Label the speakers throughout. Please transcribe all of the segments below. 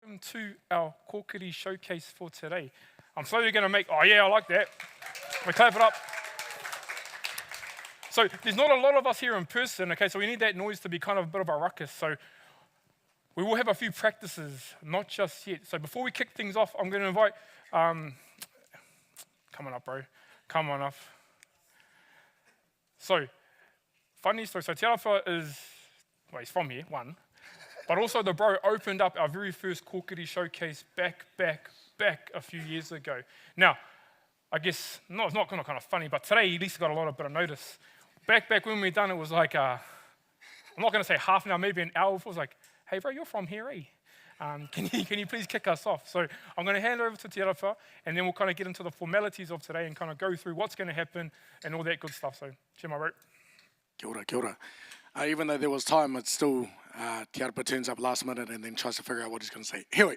Speaker 1: Welcome to our Kōkiri showcase for today. I'm slowly going to make, oh yeah, I like that. We clap it up. So there's not a lot of us here in person, okay, so we need that noise to be kind of a bit of a ruckus. So we will have a few practices, not just yet. So before we kick things off, I'm going to invite, come on up, bro. Come on up. So, funny story. So Te Arapa is, well, he's from here, one. But also the bro opened up our very first Kōkiri showcase back a few years ago. Now, I guess, no, it's not kind of funny, but today he at least got a lot of bit of notice. Back when we done it was like, I'm not going to say half an hour, maybe an hour before. It was like, hey bro, you're from here, eh? Can you please kick us off? So I'm going to hand over to Te Arapa, and then we'll kind of get into the formalities of today and kind of go through what's going to happen and all that good stuff. So, cheer my bro.
Speaker 2: Kia ora, kia ora. Even though there was time, it's still Te Arapa turns up last minute and then tries to figure out what he's going to say. Here we.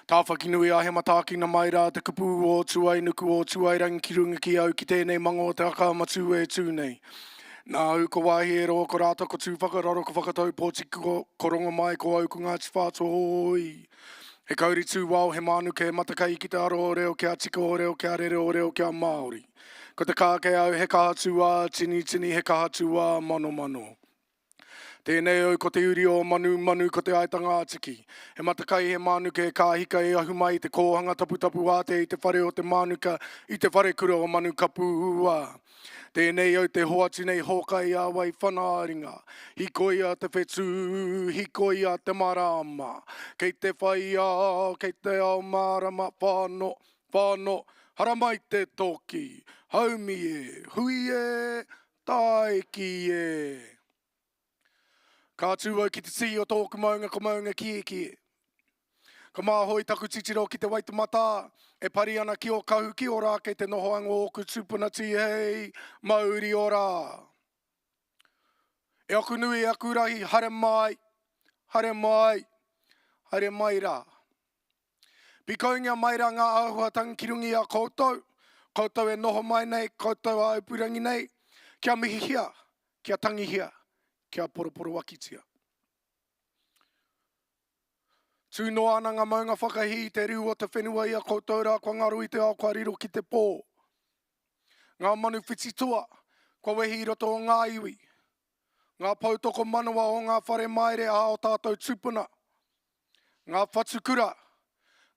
Speaker 2: Tā whakinui a he mataki na mai rā te kupu o tuai nuku o tuai rangi ki runga ki au ki tēnei mango o te aka matu e tū nei. Nā uko wāhi e roa ko rāta ko tū whakararo ko whakatau pōti ko rongo mai ko au ko Ngāti Whātua hoi. He kauri tū wau he manu ke matakai ki te aro o reo kia tika o reo kia rere o reo kia Māori. Ko te kāke au he kaha tū a tini he kaha tū a mano. Tēnei au ko te uri o manu ko te aitanga atiki. He matakai he manuka e kāhika e ahu mai te kōhanga tapu ate i te whare o te manuka i te whare kura o manu kapu ua. Tēnei au te hoatu nei hokai a wai whanāringa. Hikoi a te whetū, hikoi a te marama. Kei te whaia, kei te ao marama, whāno, haramai te toki. Haumi e, hui e, taiki e. Ka tūau ki te si o tōku maunga ko maunga kie. Ka māhoi taku titiro ki te waitumata, e pari ana ki o kahu ki o rā kei te nohoanga o ku tūpuna hei, mauri o rā. E aku nui aku rahi, hare mai rā. Pikaungia mai rā ngā auhuatanga ki rungi a koutou e noho mai nei, koutou a aupurangi nei, kia mihi hia, kia tangi hia. Kia poroporo wakitia. Tū noa ana ngā maunga whakahi te riu o te whenua ia koutou rā kua ngaru i te ao kua riro ki te pō. Ngā manu whititua, kua wehi roto o ngā iwi. Ngā pautoko manawa o ngā whare maere a o tātou tūpuna. Ngā whatukura,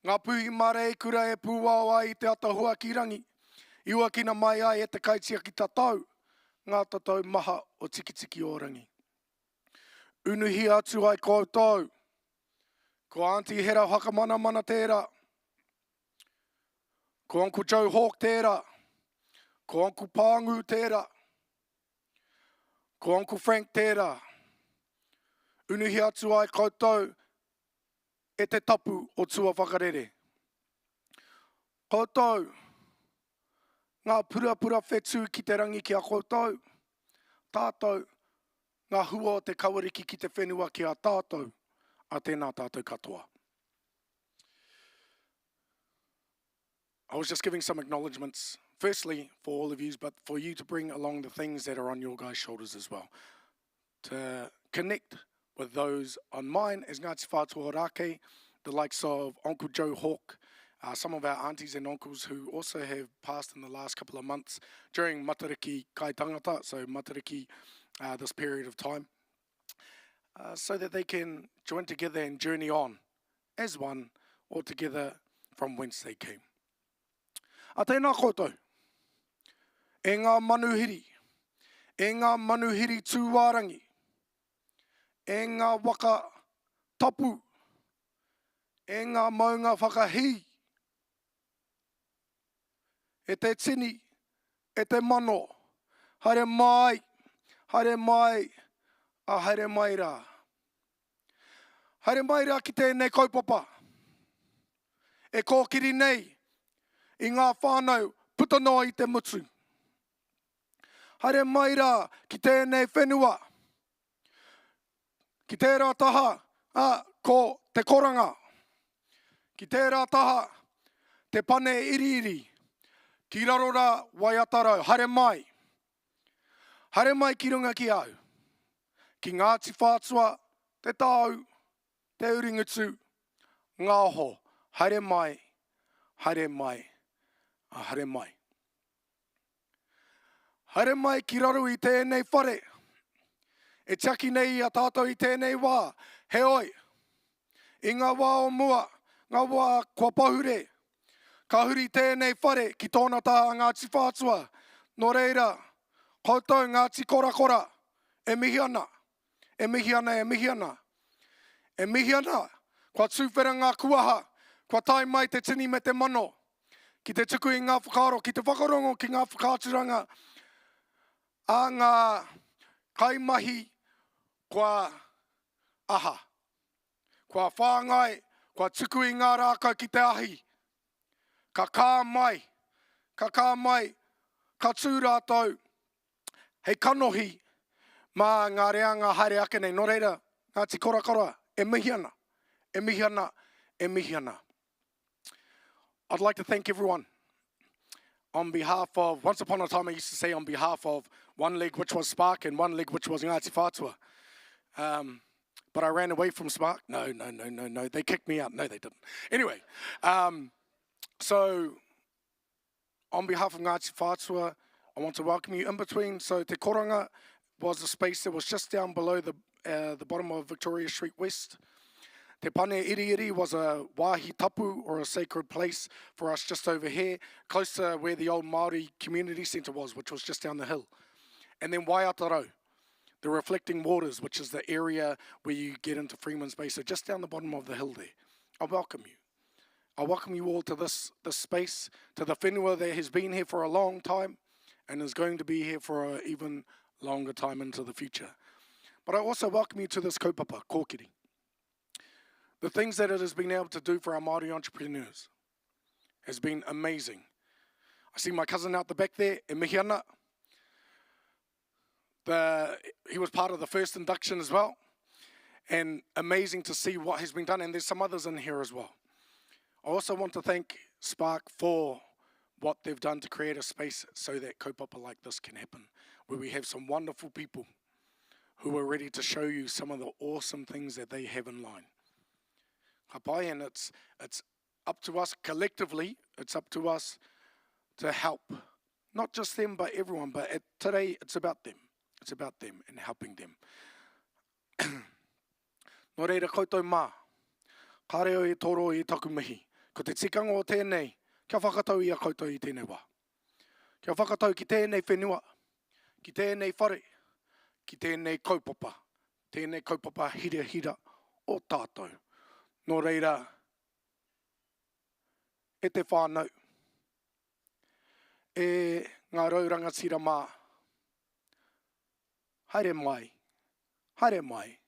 Speaker 2: ngā puhi mare kura e pūwao ai te atahua ki rangi. Iua kina mai ai e te kaitia ki tatau, ngā tatau maha o tiki o rangi. Unuhi atu ai koutou. Ko Auntie Hera whakamana tērā. Ko Uncle Joe Hawk tērā. Ko Uncle Pāngu tērā. Ko Uncle Frank tērā. Unuhi atu ai koutou e te tapu o tua whakarere. Koutou, ngā pura whetū ki te rangi ki a koutou. Tātou, ngā hua o te kawariki ki te whenua ki a tātou, a tēnā tātou katoa. I was just giving some acknowledgements, firstly for all of you, but for you to bring along the things that are on your guys' shoulders as well. To connect with those on mine as Ngāti Whātua Rākei, the likes of Uncle Joe Hawk, some of our aunties and uncles who also have passed in the last couple of months during Matariki Kai Tangata, so Matariki this period of time, so that they can join together and journey on as one, all together from whence they came. A tēnā koutou, e ngā manuhiri tūwārangi, e ngā waka tapu, e ngā maunga whakahi, e te tini, e te mano, haere mai rā. Haere mai rā ki tēnei kaupapa. E kōkiri nei i ngā whānau puta noa i te mutu. Haere mai rā ki tēnei whenua. Ki tērā taha ko te koranga. Ki tērā taha te pane iri. Ki raro rā waiatarau. Haere mai. Haere mai ki runga ki au. Ki Ngāti Whātua te tau, te uringutu, ngāho, haere mai, haere mai, haere mai. Haere mai ki raru I tēnei whare. E tiaki nei a tātou I tēnei wā. He oi, I ngā wā o mua, ngā wā kua pahure. Ka huri tēnei whare ki tōna taha Ngāti Whātua. Nō reira, koutou Ngāti Korakora, e mihi ana, e mihi ana, e mihi ana. E mihi ana, kua tūwhera ngā kuaha, kua tai mai te tini me te mano. Ki te tuku I ngā whakaaro, ki te whakarongo ki ngā whakaaturanga. A ngā kaimahi, kua aha. Kua whāngai, kua tuku I ngā rākau ki te ahi. Ka kā mai, ka tū rātou, hei kanohi, mā ngā reanga haere ake nei. Nō reira, Ngāti Korakora, e mihi ana, e mihi ana, e mihi ana. I'd like to thank everyone on behalf of, once upon a time I used to say on behalf of one leg which was Spark and one leg which was Ngāti Whātua. But I ran away from Spark. No. They kicked me out. No, they didn't. Anyway, so on behalf of Ngāti Whātua, I want to welcome you in between. So Te Koranga was a space that was just down below the bottom of Victoria Street West. Te Pane Iri was a wāhi tapu, or a sacred place for us just over here, close to where the old Māori community centre was, which was just down the hill. And then Waiatarau, the reflecting waters, which is the area where you get into Freeman's Bay, so just down the bottom of the hill there. I welcome you. I welcome you all to this space, to the whenua that has been here for a long time and is going to be here for an even longer time into the future. But I also welcome you to this kaupapa, Kōkiri. The things that it has been able to do for our Māori entrepreneurs has been amazing. I see my cousin out the back there, e mihi ana. He was part of the first induction as well. And amazing to see what has been done. And there's some others in here as well. I also want to thank Spark for what they've done to create a space so that kaupapa like this can happen, where we have some wonderful people who are ready to show you some of the awesome things that they have in line. Hapai, and it's up to us collectively, it's up to us to help. Not just them, but everyone. But today, it's about them. It's about them and helping them. Nō reira koutou mā, ka reo e toro I taku mihi. Ko te tikanga o tēnei, kia whakatau I a koutou I tēnei wā. Kia whakatau ki tēnei whenua, ki tēnei whare, ki tēnei kaupapa hira o tātou. Nō reira, e te whānau, e ngā rauranga tira mā, haere mai, haere mai,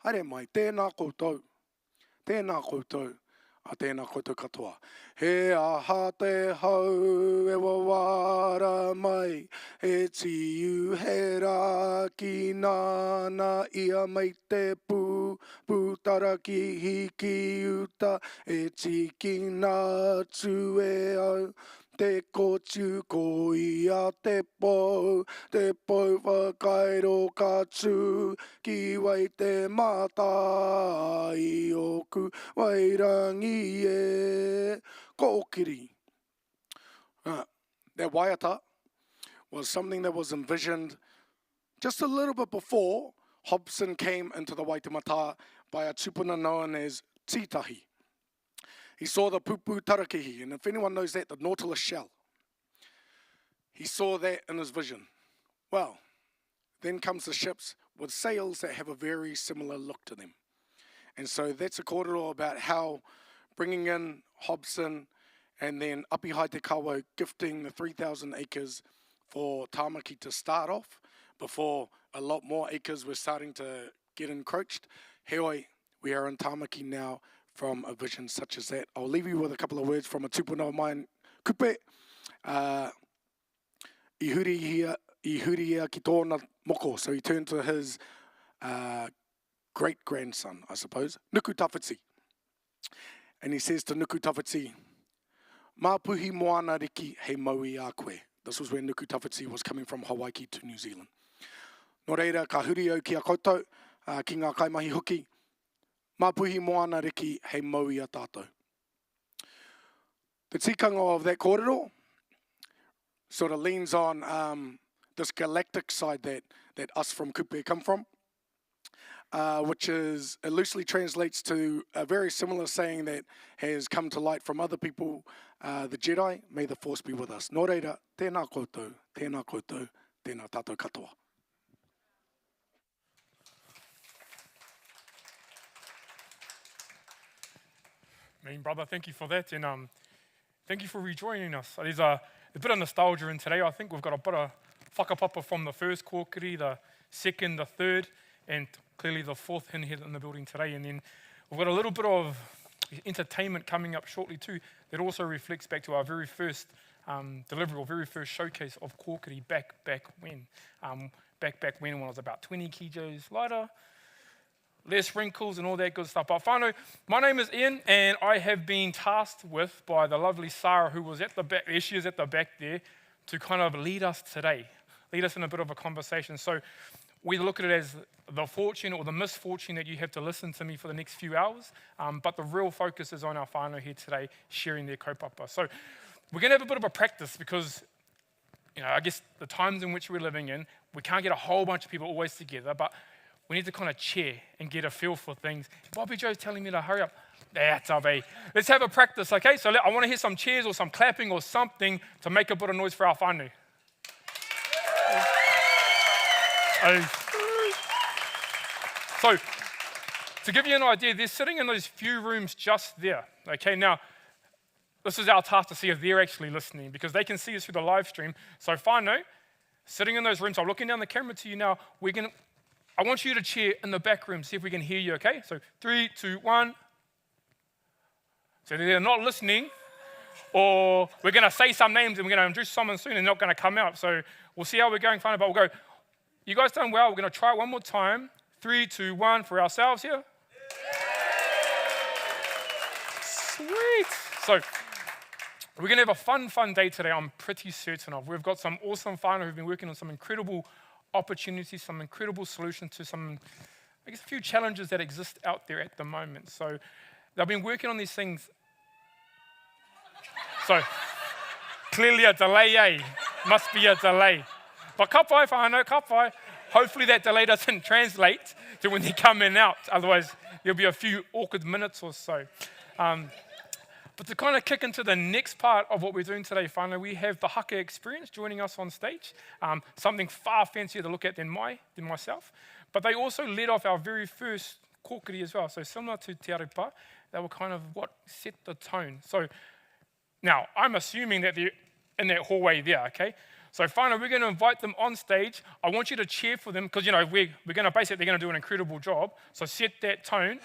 Speaker 2: haere mai, tēnā koutou, a tēnā koutou katoa. He aha te hau e wawara mai, e tiu he rā ki nāna ia mai te pūtara ki hiki uta, e tiki nā tū e au. Te kotu ko ia te pou whakairo ka tū, ki wai te mātai oku, wairangi e Kōkiri. That waiata was something that was envisioned just a little bit before Hobson came into the Waitemata by a tupuna known as Tītahi. He saw the pupu tarakihi, and if anyone knows that, the nautilus shell. He saw that in his vision. Well, then comes the ships with sails that have a very similar look to them. And so that's a kōrero about how bringing in Hobson and then Apihai Te Kawo gifting the 3,000 acres for Tāmaki to start off before a lot more acres were starting to get encroached. Heoi, we are in Tāmaki now from a vision such as that. I'll leave you with a couple of words from a tupuna of mine, Kupe. I huri ia ki tōna moko. So he turned to his great-grandson, I suppose, Nuku Tawhiti. And he says to Nuku Tawhiti, mā puhi moana riki hei maui a koe. This was when Nuku Tawhiti was coming from Hawaii to New Zealand. Nō reira, ka huri au ki a koutou, ki ngā kaimahi hoki. Mapuhi moana riki hei maui a tātou. The tikanga of that kōrero sort of leans on this galactic side that us from Kupe come from, which is, it loosely translates to a very similar saying that has come to light from other people, the Jedi, may the Force be with us. Nō reira, tēnā koutou, tēnā tātou katoa.
Speaker 1: Mean brother, thank you for that, and thank you for rejoining us. There's a bit of nostalgia in today. I think we've got a bit of whakapapa from the first kōkiri, the second, the third, and clearly the fourth here in the building today. And then we've got a little bit of entertainment coming up shortly too that also reflects back to our very first delivery or very first showcase of kōkiri back when. Back when I was about 20 kilos lighter, less wrinkles and all that good stuff. But whānau, my name is Ian, and I have been tasked with by the lovely Sarah, who was at the back, there she is at the back there, to kind of lead us today, lead us in a bit of a conversation. So we look at it as the fortune or the misfortune that you have to listen to me for the next few hours, but the real focus is on our whānau here today, sharing their kaupapa. So we're going to have a bit of a practice because, I guess the times in which we're living in, we can't get a whole bunch of people always together, but we need to kind of chair and get a feel for things. Bobby Joe's telling me to hurry up. That's okay. Let's have a practice, okay? So I want to hear some cheers or some clapping or something to make a bit of noise for our whānau. So, to give you an idea, they're sitting in those few rooms just there, okay? Now, this is our task to see if they're actually listening because they can see us through the live stream. So, whānau, sitting in those rooms, I'm looking down the camera to you now, I want you to cheer in the back room, see if we can hear you, okay? So 3, 2, 1. So they're not listening, or we're going to say some names and we're going to introduce someone soon and they're not going to come out. So we'll see how we're going, but we'll go, you guys done well. We're going to try it one more time. 3, 2, 1 for ourselves here. Sweet. So we're going to have a fun day today, I'm pretty certain of. We've got some awesome whānau who've been working on some incredible opportunities, some incredible solutions to some, a few challenges that exist out there at the moment. So they've been working on these things. So clearly a delay, eh? Must be a delay. But ka pai, whānau, ka pai. Hopefully that delay doesn't translate to when they're coming out. Otherwise, there'll be a few awkward minutes or so. But to kind of kick into the next part of what we're doing today, whānau, we have the Haka Experience joining us on stage. Something far fancier to look at than myself. But they also led off our very first kōkiri as well. So similar to Te Arepa, they were kind of what set the tone. So now, I'm assuming that they're in that hallway there, okay? So whānau, we're going to invite them on stage. I want you to cheer for them because, we're going to basically, they're going to do an incredible job. So set that tone.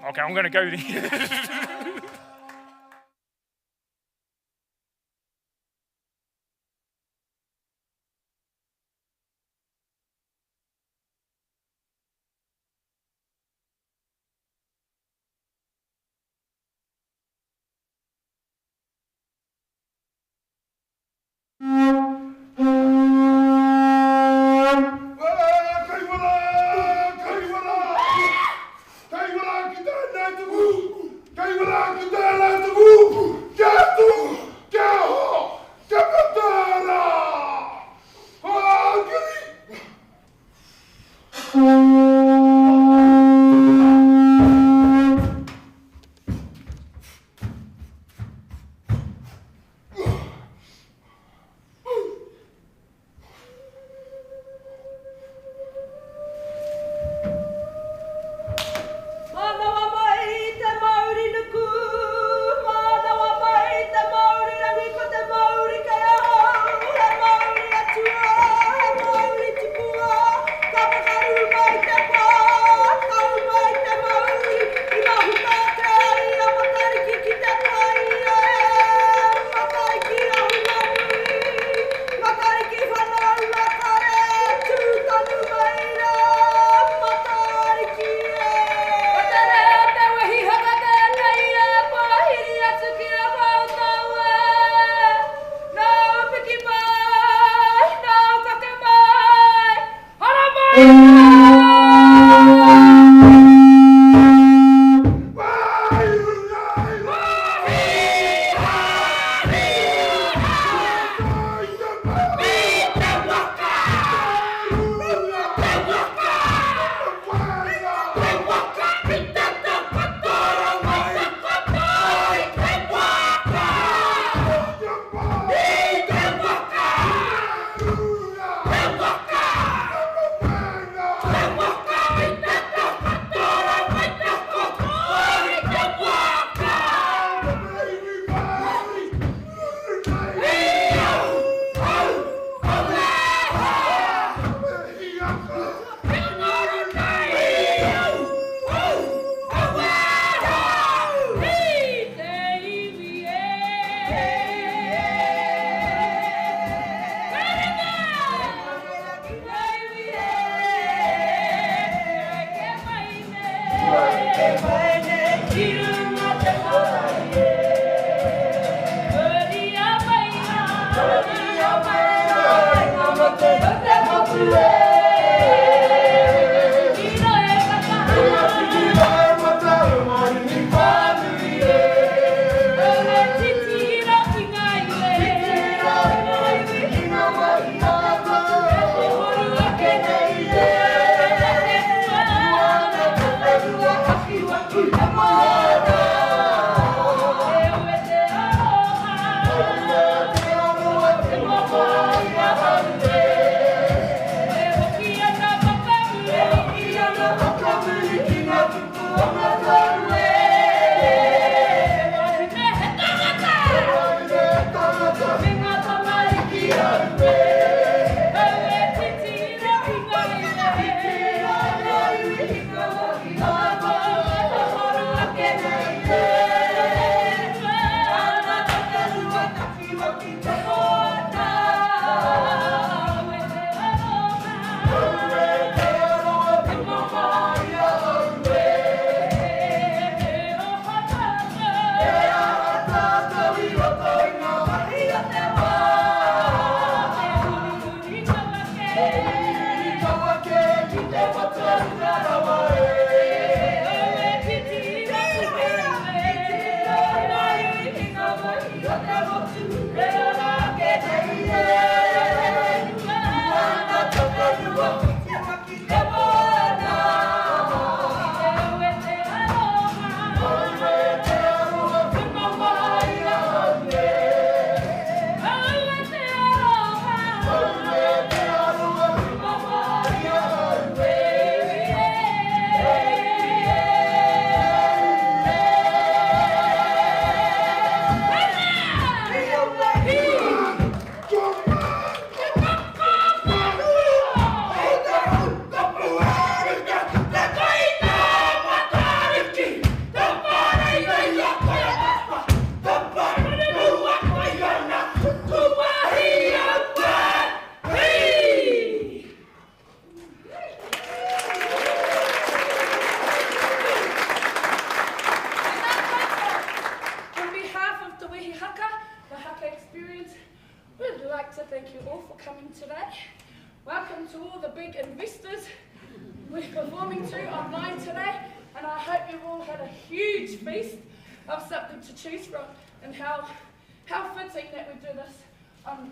Speaker 1: Okay, I'm going to go there.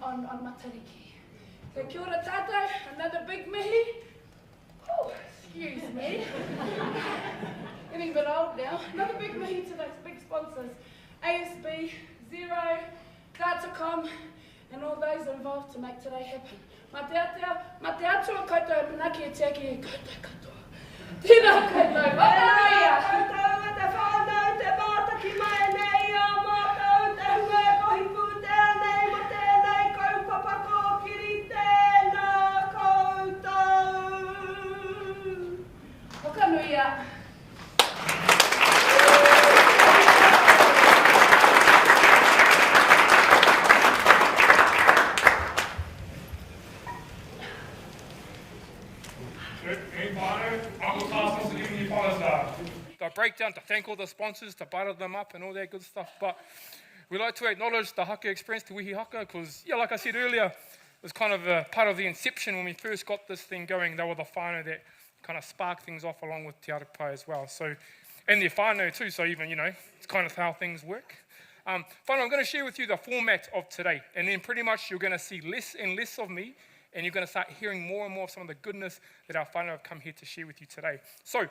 Speaker 3: On Matariki. So kia ora tātou, another big mihi. Oh, excuse me. Getting a bit old now. Another big mihi to those big sponsors. ASB, Zero, Datacom, and all those involved to make today happen. Ma te atua koutou manaki e te aki e koutou katoa. Tēnā koutou, whakaroia! Koutou te whānau te mātaki mai nei a mātou te hua kohi pū tēnei mo tēnei kaupapa Kōkiri tēnā koutou. Whakanuia.
Speaker 1: The breakdown to thank all the sponsors, to butter them up and all that good stuff. But we like to acknowledge the haka experience, Te Wihi Haka, because, yeah, like I said earlier, it was kind of a part of the inception when we first got this thing going. They were the whānau that kind of sparked things off along with Te Arapai as well. So, and their whānau too, so even, it's kind of how things work. Finally, I'm going to share with you the format of today, and then pretty much you're going to see less and less of me, and you're going to start hearing more and more of some of the goodness that our whānau have come here to share with you today. So,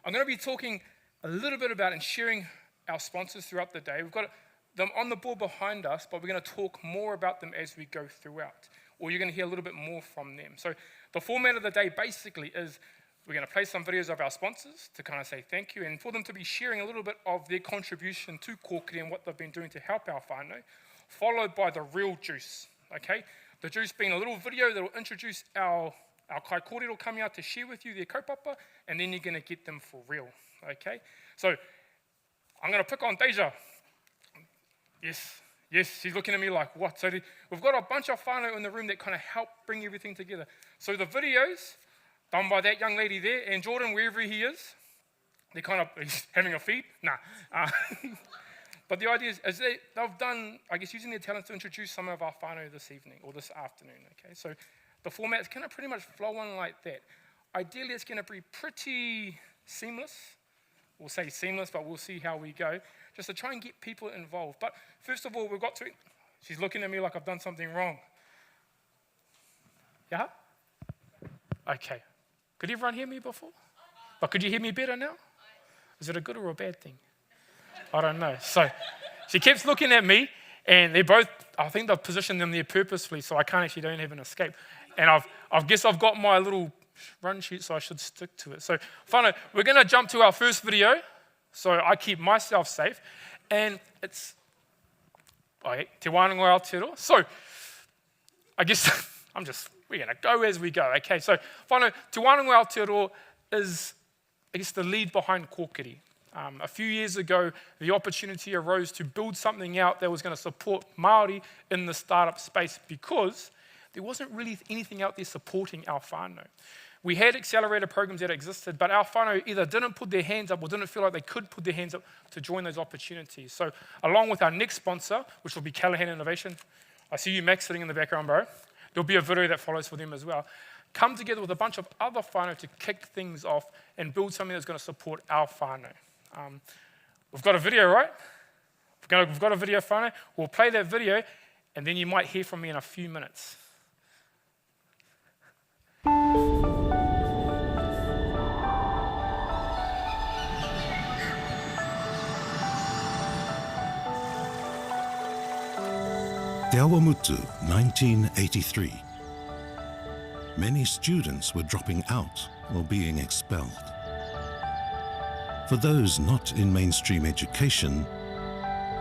Speaker 1: I'm going to be talking a little bit about and sharing our sponsors throughout the day. We've got them on the board behind us, but we're going to talk more about them as we go throughout, or you're going to hear a little bit more from them. So the format of the day basically is we're going to play some videos of our sponsors to kind of say thank you, and for them to be sharing a little bit of their contribution to Kōkiri and what they've been doing to help our whānau, followed by the real juice, okay? The juice being a little video that will introduce our kai kōrero coming out to share with you their kaupapa, and then you're going to get them for real, okay? So I'm going to pick on Deja. Yes, she's looking at me like, what? So we've got a bunch of whānau in the room that kind of help bring everything together. So the videos done by that young lady there, and Jordan, wherever he is, they're kind of, he's having a feed? Nah. But the idea is they've done, I guess, using their talents to introduce some of our whānau this evening, or this afternoon, okay? So the format's going to pretty much flow on like that. Ideally, it's going to be pretty seamless. We'll say seamless, but we'll see how we go, just to try and get people involved. But first of all, we've got to, she's looking at me like I've done something wrong. Yeah? Okay. Could everyone hear me before? But could you hear me better now? Is it a good or a bad thing? I don't know. So she keeps looking at me, and they're both, I think they've positioned them there purposefully, so I don't have an escape. And I guess I've got my little run sheet, so I should stick to it. So, whānau, we're going to jump to our first video, so I keep myself safe. And it's, te wānanga Aotearoa. So, I guess we're going to go as we go. Okay, so, whānau, te wānanga Aotearoa is, I guess, the lead behind Kōkiri. A few years ago, the opportunity arose to build something out that was going to support Māori in the startup space because there wasn't really anything out there supporting our whānau. We had accelerator programs that existed, but our whānau either didn't put their hands up or didn't feel like they could put their hands up to join those opportunities. So along with our next sponsor, which will be Callaghan Innovation, I see you, Max, sitting in the background, bro. There'll be a video that follows for them as well. Come together with a bunch of other whānau to kick things off and build something that's going to support our whānau. We've got a video, right? We've got a video, whānau. We'll play that video, and then you might hear from me in a few minutes.
Speaker 4: Te Awamutu, 1983. Many students were dropping out or being expelled. For those not in mainstream education,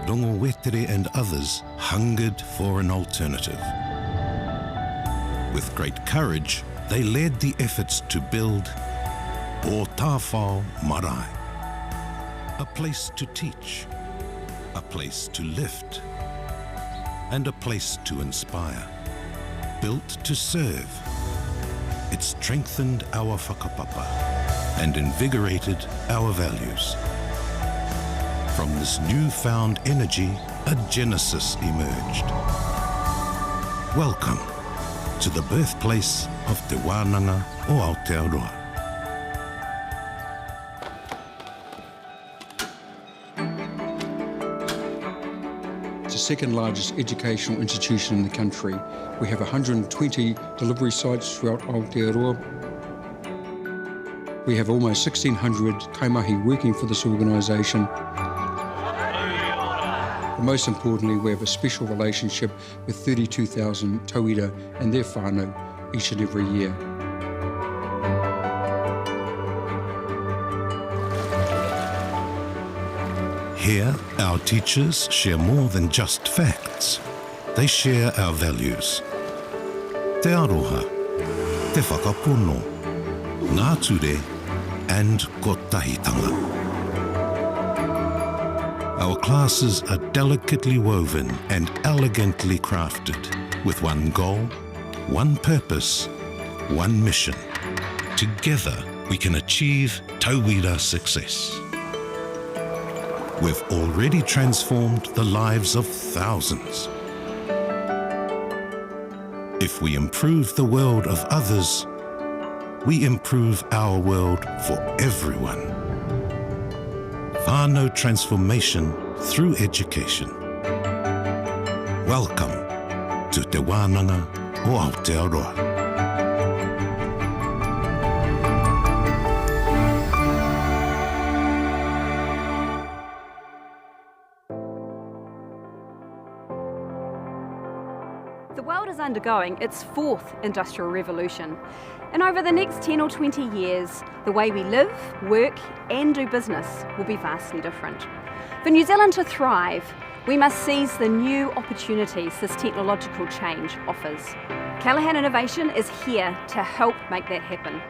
Speaker 4: Rongo Wetere and others hungered for an alternative. With great courage, they led the efforts to build O Tāwhao Marae, a place to teach, a place to lift, and a place to inspire. Built to serve, it strengthened our whakapapa and invigorated our values. From this newfound energy, a genesis emerged. Welcome to the birthplace of Te Wānanga o Aotearoa.
Speaker 5: It's the second largest educational institution in the country. We have 120 delivery sites throughout Aotearoa. We have almost 1,600 kaimahi working for this organisation. But most importantly, we have a special relationship with 32,000 tauira and their whānau each and every year.
Speaker 4: Here, our teachers share more than just facts. They share our values. Te aroha, te whakapono, ngā ture, and kotahitanga. Our classes are delicately woven and elegantly crafted with one goal, one purpose, one mission. Together, we can achieve tauira success. We've already transformed the lives of thousands. If we improve the world of others, we improve our world for everyone. Whānau transformation through education. Welcome to Te Wānanga o Aotearoa.
Speaker 6: The world is undergoing its fourth industrial revolution. And over the next 10 or 20 years, the way we live, work, and do business will be vastly different. For New Zealand to thrive, we must seize the new opportunities this technological change offers. Callaghan Innovation is here to help make that happen.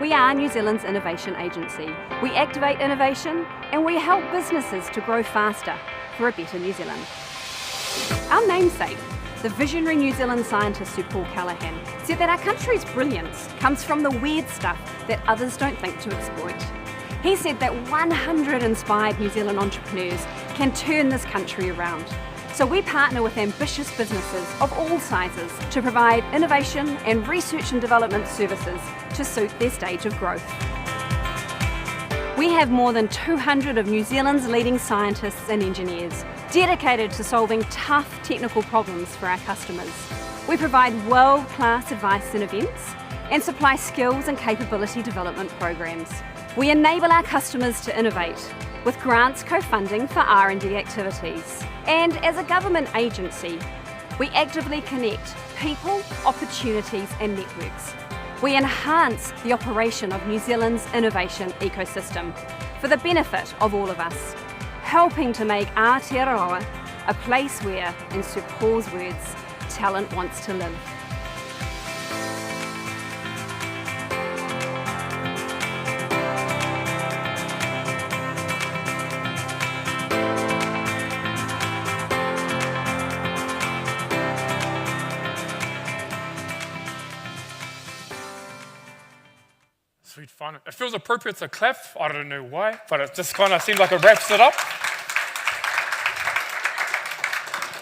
Speaker 6: We are New Zealand's innovation agency. We activate innovation and we help businesses to grow faster for a better New Zealand. Our namesake, the visionary New Zealand scientist Sir Paul Callaghan, said that our country's brilliance comes from the weird stuff that others don't think to exploit. He said that 100 inspired New Zealand entrepreneurs can turn this country around. So we partner with ambitious businesses of all sizes to provide innovation and research and development services to suit their stage of growth. We have more than 200 of New Zealand's leading scientists and engineers dedicated to solving tough technical problems for our customers. We provide world-class advice and events and supply skills and capability development programs. We enable our customers to innovate with grants co-funding for R&D activities. And as a government agency, we actively connect people, opportunities and networks. We enhance the operation of New Zealand's innovation ecosystem for the benefit of all of us, helping to make Aotearoa a place where, in Sir Paul's words, talent wants to live.
Speaker 1: Sweet fun. It feels appropriate to clap. I don't know why, but it just kind of seems like it wraps it up.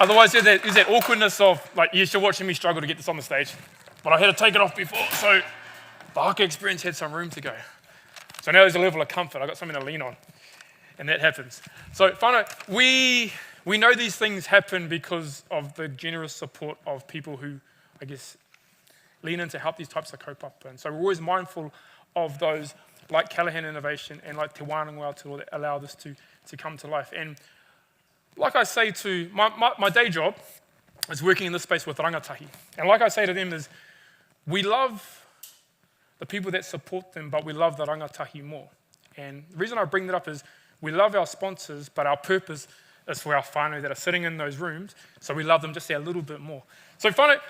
Speaker 1: Otherwise, there's that awkwardness of, like, yes, you're watching me struggle to get this on the stage, but I had to take it off before, so the haka experience had some room to go. So now there's a level of comfort. I've got something to lean on, and that happens. So, whānau, we know these things happen because of the generous support of people who, I guess, lean in to help these types of kaupapa. And so we're always mindful of those like Callaghan Innovation and like Te Wānanga Aotearoa that allow this to come to life. And like I say to, my day job is working in this space with rangatahi. And like I say to them is, we love the people that support them, but we love the rangatahi more. And the reason I bring that up is we love our sponsors, but our purpose is for our whānau that are sitting in those rooms, so we love them just a little bit more. So whānau,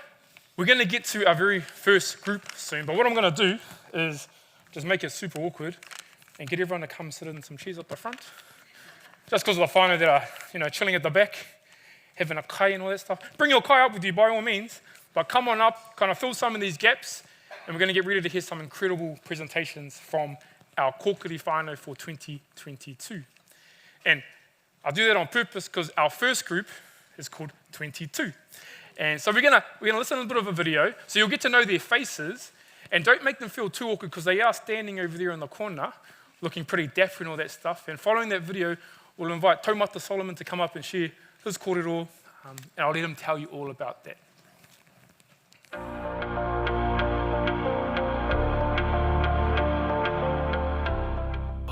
Speaker 1: we're going to get to our very first group soon, but what I'm going to do is just make it super awkward and get everyone to come sit in some chairs at the front. Just because of the whānau that are, chilling at the back, having a kai and all that stuff. Bring your kai up with you by all means, but come on up, kind of fill some of these gaps, and we're going to get ready to hear some incredible presentations from our Kōkiri whānau for 2022. And I'll do that on purpose because our first group is called 22. And so we're gonna listen to a bit of a video, so you'll get to know their faces, and don't make them feel too awkward because they are standing over there in the corner, looking pretty dapper and all that stuff. And following that video, we'll invite Taumata Solomon to come up and share his kōrero, and I'll let him tell you all about that.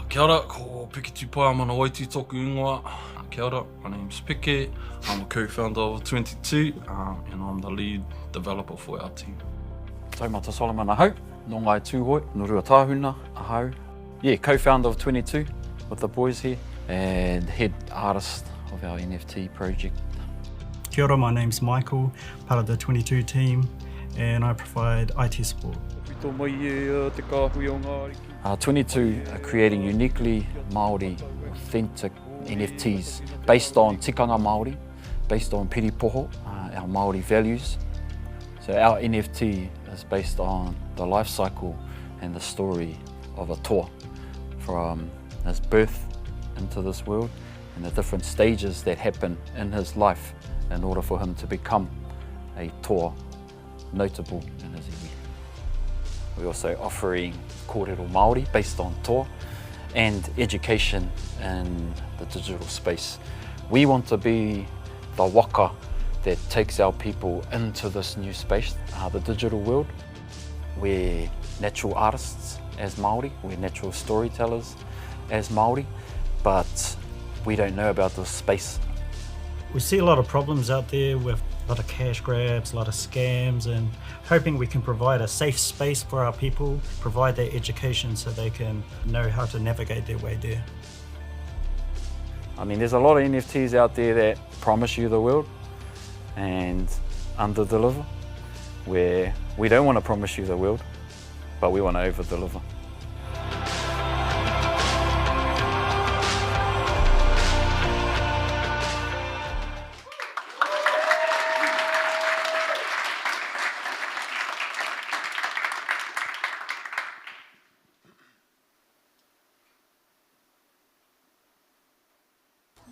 Speaker 7: Kia ora, ko Piki Tupai mana Waiti toku ingoa. Kia ora, my name's Piki. I'm a co-founder of 22, and I'm the lead developer for our team.
Speaker 8: Taumata Solomon ahau, no ngai tūhoi, no rua tāhuna ahau. Yeah, co-founder of 22 with the boys here, and head artist of our NFT project.
Speaker 9: Kia ora, my name's Michael, part of the 22 team, and I provide IT support.
Speaker 8: 22 are creating uniquely Māori, authentic NFTs based on tikanga Māori, based on piripoho, our Māori values. So our NFT is based on the life cycle and the story of a toa, from his birth into this world and the different stages that happen in his life in order for him to become a toa notable in his iwi. We're also offering kōrero Māori based on toa and education in the digital space. We want to be the waka that takes our people into this new space, the digital world. We're natural artists as Māori, we're natural storytellers as Māori, but we don't know about this space.
Speaker 9: We see a lot of problems out there with a lot of cash grabs, a lot of scams, and hoping we can provide a safe space for our people, provide their education so they can know how to navigate their way there.
Speaker 8: I mean, there's a lot of NFTs out there that promise you the world and under-deliver, where we don't want to promise you the world, but we want to over-deliver.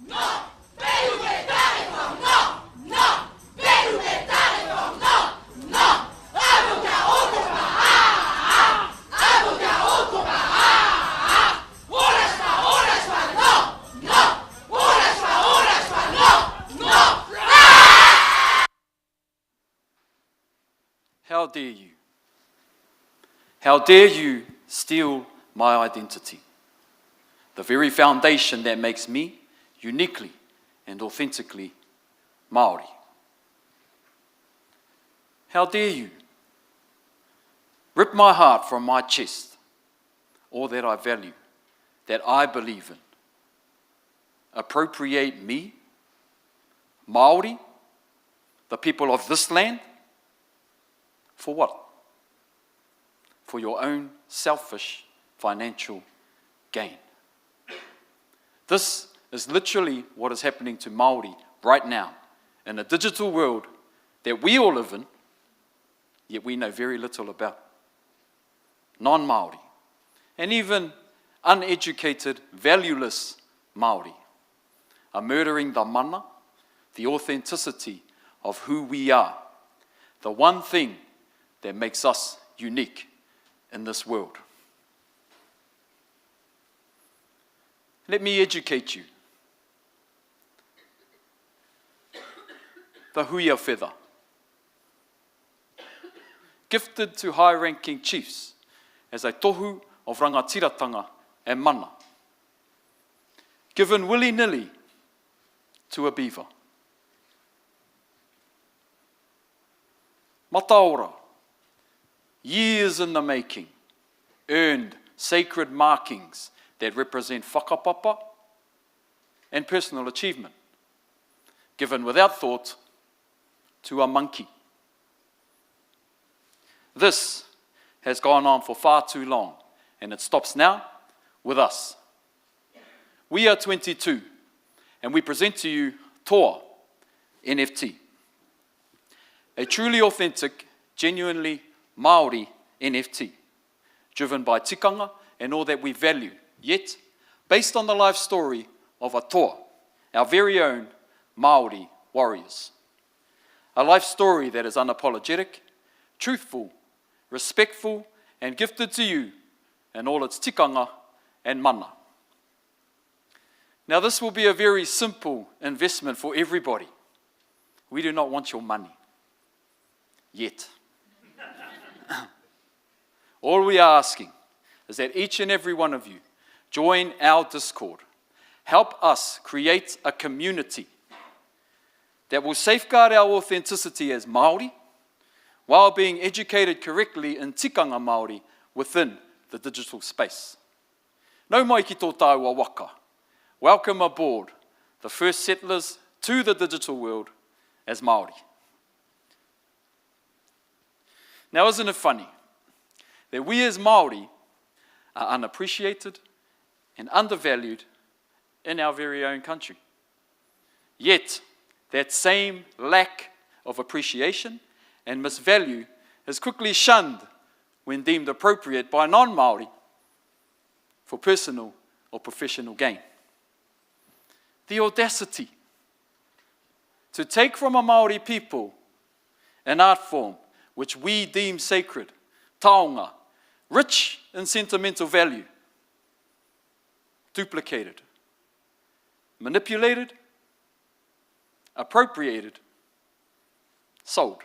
Speaker 10: No!
Speaker 8: dare you? How dare you steal my identity? The very foundation that makes me uniquely and authentically Māori. How dare you rip my heart from my chest, all that I value, that I believe in. Appropriate me, Māori, the people of this land, for what? For your own selfish financial gain. This is literally what is happening to Māori right now in a digital world that we all live in, yet we know very little about. Non-Māori, and even uneducated, valueless Māori are murdering the mana, the authenticity of who we are, the one thing that makes us unique in this world. Let me educate you. The huia feather, gifted to high-ranking chiefs as a tohu of rangatiratanga and mana, given willy-nilly to a beaver. Mataora, years in the making, earned sacred markings that represent whakapapa and personal achievement, given without thought to a monkey. This has gone on for far too long, and it stops now with us. We are 22, and we present to you Toa NFT, a truly authentic, genuinely Māori NFT, driven by tikanga and all that we value, yet based on the life story of a Toa, our very own Māori warriors. A life story that is unapologetic, truthful, respectful, and gifted to you in all its tikanga and mana. Now this will be a very simple investment for everybody. We do not want your money. Yet. All we are asking is that each and every one of you join our Discord. Help us create a community that will safeguard our authenticity as Māori while being educated correctly in tikanga Māori within the digital space. Nau mai ki tō tāua waka. Welcome aboard the first settlers to the digital world as Māori. Now, isn't it funny that we as Māori are unappreciated and undervalued in our very own country? Yet, that same lack of appreciation and misvalue is quickly shunned when deemed appropriate by non-Māori for personal or professional gain. The audacity to take from a Māori people an art form which we deem sacred, taonga, rich in sentimental value, duplicated, manipulated, appropriated, sold,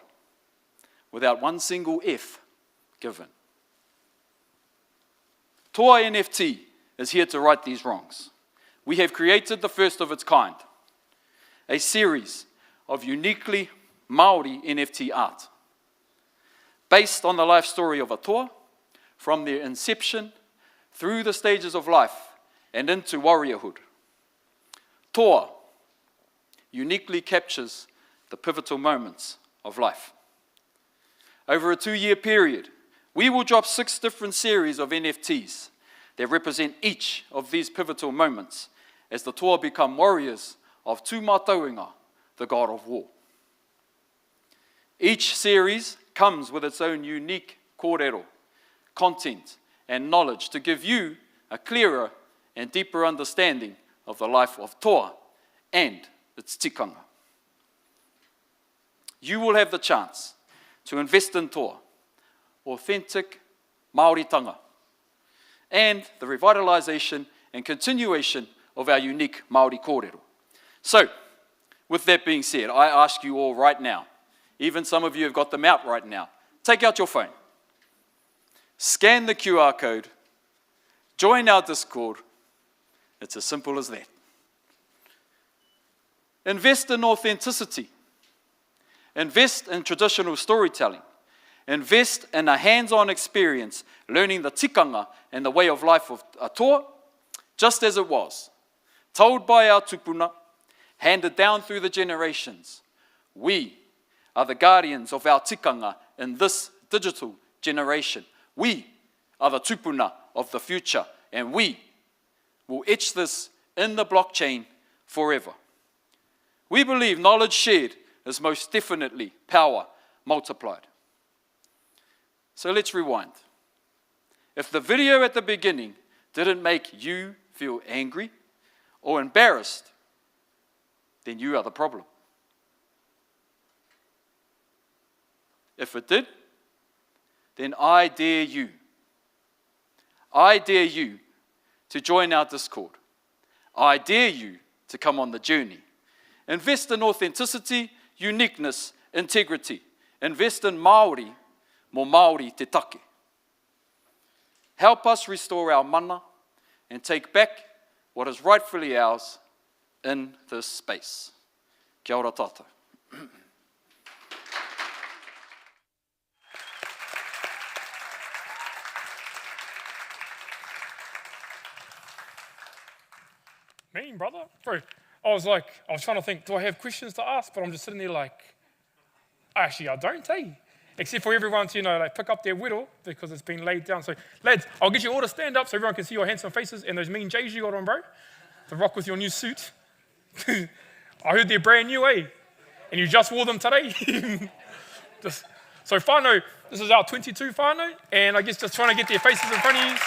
Speaker 8: without one single F given. Toa NFT is here to right these wrongs. We have created the first of its kind, a series of uniquely Māori NFT art, based on the life story of a toa, from their inception through the stages of life and into warriorhood. Toa uniquely captures the pivotal moments of life. Over a 2-year period, we will drop 6 different series of NFTs that represent each of these pivotal moments as the toa become warriors of Tū Mātauinga, the god of war. Each series comes with its own unique kōrero, content, and knowledge to give you a clearer and deeper understanding of the life of Toa and its tikanga. You will have the chance to invest in Toa, authentic Māoritanga, and the revitalisation and continuation of our unique Māori kōrero. So, with that being said, I ask you all right now, even some of you have got them out right now,
Speaker 10: take out your phone, scan the QR code, join our Discord. It's as simple as that. Invest in authenticity. Invest in traditional storytelling. Invest in a hands-on experience, learning the tikanga and the way of life of Atoa, just as it was, told by our tupuna, handed down through the generations. We are the guardians of our tikanga in this digital generation. We are the tupuna of the future, and we will etch this in the blockchain forever. We believe knowledge shared is most definitely power multiplied. So let's rewind. If the video at the beginning didn't make you feel angry or embarrassed, then you are the problem. If it did, then I dare you. I dare you to join our Discord. I dare you to come on the journey. Invest in authenticity, uniqueness, integrity. Invest in Māori, mo Māori te take. Help us restore our mana and take back what is rightfully ours in this space. Kia ora tātou.
Speaker 1: Mean, brother. Bro, I was trying to think, do I have questions to ask? But I'm just sitting there like, actually, I don't, except for everyone to, pick up their whittle because it's been laid down. So, lads, I'll get you all to stand up so everyone can see your handsome faces and those mean J's you got on, bro, to rock with your new suit. I heard they're brand new, And you just wore them today. So, whānau, this is our 22 whānau, and I guess just trying to get their faces in front of you.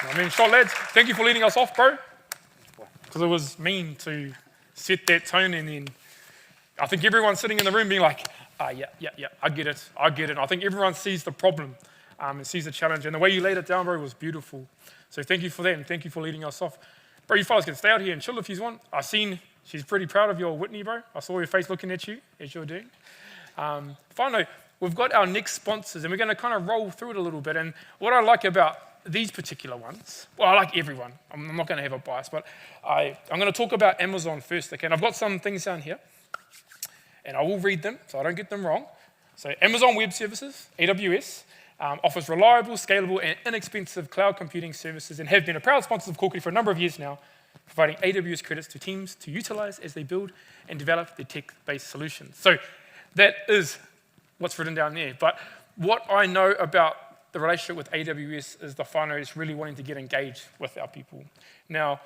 Speaker 1: I mean, sure, lads, thank you for leading us off, bro. Because it was mean to set that tone, and then I think everyone's sitting in the room being like, yeah, I get it. I think everyone sees the problem and sees the challenge, and the way you laid it down, bro, was beautiful. So thank you for that, and thank you for leading us off. Bro, you fellas can stay out here and chill if you want. I've seen she's pretty proud of your Whitney, bro. I saw your face looking at you as you're doing. Finally, we've got our next sponsors, and we're going to kind of roll through it a little bit. And what I like about these particular ones, well, I like everyone. I'm not going to have a bias, but I'm going to talk about Amazon first, okay? And I've got some things down here, and I will read them so I don't get them wrong. So Amazon Web Services, AWS, offers reliable, scalable, and inexpensive cloud computing services and have been a proud sponsor of Kōkiri for a number of years now, providing AWS credits to teams to utilize as they build and develop their tech-based solutions. So that is what's written down there. But what I know about the relationship with AWS is the whānau is really wanting to get engaged with our people. Now,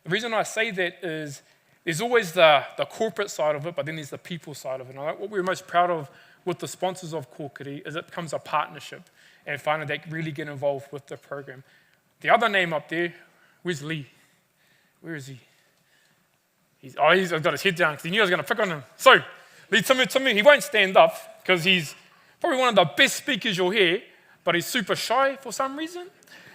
Speaker 1: the reason I say that is there's always the corporate side of it, but then there's the people side of it. And what we're most proud of with the sponsors of Kōkiri is it becomes a partnership, and finally they really get involved with the program. The other name up there, where's Lee? Where is he? He's got his head down because he knew I was going to pick on him. So, Lee Timmy, he won't stand up because he's probably one of the best speakers you'll hear, but he's super shy for some reason.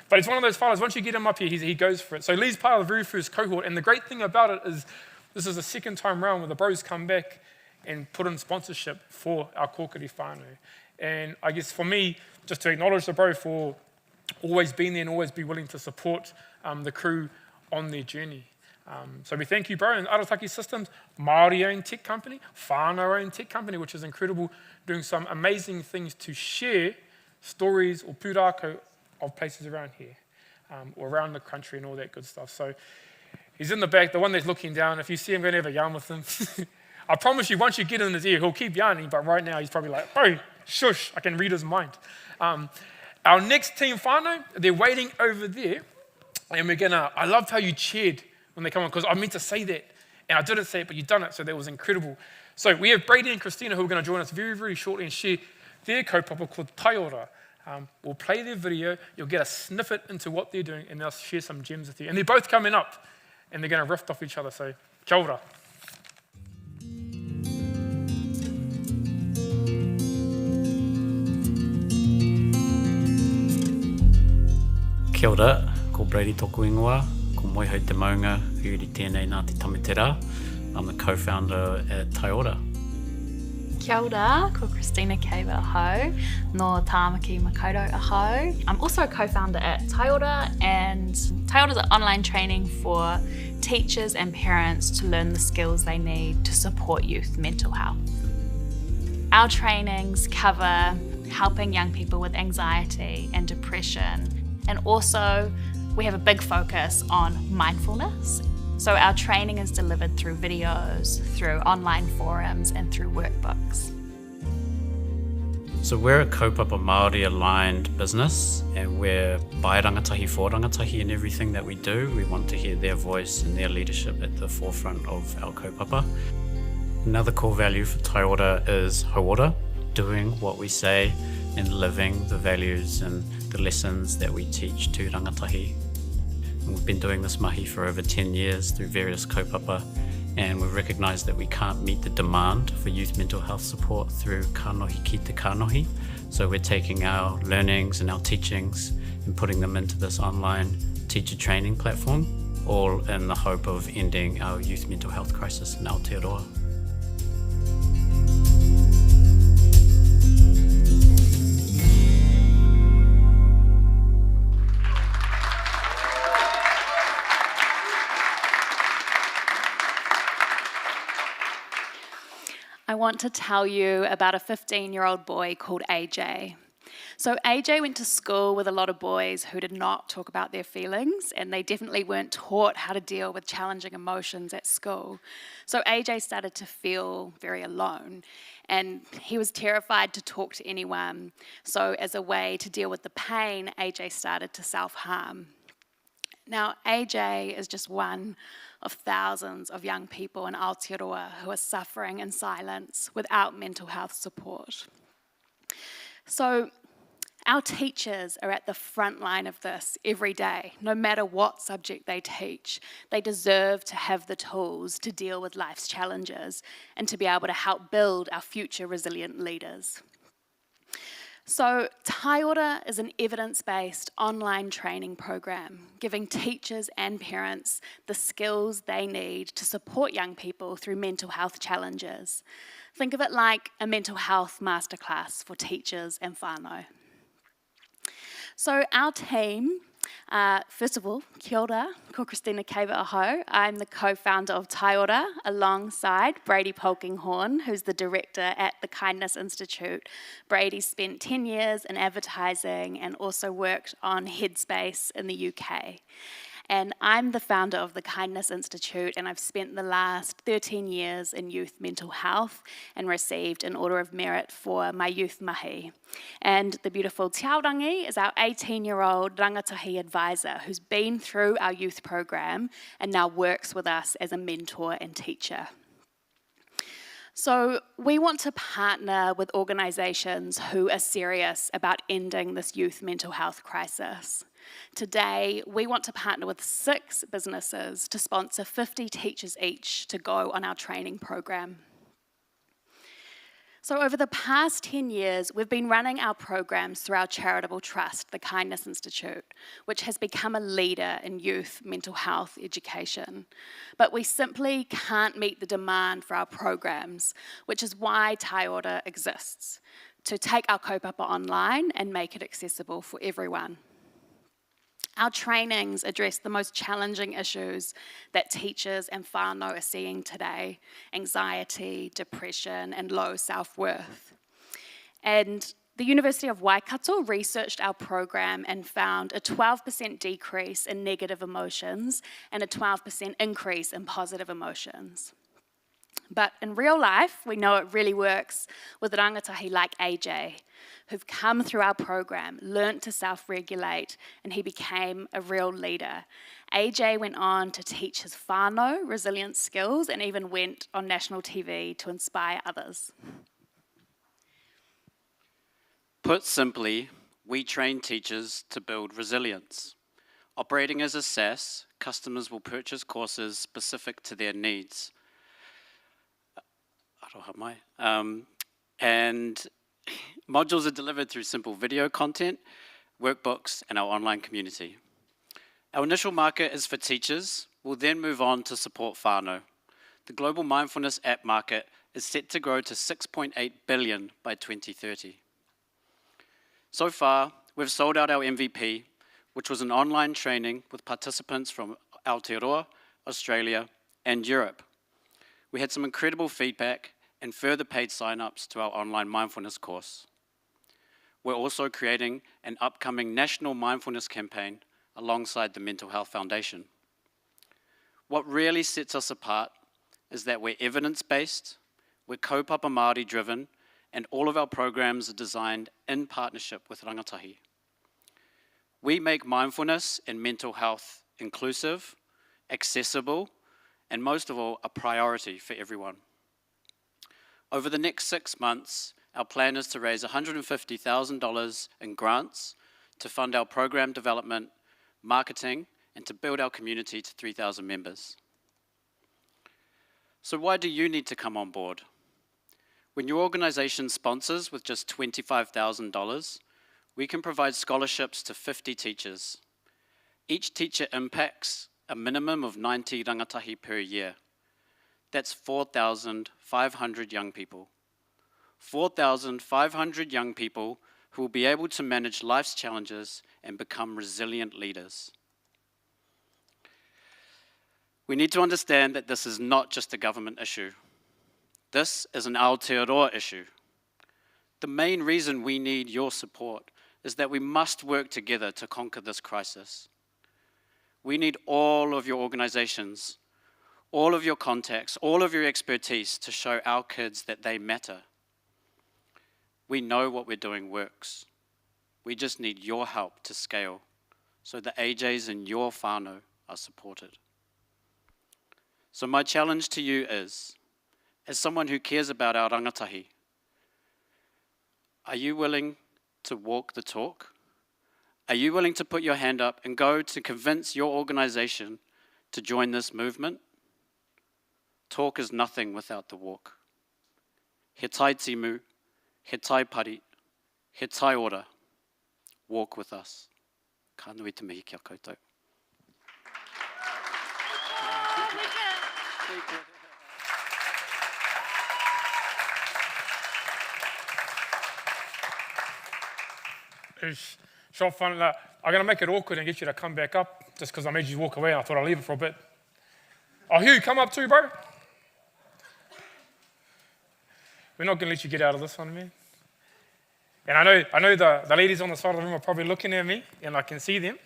Speaker 1: But it's one of those fellas, once you get him up here, he goes for it. So Lee's part of the very first cohort, and the great thing about it is this is the second time round where the bros come back and put in sponsorship for our Kōkiri whānau. And I guess for me, just to acknowledge the bro for always being there and always be willing to support the crew on their journey. So we thank you, bro, and Arataki Systems, Māori-owned tech company, whānau-owned tech company, which is incredible, doing some amazing things to share stories or pūrākau of places around here, or around the country and all that good stuff. So he's in the back, the one that's looking down. If you see him, go and have a yarn with him. I promise you, once you get in his ear, he'll keep yarning, but right now he's probably like, bro, shush, I can read his mind. Our next team whānau, they're waiting over there, and I loved how you cheered when they come on, because I meant to say that, and I didn't say it, but you've done it, so that was incredible. So we have Brady and Christina who are going to join us very, very shortly and share their kaupapa called Taiora. We'll play their video, you'll get a snippet into what they're doing, and they'll share some gems with you. And they're both coming up, and they're going to riff off each other, so kia ora.
Speaker 9: Kia ora, ko Brady tōku ingoa, ko
Speaker 11: Moi hau te maunga, huri tēnei nā te tamatera. I'm the co-founder at Taiora.
Speaker 12: Kia ora, ko Christina Kaver aho, no Tāmaki Makaurau aho. I'm also a co-founder at Taiora, and Taiora is an online training for teachers and parents to learn the skills they need to support youth mental health. Our trainings cover helping young people with anxiety and depression, and also we have a big focus on mindfulness. So our training is delivered through videos, through online forums, and through workbooks.
Speaker 11: So we're a kaupapa Māori aligned business, and we're by rangatahi for rangatahi in everything that we do. We want to hear their voice and their leadership at the forefront of our kaupapa. Another core value for Taiora is hauora, doing what we say and living the values and the lessons that we teach to rangatahi. And we've been doing this mahi for over 10 years through various kaupapa, and we've recognised that we can't meet the demand for youth mental health support through kanohi ki te kanohi. So we're taking our learnings and our teachings and putting them into this online teacher training platform, all in the hope of ending our youth mental health crisis in Aotearoa.
Speaker 12: I want to tell you about a 15-year-old boy called AJ. So AJ went to school with a lot of boys who did not talk about their feelings, and they definitely weren't taught how to deal with challenging emotions at school. So AJ started to feel very alone, and he was terrified to talk to anyone. So as a way to deal with the pain, AJ started to self-harm. Now, AJ is just one of thousands of young people in Aotearoa who are suffering in silence without mental health support. So our teachers are at the front line of this every day, no matter what subject they teach. They deserve to have the tools to deal with life's challenges and to be able to help build our future resilient leaders. So Taiora is an evidence-based online training program, giving teachers and parents the skills they need to support young people through mental health challenges. Think of it like a mental health masterclass for teachers and whānau. So our team, first of all, kia ora, ko Christina Kaver aho. I'm the co-founder of Taiora alongside Brady Polkinghorn, who's the director at the Kindness Institute. Brady spent 10 years in advertising and also worked on Headspace in the UK. And I'm the founder of the Kindness Institute, and I've spent the last 13 years in youth mental health and received an Order of Merit for my youth mahi. And the beautiful Tiaorangi is our 18-year-old rangatahi advisor who's been through our youth program and now works with us as a mentor and teacher. So we want to partner with organisations who are serious about ending this youth mental health crisis. Today, we want to partner with 6 businesses to sponsor 50 teachers each to go on our training program. So over the past 10 years, we've been running our programs through our charitable trust, the Kindness Institute, which has become a leader in youth mental health education. But we simply can't meet the demand for our programs, which is why Taiora exists, to take our kaupapa online and make it accessible for everyone. Our trainings address the most challenging issues that teachers and whānau are seeing today: anxiety, depression, and low self-worth. And the University of Waikato researched our program and found a 12% decrease in negative emotions and a 12% increase in positive emotions. But in real life, we know it really works with rangatahi like AJ, who've come through our program, learnt to self-regulate, and he became a real leader. AJ went on to teach his whānau resilience skills and even went on national TV to inspire others.
Speaker 13: Put simply, we train teachers to build resilience. Operating as a SaaS, customers will purchase courses specific to their needs. And modules are delivered through simple video content, workbooks, and our online community. Our initial market is for teachers. We'll then move on to support whānau. The global mindfulness app market is set to grow to 6.8 billion by 2030. So far, we've sold out our MVP, which was an online training with participants from Aotearoa, Australia, and Europe. We had some incredible feedback and further paid sign-ups to our online mindfulness course. We're also creating an upcoming national mindfulness campaign alongside the Mental Health Foundation. What really sets us apart is that we're evidence-based, we're kaupapa Māori driven, and all of our programs are designed in partnership with rangatahi. We make mindfulness and mental health inclusive, accessible, and most of all, a priority for everyone. Over the next 6 months, our plan is to raise $150,000 in grants to fund our program development, marketing, and to build our community to 3,000 members. So why do you need to come on board? When your organisation sponsors with just $25,000, we can provide scholarships to 50 teachers. Each teacher impacts a minimum of 90 rangatahi per year. That's 4,500 young people. 4,500 young people who will be able to manage life's challenges and become resilient leaders. We need to understand that this is not just a government issue. This is an Aotearoa issue. The main reason we need your support is that we must work together to conquer this crisis. We need all of your organizations, all of your contacts, all of your expertise to show our kids that they matter. We know what we're doing works. We just need your help to scale so the AJs in your whānau are supported. So my challenge to you is, as someone who cares about our rangatahi, are you willing to walk the talk? Are you willing to put your hand up and go to convince your organization to join this movement? Talk is nothing without the walk. He tai timu, he tai pari, he tai ora. Walk with us. Ka nui te mihi kia koutou.
Speaker 1: Shot fun. I'm going to make it awkward and get you to come back up just because I made you walk away and I thought I'd leave it for a bit. Oh, Hugh, come up too, bro. We're not going to let you get out of this one, man. And I know the ladies on the side of the room are probably looking at me and I can see them.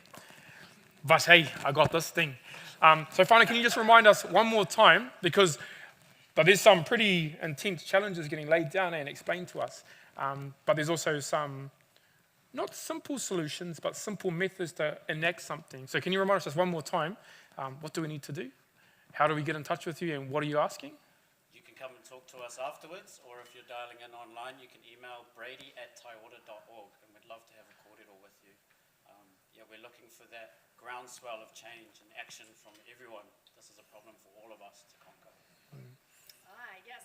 Speaker 1: But hey, I got this thing. So finally, can you just remind us one more time, because there's some pretty intense challenges getting laid down and explained to us. But there's also some not simple solutions, but simple methods to enact something. So can you remind us just one more time, what do we need to do? How do we get in touch with you and what are you asking?
Speaker 13: You can come and talk to us afterwards, or if you're dialing in online, you can email brady@taiora.org, and we'd love to have a cordial with you. We're looking for that groundswell of change and action from everyone. This is a problem for all of us to conquer.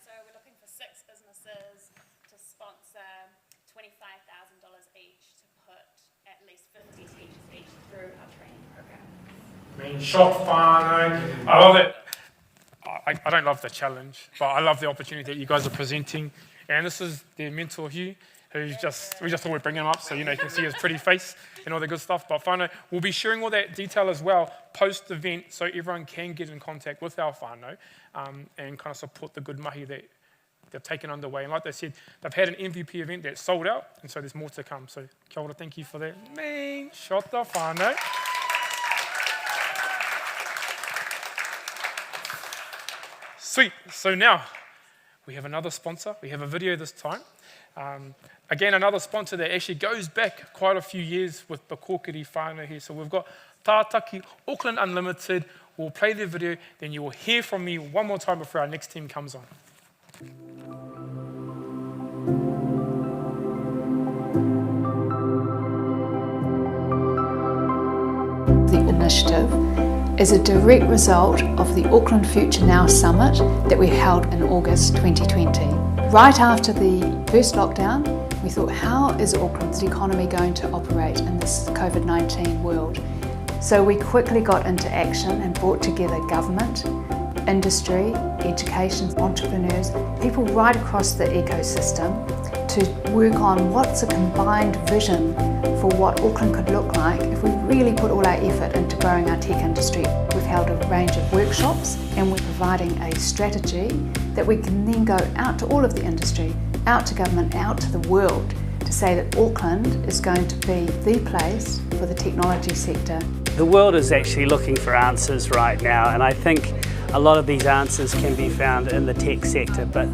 Speaker 12: So we're looking for 6 businesses to sponsor $25,000 each to put at least 50 teachers each through our training program.
Speaker 1: Shot fun. I love it. I don't love the challenge, but I love the opportunity that you guys are presenting. And this is their mentor, Hugh, we just thought we'd bring him up so you can see his pretty face and all the good stuff. But whānau, we'll be sharing all that detail as well post-event so everyone can get in contact with our whānau and kind of support the good mahi that they've taken underway. And like they said, they've had an MVP event that's sold out, and so there's more to come. So kia ora, thank you for that. Man, shot the whānau. Sweet. So now we have another sponsor. We have a video this time. Again, another sponsor that actually goes back quite a few years with the Kōkiri whānau here. So we've got Tātaki, Auckland Unlimited. We'll play the video, then you will hear from me one more time before our next team comes on.
Speaker 14: The initiative is a direct result of the Auckland Future Now Summit that we held in August 2020. Right after the first lockdown, we thought, how is Auckland's economy going to operate in this COVID-19 world? So we quickly got into action and brought together government, industry, education, entrepreneurs, people right across the ecosystem to work on what's a combined vision for what Auckland could look like if we really put all our effort into growing our tech industry. We've held a range of workshops and we're providing a strategy that we can then go out to all of the industry, out to government, out to the world to say that Auckland is going to be the place for the technology sector.
Speaker 15: The world is actually looking for answers right now, and I think a lot of these answers can be found in the tech sector, but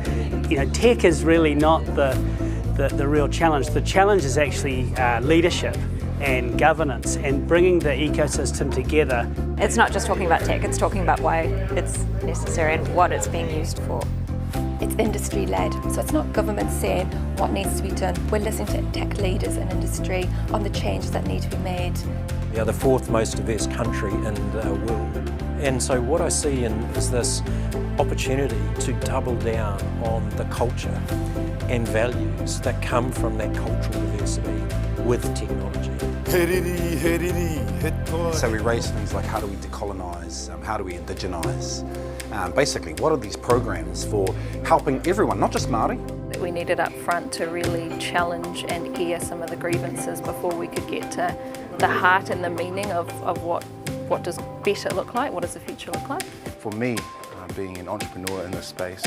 Speaker 15: tech is really not the real challenge. The challenge is actually leadership and governance and bringing the ecosystem together.
Speaker 16: It's not just talking about tech, it's talking about why it's necessary and what it's being used for. It's industry-led, so it's not government saying what needs to be done. We're listening to tech leaders in industry on the changes that need to be made.
Speaker 17: We are the fourth most diverse country in the world. And so what I see is this opportunity to double down on the culture and values that come from that cultural diversity with technology.
Speaker 18: So we raise things like how do we decolonise, how do we indigenise? Basically, what are these programs for helping everyone, not just Māori?
Speaker 16: We needed up front to really challenge and air some of the grievances before we could get to the heart and the meaning of what does better look like, what does the future look like.
Speaker 18: For me, being an entrepreneur in this space,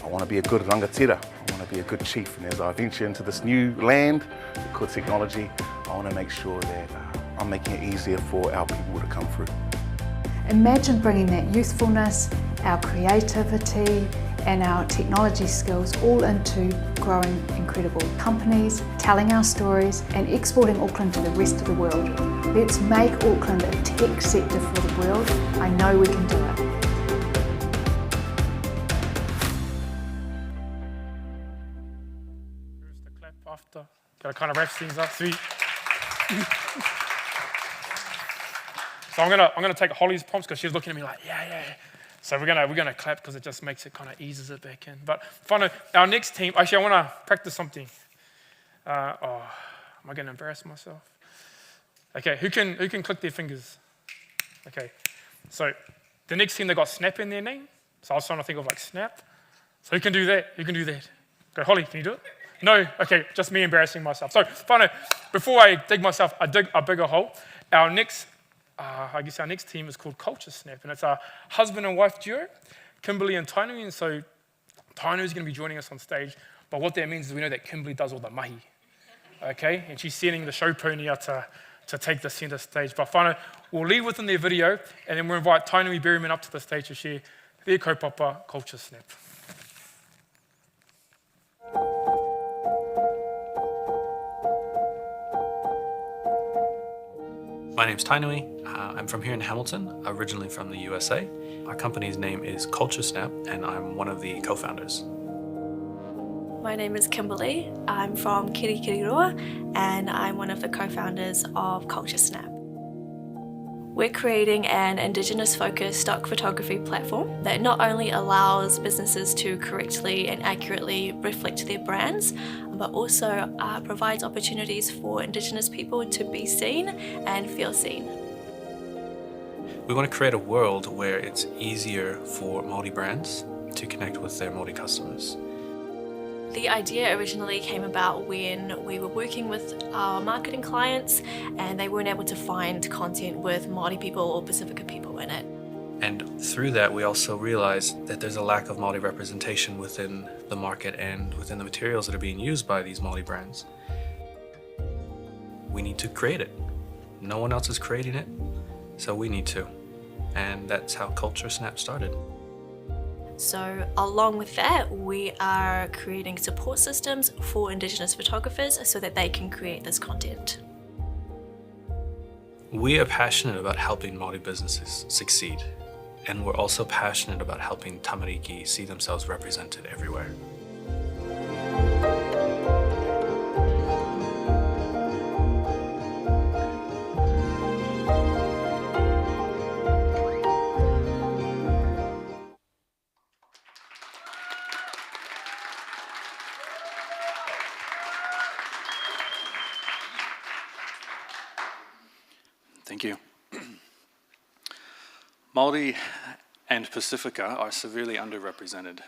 Speaker 18: I want to be a good rangatira, I want to be a good chief, and as I venture into this new land called technology, I want to make sure that I'm making it easier for our people to come through.
Speaker 14: Imagine bringing that youthfulness, our creativity and our technology skills all into growing incredible companies, telling our stories and exporting Auckland to the rest of the world. Let's make Auckland a tech sector for the world. I know we can do it.
Speaker 1: Here's the clap after. Gotta kind of wrap things up. Sweet. So I'm gonna take Holly's prompts because she's looking at me like, yeah. So we're gonna clap because it just makes it kind of eases it back in. But finally, our next team. Actually, I want to practice something. Am I gonna embarrass myself? Okay, who can click their fingers? Okay, so the next team, they got Snap in their name. So I was trying to think of like Snap. So who can do that? Who can do that? Go, Holly, can you do it? No? Okay, just me embarrassing myself. So finally, before I dig myself a bigger hole, our next team is called Culture Snap, and it's a husband and wife duo, Kimberly and Tainu, and so Tainu is going to be joining us on stage, but what that means is we know that Kimberly does all the mahi, okay? And she's sending the show pony out to take the center stage. But finally, we'll leave within their video, and then we'll invite Tainu Berryman up to the stage to share their kaupapa Culture Snap.
Speaker 19: My name's Tainui. I'm from here in Hamilton, originally from the USA. Our company's name is Culture Snap, and I'm one of the co-founders.
Speaker 20: My name is Kimberly. I'm from Kōkiri, and I'm one of the co-founders of Culture Snap. We're creating an Indigenous-focused stock photography platform that not only allows businesses to correctly and accurately reflect their brands, but also provides opportunities for Indigenous people to be seen and feel seen.
Speaker 19: We want to create a world where it's easier for Māori brands to connect with their Māori customers.
Speaker 20: The idea originally came about when we were working with our marketing clients and they weren't able to find content with Māori people or Pacifica people in it.
Speaker 19: And through that, we also realized that there's a lack of Māori representation within the market and within the materials that are being used by these Māori brands. We need to create it. No one else is creating it, so we need to. And that's how Culture Snap started.
Speaker 20: So along with that, we are creating support systems for Indigenous photographers so that they can create this content.
Speaker 19: We are passionate about helping Māori businesses succeed, and we're also passionate about helping tamariki see themselves represented everywhere.
Speaker 18: Thank you.
Speaker 21: Māori and Pacifica are severely underrepresented.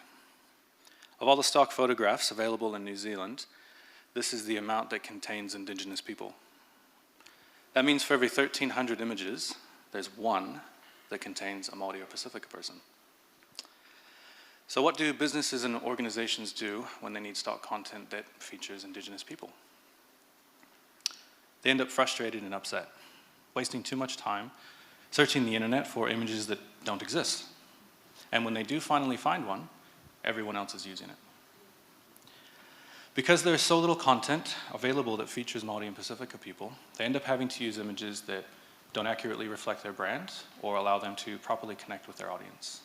Speaker 21: Of all the stock photographs available in New Zealand, this is the amount that contains Indigenous people. That means for every 1,300 images, there's one that contains a Māori or Pacifica person. So what do businesses and organizations do when they need stock content that features Indigenous people? They end up frustrated and upset, wasting too much time searching the internet for images that don't exist. And when they do finally find one, everyone else is using it. Because there is so little content available that features Māori and Pacifica people, they end up having to use images that don't accurately reflect their brand or allow them to properly connect with their audience.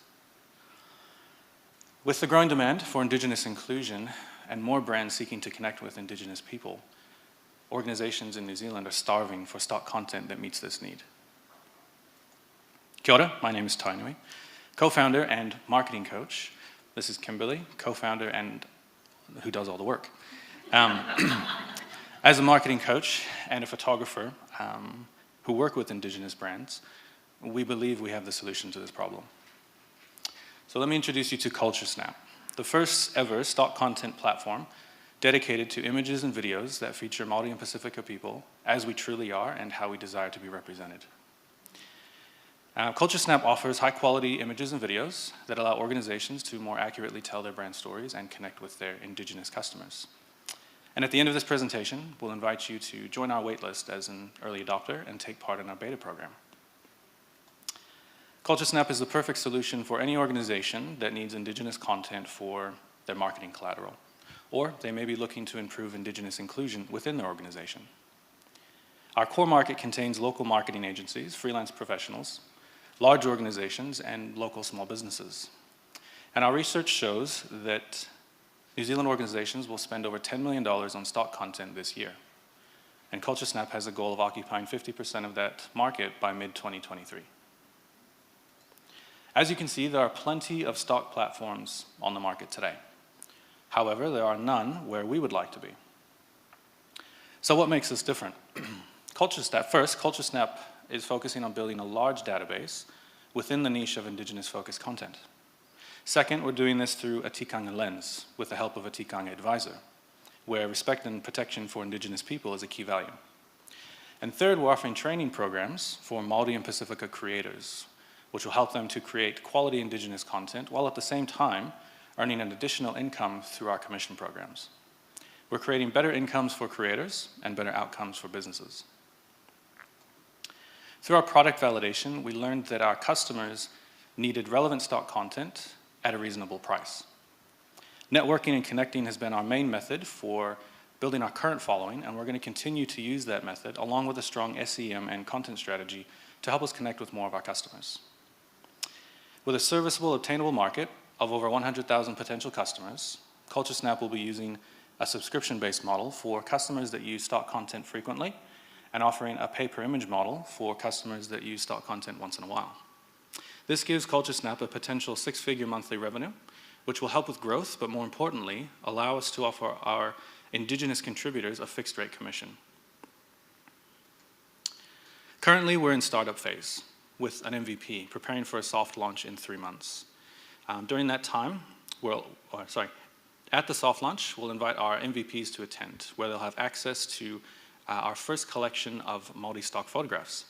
Speaker 21: With the growing demand for Indigenous inclusion and more brands seeking to connect with Indigenous people, organizations in New Zealand are starving for stock content that meets this need. Kia ora, my name is Tainui, co-founder and marketing coach. This is Kimberly, co-founder and who does all the work. As a marketing coach and a photographer who work with Indigenous brands, we believe we have the solution to this problem. So let me introduce you to CultureSnap, the first ever stock content platform dedicated to images and videos that feature Māori and Pacifica people as we truly are and how we desire to be represented. CultureSnap offers high-quality images and videos that allow organizations to more accurately tell their brand stories and connect with their Indigenous customers. And at the end of this presentation, we'll invite you to join our waitlist as an early adopter and take part in our beta program. CultureSnap is the perfect solution for any organization that needs Indigenous content for their marketing collateral, or they may be looking to improve Indigenous inclusion within their organization. Our core market contains local marketing agencies, freelance professionals, large organizations, and local small businesses. And our research shows that New Zealand organizations will spend over $10 million on stock content this year. And CultureSnap has a goal of occupying 50% of that market by mid-2023. As you can see, there are plenty of stock platforms on the market today. However, there are none where we would like to be. So what makes us different? CultureSnap is focusing on building a large database within the niche of Indigenous-focused content. Second, we're doing this through a tikanga lens with the help of a tikanga advisor, where respect and protection for Indigenous people is a key value. And third, we're offering training programs for Māori and Pacifica creators, which will help them to create quality Indigenous content while at the same time earning an additional income through our commission programs. We're creating better incomes for creators and better outcomes for businesses. Through our product validation, we learned that our customers needed relevant stock content at a reasonable price. Networking and connecting has been our main method for building our current following, and we're going to continue to use that method along with a strong SEM and content strategy to help us connect with more of our customers. With a serviceable, obtainable market of over 100,000 potential customers, CultureSnap will be using a subscription-based model for customers that use stock content frequently and offering a pay-per-image model for customers that use stock content once in a while. This gives CultureSnap a potential 6-figure monthly revenue, which will help with growth, but more importantly, allow us to offer our Indigenous contributors a fixed-rate commission. Currently, we're in startup phase with an MVP, preparing for a soft launch in 3 months. During that time, at the soft launch, we'll invite our MVPs to attend, where they'll have access to our first collection of Māori stock photographs.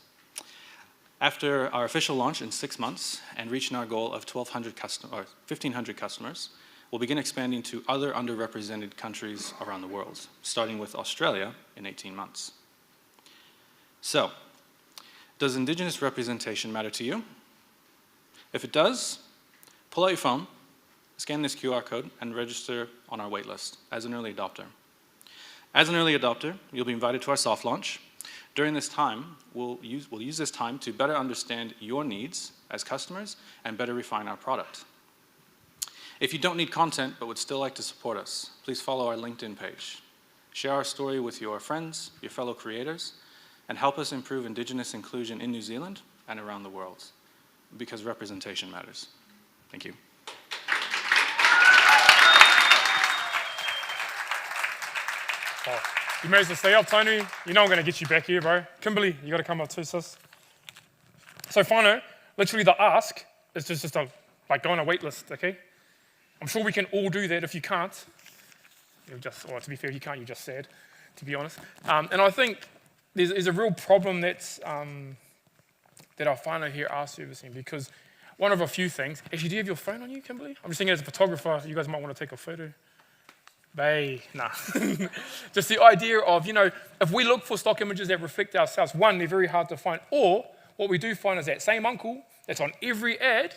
Speaker 21: After our official launch in 6 months and reaching our goal of 1,500 customers, we'll begin expanding to other underrepresented countries around the world, starting with Australia in 18 months. So, does Indigenous representation matter to you? If it does, pull out your phone, scan this QR code, and register on our waitlist as an early adopter. As an early adopter, you'll be invited to our soft launch. During this time, we'll use this time to better understand your needs as customers and better refine our product. If you don't need content but would still like to support us, please follow our LinkedIn page. Share our story with your friends, your fellow creators, and help us improve Indigenous inclusion in New Zealand and around the world, because representation matters. Thank you.
Speaker 1: Oh, you may as well stay up, Tony. You know I'm going to get you back here, bro. Kimberly, you got to come up too, sis. So, whānau, literally the ask is just like go on a wait list, okay? I'm sure we can all do that. If you can't, or to be fair, if you can't, you're just sad, to be honest. And I think there's a real problem that our whānau here are servicing, because one of a few things, actually, do you have your phone on you, Kimberly? I'm just thinking as a photographer, you guys might want to take a photo. Nah. Just the idea of, if we look for stock images that reflect ourselves, one, they're very hard to find, or what we do find is that same uncle that's on every ad,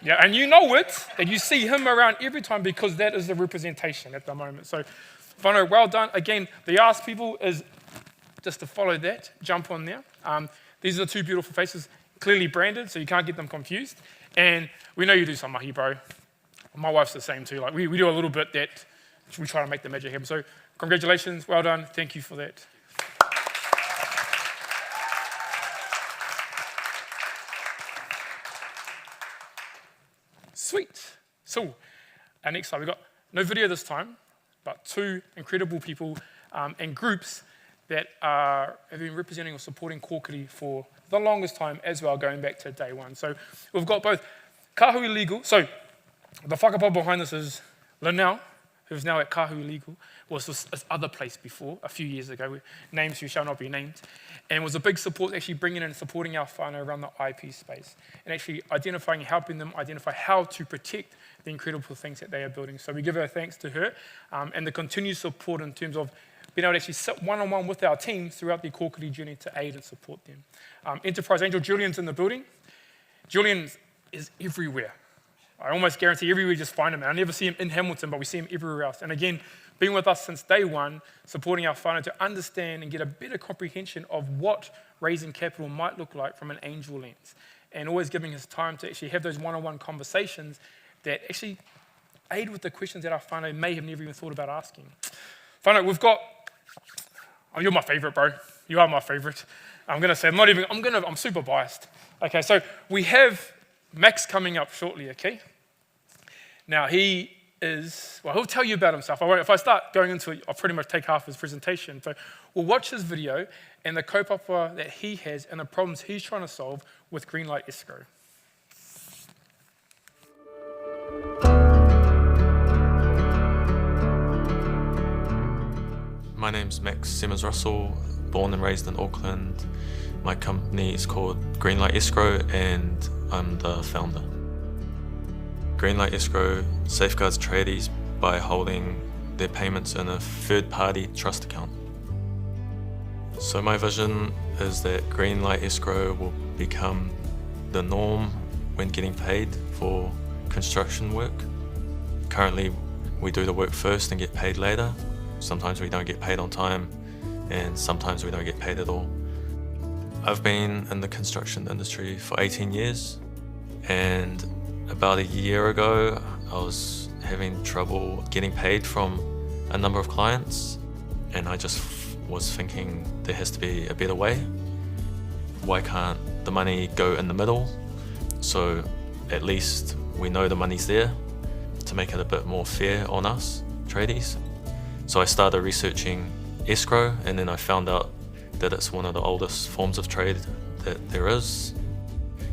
Speaker 1: yeah, and you know it, that you see him around every time, because that is the representation at the moment. So, whānau, well done. Again, the ask people is just to follow that, jump on there. These are the two beautiful faces, clearly branded, so you can't get them confused. And we know you do some mahi, bro. My wife's the same too. Like we do a little bit that we try to make the magic happen. So congratulations, well done. Thank you for that. Sweet. So our next slide, we've got no video this time, but two incredible people and groups that have been representing or supporting Kōkiri for the longest time as well, going back to day one. So we've got both Kahui Legal. So the whakapapa behind this is Linnell, who's now at Kahui Legal, was this other place before, a few years ago, names who shall not be named, and was a big support, actually bringing in and supporting our whānau around the IP space, and actually identifying, helping them identify how to protect the incredible things that they are building. So we give our thanks to her and the continued support in terms of being able to actually sit one-on-one with our team throughout the Kōkiri journey to aid and support them. Enterprise Angel, Julian's in the building. Julian is everywhere. I almost guarantee everywhere you just find him. And I never see him in Hamilton, but we see him everywhere else. And again, being with us since day one, supporting our whānau to understand and get a better comprehension of what raising capital might look like from an angel lens. And always giving his time to actually have those one-on-one conversations that actually aid with the questions that our whānau may have never even thought about asking. Whānau, we've got, oh, you're my favorite, bro. You are my favorite. I'm going to say, I'm super biased. Okay, so we have Max coming up shortly, okay? Now, he is, well, he'll tell you about himself. If I start going into it, I'll pretty much take half his presentation. So we'll watch his video and the kaupapa that he has and the problems he's trying to solve with Greenlight Escrow.
Speaker 2: My name's Max Simmons-Russell, born and raised in Auckland. My company is called Greenlight Escrow and I'm the founder. Greenlight Escrow safeguards tradies by holding their payments in a third-party trust account. So my vision is that Greenlight Escrow will become the norm when getting paid for construction work. Currently, we do the work first and get paid later. Sometimes we don't get paid on time, and sometimes we don't get paid at all. I've been in the construction industry for 18 years, and about a year ago, I was having trouble getting paid from a number of clients, and I just was thinking there has to be a better way. Why can't the money go in the middle, so at least we know the money's there, to make it a bit more fair on us, tradies. So I started researching escrow, and then I found out that it's one of the oldest forms of trade that there is.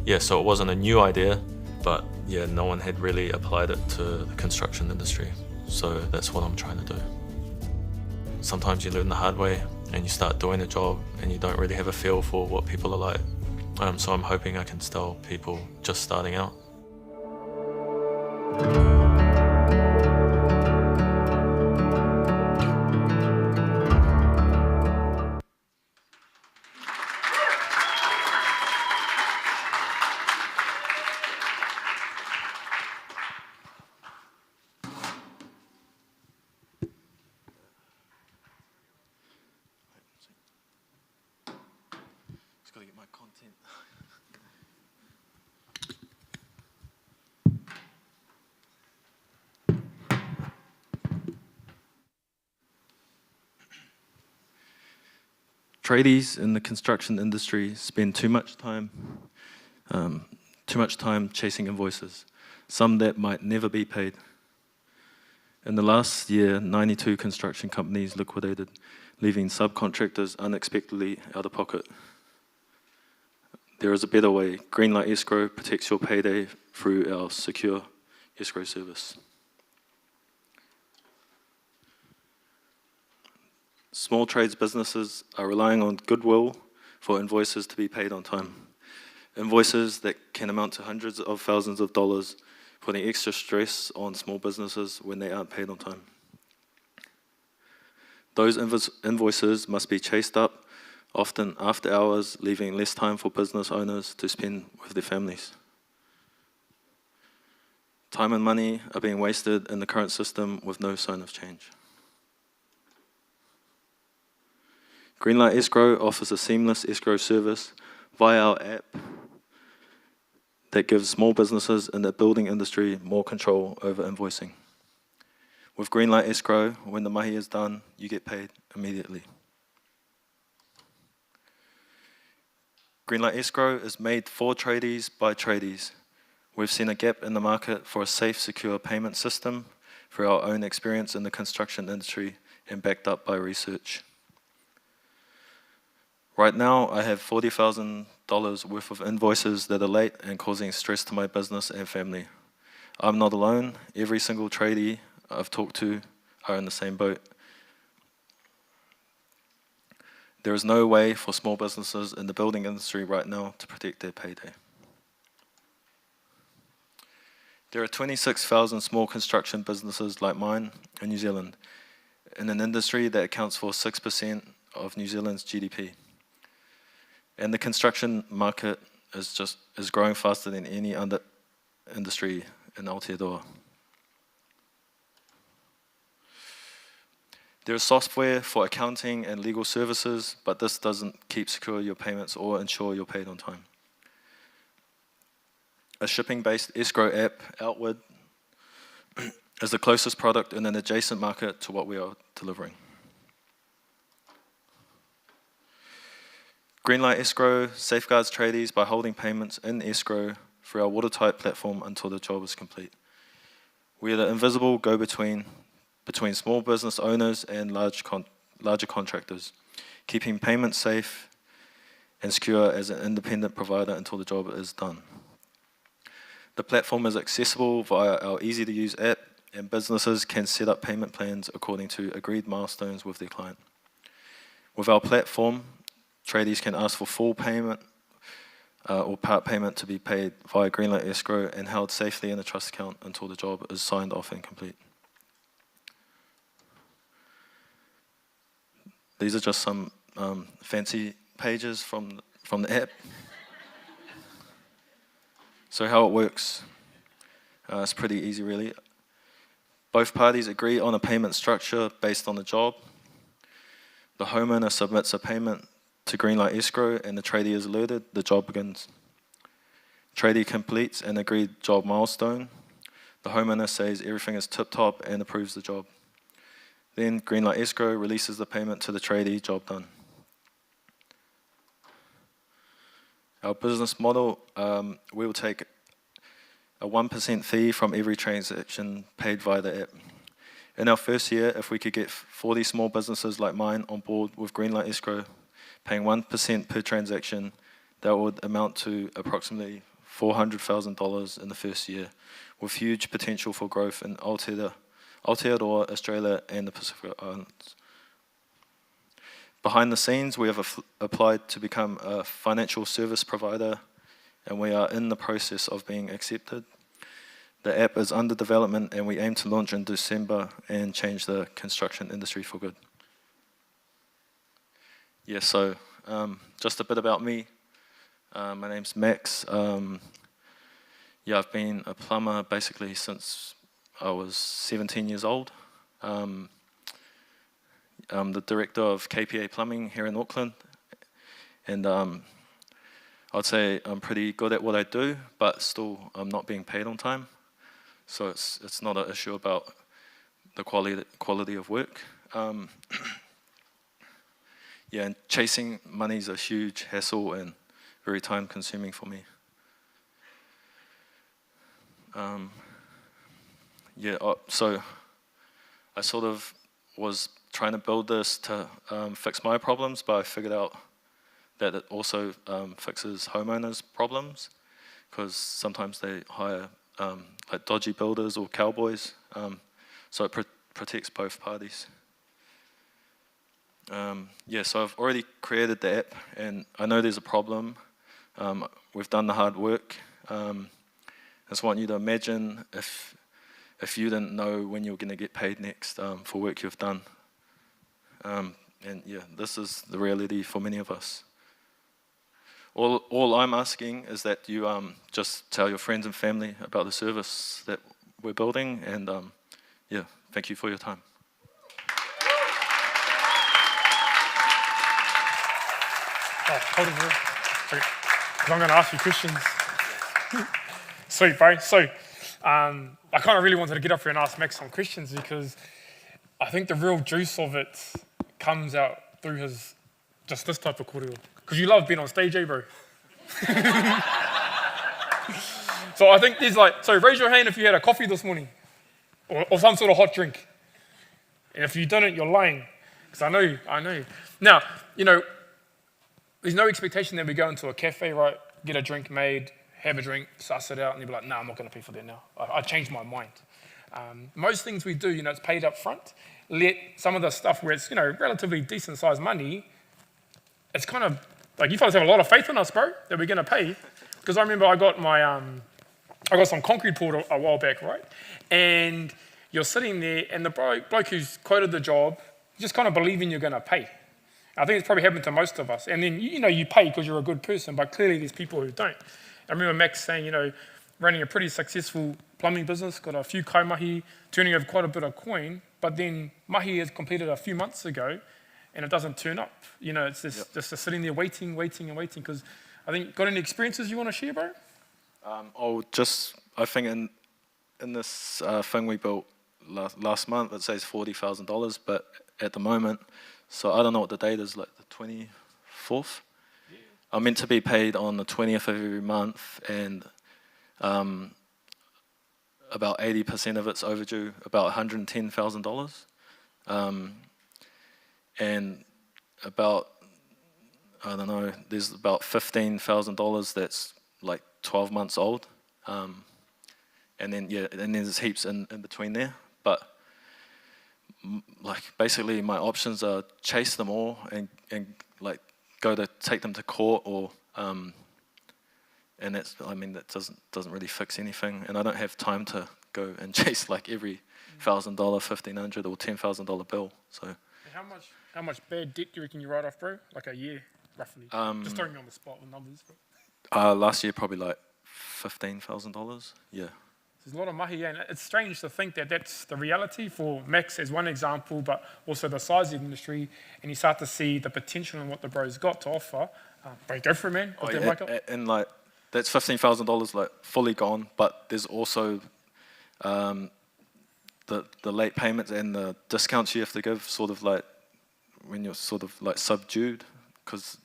Speaker 2: Yeah, so it wasn't a new idea, but yeah, no one had really applied it to the construction industry. So that's what I'm trying to do. Sometimes you learn the hard way and you start doing a job and you don't really have a feel for what people are like. So I'm hoping I can tell people just starting out.
Speaker 22: Tradies in the construction industry spend too much time chasing invoices, some that might never be paid. In the last year, 92 construction companies liquidated, leaving subcontractors unexpectedly out of pocket. there is a better way. Greenlight Escrow protects your payday through our secure escrow service. Small trades businesses are relying on goodwill for invoices to be paid on time. Invoices that can amount to hundreds of thousands of dollars, putting extra stress on small businesses when they aren't paid on time. Those invoices must be chased up, often after hours, leaving less time for business owners to spend with their families. Time and money are being wasted in the current system with no sign of change. Greenlight Escrow offers a seamless escrow service via our app that gives small businesses in the building industry more control over invoicing. With Greenlight Escrow, when the mahi is done, you get paid immediately. Greenlight Escrow is made for tradies by tradies. We've seen a gap in the market for a safe, secure payment system through our own experience in the construction industry and backed up by research. Right now, I have $40,000 worth of invoices that are late and causing stress to my business and family. I'm not alone. Every single tradie I've talked to are in the same boat. There is no way for small businesses in the building industry right now to protect their payday. There are 26,000 small construction businesses like mine in New Zealand, in an industry that accounts for 6% of New Zealand's GDP. And the construction market is growing faster than any other industry in Aotearoa. There is software for accounting and legal services, but this doesn't keep secure your payments or ensure you're paid on time. A shipping-based escrow app, Outward, is the closest product in an adjacent market to what we are delivering. Greenlight Escrow safeguards tradies by holding payments in escrow through our watertight platform until the job is complete. We are the invisible go-between between small business owners and larger contractors, keeping payments safe and secure as an independent provider until the job is done. The platform is accessible via our easy-to-use app, and businesses can set up payment plans according to agreed milestones with their client. With our platform, tradies can ask for full payment or part payment to be paid via Greenlight Escrow and held safely in a trust account until the job is signed off and complete. These are just some fancy pages from the app. So how it works, it's pretty easy really. Both parties agree on a payment structure based on the job. The homeowner submits a payment to Greenlight Escrow and the tradie is alerted, the job begins. Tradie completes an agreed job milestone. The homeowner says everything is tip-top and approves the job. Then Greenlight Escrow releases the payment to the tradie, job done. Our business model, we will take a 1% fee from every transaction paid via the app. In our first year, if we could get 40 small businesses like mine on board with Greenlight Escrow, paying 1% per transaction, that would amount to approximately $400,000 in the first year, with huge potential for growth in Aotearoa, Australia, and the Pacific Islands. Behind the scenes, we have applied to become a financial service provider, and we are in the process of being accepted. The app is under development, and we aim to launch in December and change the construction industry for good. Yeah, so just a bit about me. My name's Max. Yeah, I've been a plumber basically since I was 17 years old. I'm the director of KPA Plumbing here in Auckland, and I'd say I'm pretty good at what I do, but still I'm not being paid on time. So it's not an issue about the quality of work. Yeah, and chasing money is a huge hassle and very time consuming for me. Yeah, so I sort of was trying to build this to fix my problems, but I figured out that it also fixes homeowners' problems, because sometimes they hire like dodgy builders or cowboys, so it protects both parties. Yeah, so I've already created the app, and I know there's a problem. We've done the hard work. I just want you to imagine if you didn't know when you're going to get paid next for work you've done. And yeah, this is the reality for many of us. All I'm asking is that you just tell your friends and family about the service that we're building, and yeah, thank you for your time.
Speaker 1: Hold on, sorry. I'm going to ask you questions. Sweet, bro. So, I kind of really wanted to get up here and ask Max some questions, because I think the real juice of it comes out through his, just this type of kōrero. Because you love being on stage, bro? So I think there's like, so raise your hand if you had a coffee this morning, or some sort of hot drink. And if you didn't, you're lying. Because I know. Now, you know, there's no expectation that we go into a cafe, right, get a drink made, have a drink, suss it out, and you'll be like, no, I'm not going to pay for that now. I changed my mind. Most things we do, you know, it's paid up front. Let some of the stuff where it's, you know, relatively decent sized money, it's kind of, like, you fellas have a lot of faith in us, bro, that we're going to pay. Because I remember I got my, I got some concrete poured a while back, right? And you're sitting there, and the bloke who's quoted the job, just kind of believing you're going to pay. I think it's probably happened to most of us. And then, you know, you pay because you're a good person, but clearly there's people who don't. I remember Max saying, you know, running a pretty successful plumbing business, got a few kaimahi, turning over quite a bit of coin, but then mahi is completed a few months ago, and it doesn't turn up. You know, it's just sitting there waiting, because I think, got any experiences you want to share, bro?
Speaker 22: I think in this thing we built last month, it says $40,000, but at the moment, so I don't know what the date is, like the 24th? Yeah. I'm meant to be paid on the 20th of every month, and about 80% of it's overdue, about $110,000. And about, I don't know, there's about $15,000 that's like 12 months old. And then, yeah, and then there's heaps in between there. But like basically my options are chase them all and like go to take them to court, or and that's, I mean, that doesn't really fix anything, and I don't have time to go and chase like every $1,000, $1,500 or $10,000 bill. So
Speaker 1: how much bad debt do you reckon you write off, bro? Like a year, roughly. Just throwing you on the spot with numbers, bro.
Speaker 22: Last year probably like $15,000. Yeah.
Speaker 1: There's a lot of mahi, and it's strange to think that that's the reality for Max as one example, but also the size of the industry, and you start to see the potential in what the bro's got to offer. Bro, go for it, man.
Speaker 22: And like, that's $15,000 like fully gone, but there's also the late payments and the discounts you have to give, sort of like when you're sort of like subdued, because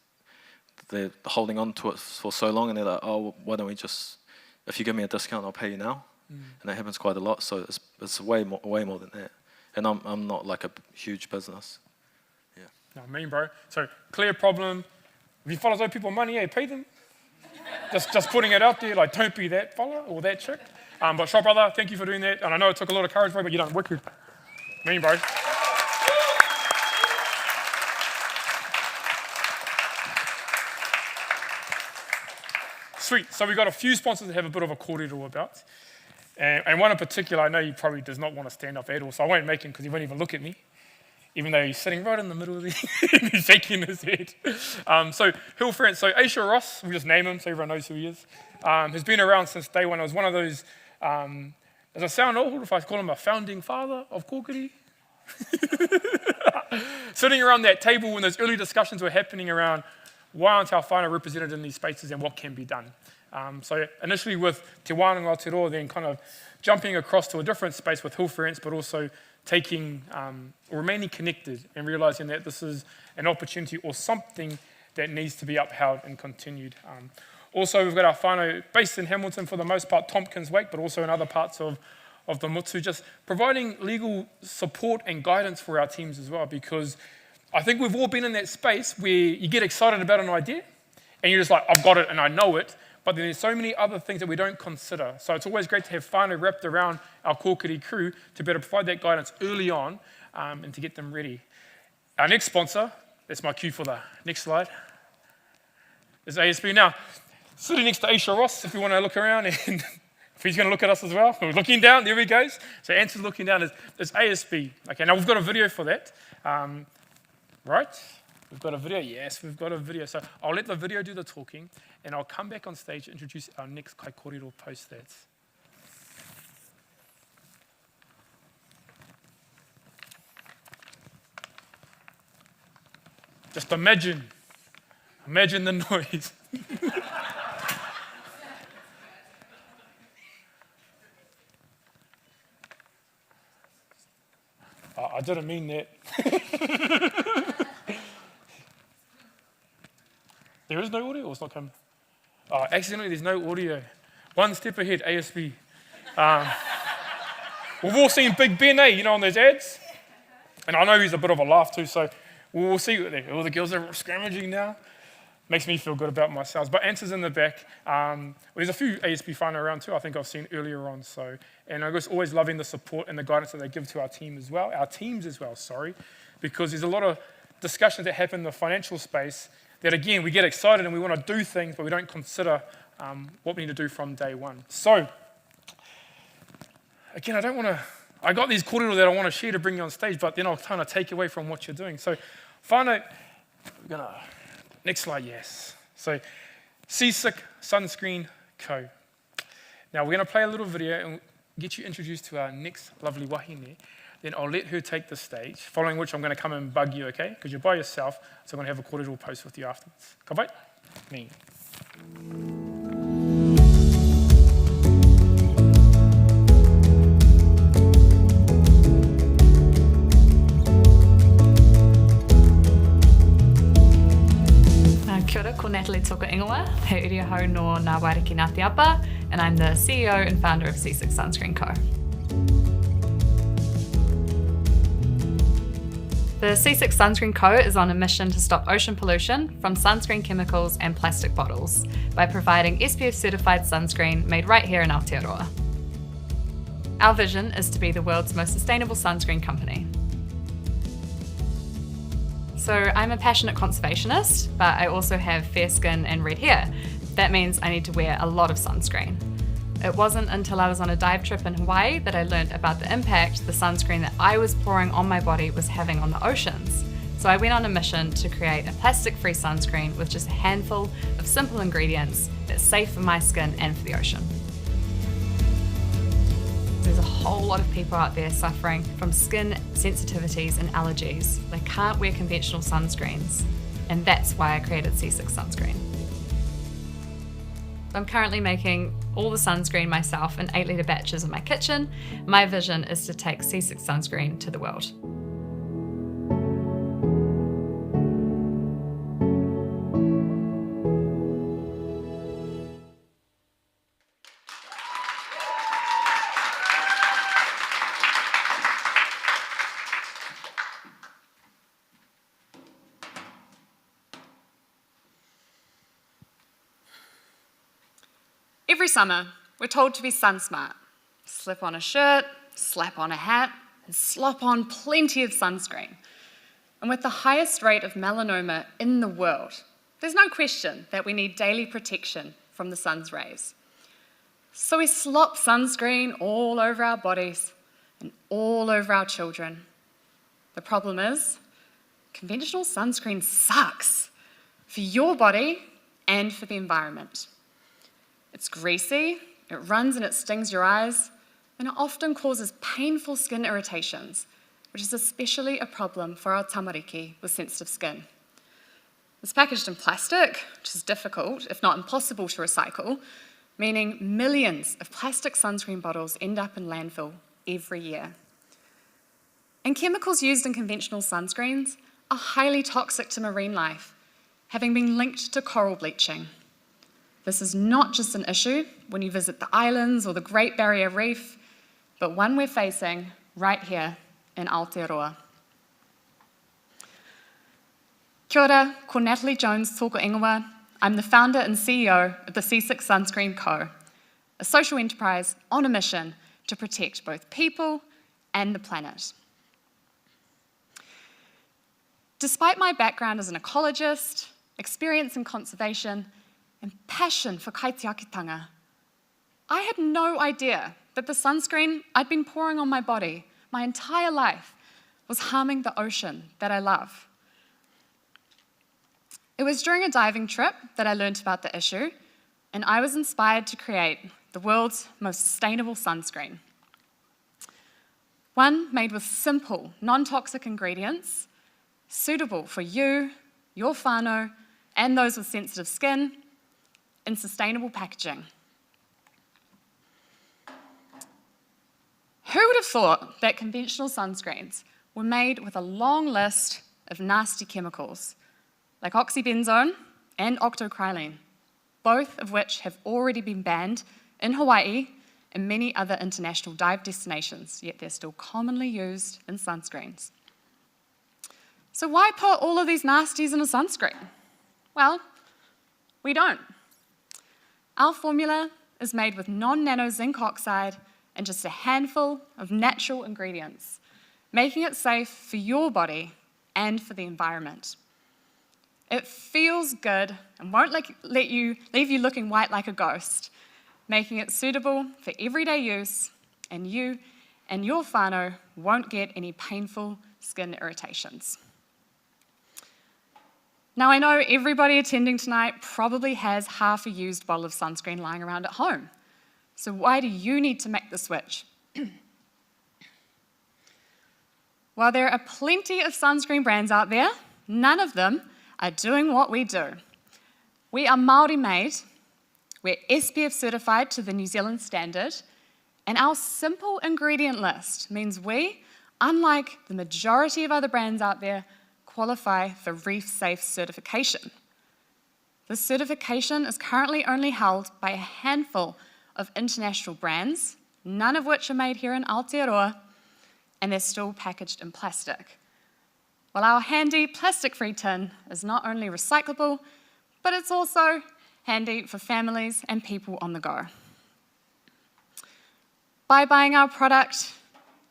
Speaker 22: they're holding on to it for so long, and they're like, oh, why don't we just, if you give me a discount, I'll pay you now. And that happens quite a lot, so it's way more than that. And I'm not like a huge business. Yeah.
Speaker 1: No, I mean, bro. So clear problem. If you fellas owe people money, yeah, pay them. just putting it out there, like, don't be that fella or that chick. But Shop Brother, thank you for doing that. And I know it took a lot of courage, bro, but you done wicked. Mean, bro. Sweet. So we've got a few sponsors that have a bit of a kōrero about. And one in particular, I know he probably does not want to stand up at all, so I won't make him because he won't even look at me, even though he's sitting right in the middle of the and he's shaking his head. So Hill Friends, so Aisha Ross, we'll just name him so everyone knows who he is, has been around since day one. It was one of those, does it sound awful if I call him a founding father of Kōkiri? Sitting around that table when those early discussions were happening around why aren't our whānau represented in these spaces and what can be done. So initially with Te Wānanga Aotearoa, then kind of jumping across to a different space with Hill Friends, but also taking, remaining connected and realising that this is an opportunity or something that needs to be upheld and continued. Also, we've got our whānau based in Hamilton for the most part, Tompkins Wake, but also in other parts of the Mutu, just providing legal support and guidance for our teams as well, because I think we've all been in that space where you get excited about an idea and you're just like, I've got it and I know it, but then there's so many other things that we don't consider. So it's always great to have whānau wrapped around our Kōkiri crew to be able to provide that guidance early on and to get them ready. Our next sponsor, that's my cue for the next slide, is ASB. Now, sitting next to Aisha Ross, if you want to look around, and if he's going to look at us as well. We're looking down, there he goes. So Answer's looking down, is ASB. Okay, now we've got a video for that. Right? We've got a video? Yes, we've got a video. So I'll let the video do the talking, and I'll come back on stage to introduce our next Kai Kōrero post that. Just imagine the noise. I didn't mean that. There is no audio, or it's not coming? Accidentally, there's no audio. One step ahead, ASB. We've all seen Big Ben, on those ads? And I know he's a bit of a laugh too, so we'll see what all the girls are scrummaging now. Makes me feel good about myself. But Answer's in the back. There's a few ASB whānau around too, I think I've seen earlier on. So, and I guess always loving the support and the guidance that they give to our teams as well, because there's a lot of discussions that happen in the financial space that, again, we get excited and we want to do things, but we don't consider what we need to do from day one. So, again, I got these kōrero that I want to share to bring you on stage, but then I'll kind of take away from what you're doing. So, whānau, next slide, yes. So, Seasick Sunscreen Co. Now, we're going to play a little video and get you introduced to our next lovely wahine. Then I'll let her take the stage, following which I'm going to come and bug you, okay? Because you're by yourself, so I'm going to have a kōrero post with you afterwards. Ka wai? Me.
Speaker 3: Kia ora, ko Natalie Toka Ingoa, he uri hau no Ngā Wairiki Ngāti Apa, and I'm the CEO and founder of Seasick Sunscreen Co. The Seasick Sunscreen Co. is on a mission to stop ocean pollution from sunscreen chemicals and plastic bottles by providing SPF certified sunscreen made right here in Aotearoa. Our vision is to be the world's most sustainable sunscreen company. So I'm a passionate conservationist, but I also have fair skin and red hair. That means I need to wear a lot of sunscreen. It wasn't until I was on a dive trip in Hawaii that I learned about the impact the sunscreen that I was pouring on my body was having on the oceans. So I went on a mission to create a plastic-free sunscreen with just a handful of simple ingredients that's safe for my skin and for the ocean. There's a whole lot of people out there suffering from skin sensitivities and allergies. They can't wear conventional sunscreens, and that's why I created Seasick Sunscreen. I'm currently making all the sunscreen myself in 8-litre batches in my kitchen. My vision is to take Seasick Sunscreen to the world. Every summer, we're told to be sun smart. Slip on a shirt, slap on a hat, and slop on plenty of sunscreen. And with the highest rate of melanoma in the world, there's no question that we need daily protection from the sun's rays. So we slop sunscreen all over our bodies and all over our children. The problem is, conventional sunscreen sucks for your body and for the environment. It's greasy, it runs and it stings your eyes, and it often causes painful skin irritations, which is especially a problem for our tamariki with sensitive skin. It's packaged in plastic, which is difficult, if not impossible to recycle, meaning millions of plastic sunscreen bottles end up in landfill every year. And chemicals used in conventional sunscreens are highly toxic to marine life, having been linked to coral bleaching. This is not just an issue when you visit the islands or the Great Barrier Reef, but one we're facing right here in Aotearoa. Kia ora, ko Natalie Jones tōko ingoa. I'm the founder and CEO of the C6 Sunscreen Co., a social enterprise on a mission to protect both people and the planet. Despite my background as an ecologist, experience in conservation, and passion for kaitiakitanga, I had no idea that the sunscreen I'd been pouring on my body my entire life was harming the ocean that I love. It was during a diving trip that I learned about the issue, and I was inspired to create the world's most sustainable sunscreen. One made with simple, non-toxic ingredients, suitable for you, your whānau, and those with sensitive skin, in sustainable packaging. Who would have thought that conventional sunscreens were made with a long list of nasty chemicals, like oxybenzone and octocrylene, both of which have already been banned in Hawaii and many other international dive destinations, yet they're still commonly used in sunscreens. So why put all of these nasties in a sunscreen? Well, we don't. Our formula is made with non-nano zinc oxide and just a handful of natural ingredients, making it safe for your body and for the environment. It feels good and won't leave you looking white like a ghost, making it suitable for everyday use, and you and your whānau won't get any painful skin irritations. Now, I know everybody attending tonight probably has half a used bottle of sunscreen lying around at home. So why do you need to make the switch? While there are plenty of sunscreen brands out there, none of them are doing what we do. We are Māori made, we're SPF certified to the New Zealand standard, and our simple ingredient list means we, unlike the majority of other brands out there, qualify for Reef Safe certification. This certification is currently only held by a handful of international brands, none of which are made here in Aotearoa, and they're still packaged in plastic. While our handy plastic-free tin is not only recyclable, but it's also handy for families and people on the go. By buying our product,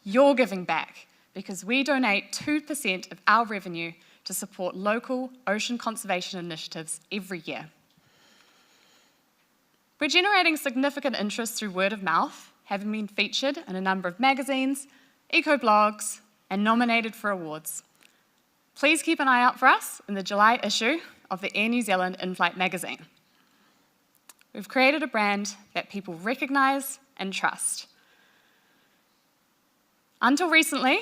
Speaker 3: you're giving back, because we donate 2% of our revenue to support local ocean conservation initiatives every year. We're generating significant interest through word of mouth, having been featured in a number of magazines, eco-blogs, and nominated for awards. Please keep an eye out for us in the July issue of the Air New Zealand in-flight magazine. We've created a brand that people recognise and trust. Until recently,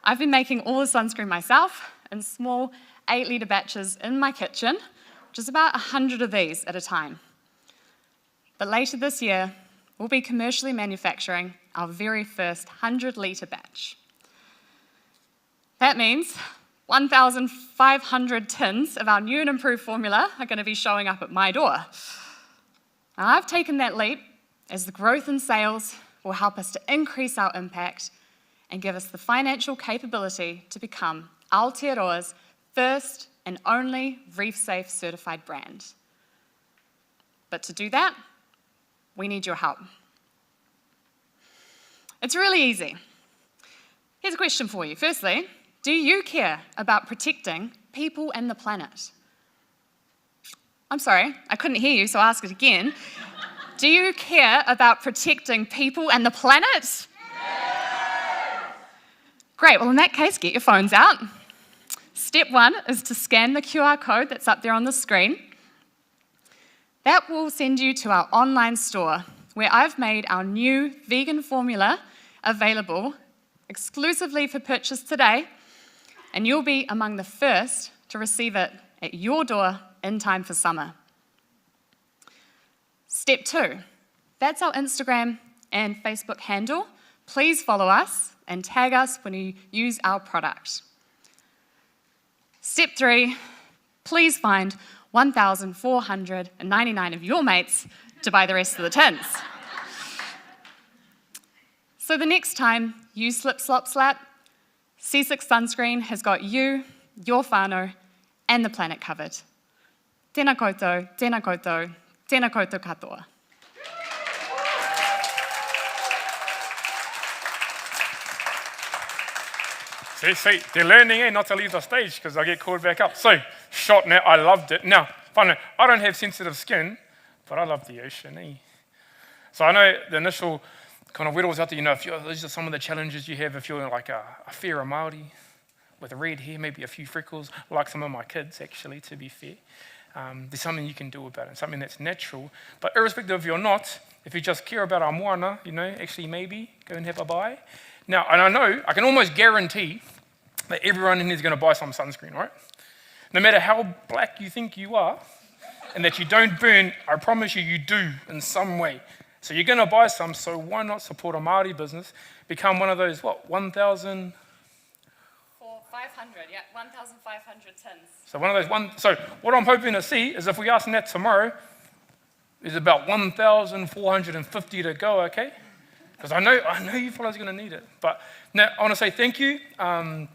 Speaker 3: I've been making all the sunscreen myself in small 8-litre batches in my kitchen, which is about 100 of these at a time. But later this year, we'll be commercially manufacturing our very first 100-litre batch. That means 1,500 tins of our new and improved formula are going to be showing up at my door. Now, I've taken that leap as the growth in sales will help us to increase our impact and give us the financial capability to become Aotearoa's first and only Reef Safe certified brand. But to do that, we need your help. It's really easy. Here's a question for you. Firstly, do you care about protecting people and the planet? I'm sorry, I couldn't hear you, so I'll ask it again. Do you care about protecting people and the planet? Yes! Great, well in that case, get your phones out. Step 1 is to scan the QR code that's up there on the screen. That will send you to our online store, where I've made our new vegan formula available exclusively for purchase today, and you'll be among the first to receive it at your door in time for summer. Step 2, that's our Instagram and Facebook handle. Please follow us and tag us when you use our product. Step 3, please find 1,499 of your mates to buy the rest of the tins. So the next time you slip, slop, slap, C6 Sunscreen has got you, your whānau, and the planet covered. Tēnā koutou, tēnā koutou, tēnā koutou katoa.
Speaker 1: See, they're learning not to leave the stage because I get called back up. So, shot now, I loved it. Now, whānau, I don't have sensitive skin, but I love the ocean, eh? So I know the initial kind of whittles out there, these are some of the challenges you have if you're like a whēra Māori with red hair, maybe a few freckles, like some of my kids, actually, to be fair. There's something you can do about it, something that's natural. But irrespective if you're not, if you just care about our moana, actually maybe go and have a buy. Now, and I can almost guarantee that everyone in here is going to buy some sunscreen, right? No matter how black you think you are, and that you don't burn, I promise you, you do in some way. So you're going to buy some, so why not support a Māori business? Become one of those, 1,000?
Speaker 3: 500, yeah, 1,500 tins.
Speaker 1: So one of those So what I'm hoping to see is if we ask Nat tomorrow, there's about 1,450 to go, okay? Because I know you fellas are going to need it. But now I want to say thank you. I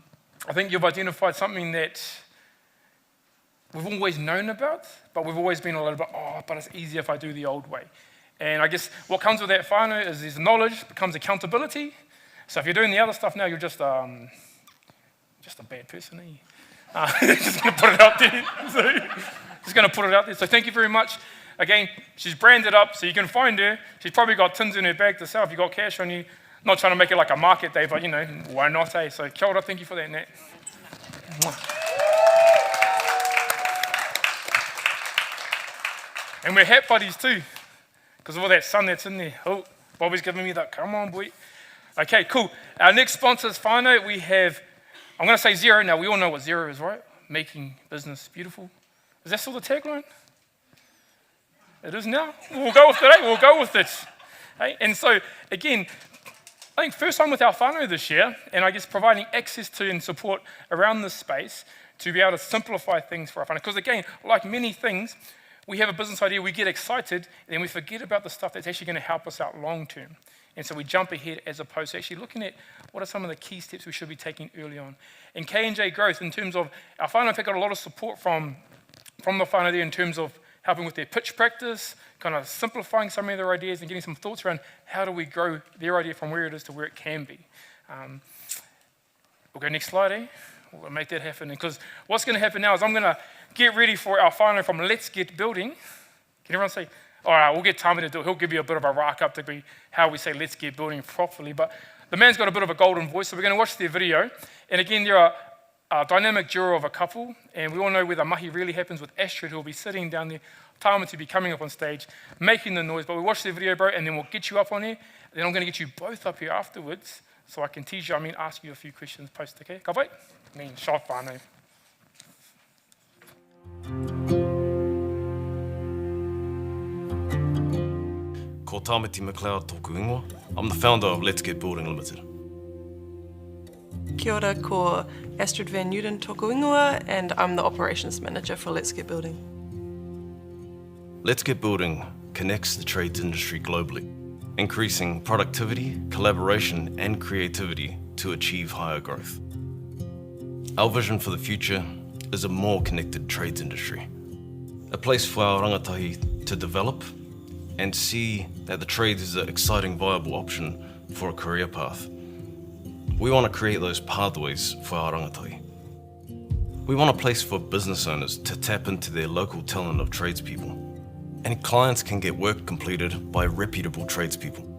Speaker 1: think you've identified something that we've always known about, but we've always been a little bit, but it's easier if I do the old way. And I guess what comes with that whānau is there's knowledge, becomes accountability. So if you're doing the other stuff now, you're just a bad person, eh? Just going to put it out there. So thank you very much. Again, she's branded up, so you can find her. She's probably got tins in her bag to sell if you've got cash on you. Not trying to make it like a market day, but why not, eh? So kia ora, thank you for that, Nat. And we're hat buddies too, because of all that sun that's in there. Oh, Bobby's giving me that, come on, boy. Okay, cool. Our next sponsor is whānau. We have, I'm going to say Xero. Now, we all know what Xero is, right? Making business beautiful. Is that still the tagline? It is now. We'll go with it, eh? We'll go with it. Hey? And so, again, I think first time with our whānau this year, and I guess providing access to and support around this space to be able to simplify things for our whānau. Because again, like many things, we have a business idea, we get excited, and then we forget about the stuff that's actually going to help us out long term. And so we jump ahead as opposed to actually looking at what are some of the key steps we should be taking early on. And K&J growth, in terms of our whānau, got a lot of support from the whānau there in terms of helping with their pitch practice, kind of simplifying some of their ideas and getting some thoughts around how do we grow their idea from where it is to where it can be. We'll go next slide, eh? We'll make that happen. Because what's going to happen now is I'm going to get ready for our whānau from Let's Get Building. Can everyone say, all right, we'll get Tommy to do it. He'll give you a bit of a rock up to be how we say let's get building properly. But the man's got a bit of a golden voice, so we're going to watch their video. And again, they're a dynamic duo of a couple, and we all know where the mahi really happens with Astrid, who'll be sitting down there, Tāma to be coming up on stage, making the noise. But we'll watch their video, bro, and then we'll get you up on here. Then I'm going to get you both up here afterwards, so I can tease you, ask you a few questions post, okay? Ka wai? Shot whānau.
Speaker 4: Ko Tāmati McLeod tōku ingoa. I'm the founder of Let's Get Building Limited.
Speaker 5: Kia ora, ko Astrid Van Newton tōku ingoa, and I'm the operations manager for Let's Get Building.
Speaker 4: Let's Get Building connects the trades industry globally, increasing productivity, collaboration, and creativity to achieve higher growth. Our vision for the future is a more connected trades industry, a place for our rangatahi to develop and see that the trades is an exciting, viable option for a career path. We want to create those pathways for our rangatahi. We want a place for business owners to tap into their local talent of tradespeople, and clients can get work completed by reputable tradespeople.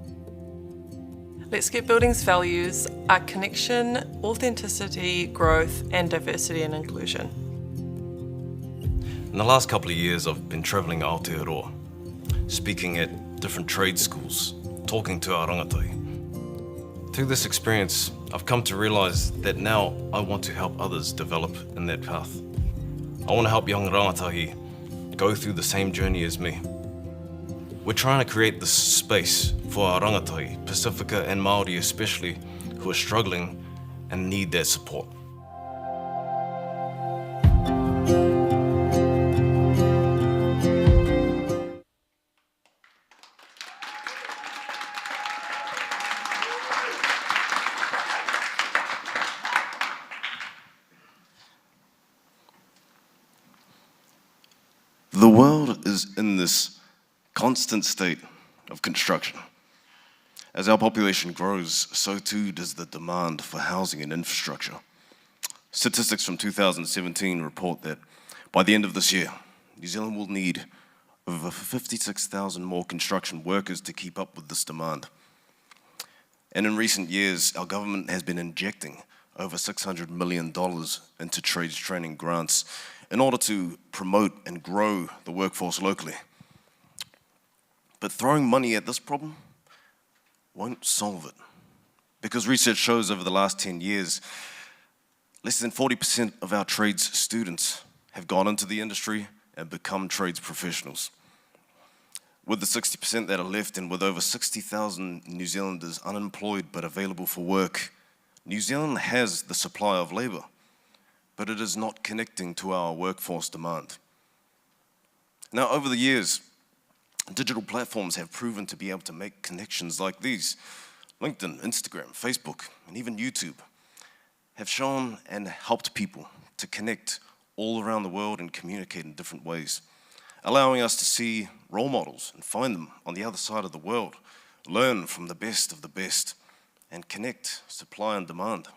Speaker 5: Let's Get Building's values are connection, authenticity, growth, and diversity and inclusion.
Speaker 4: In the last couple of years, I've been travelling Aotearoa, speaking at different trade schools, talking to our rangatahi. Through this experience, I've come to realise that now I want to help others develop in that path. I want to help young rangatahi go through the same journey as me. We're trying to create this space for our rangatahi, Pacifica and Māori especially, who are struggling and need that support. is in this constant state of construction. As our population grows, so too does the demand for housing and infrastructure. Statistics from 2017 report that by the end of this year, New Zealand will need over 56,000 more construction workers to keep up with this demand. And in recent years, our government has been injecting over $600 million into trades training grants in order to promote and grow the workforce locally. But throwing money at this problem won't solve it, because research shows over the last 10 years, less than 40% of our trades students have gone into the industry and become trades professionals. With the 60% that are left, and with over 60,000 New Zealanders unemployed but available for work, New Zealand has the supply of labour, but it is not connecting to our workforce demand. Now, over the years, digital platforms have proven to be able to make connections like these. LinkedIn, Instagram, Facebook, and even YouTube have shown and helped people to connect all around the world and communicate in different ways, allowing us to see role models and find them on the other side of the world, learn from the best of the best, and connect supply and demand.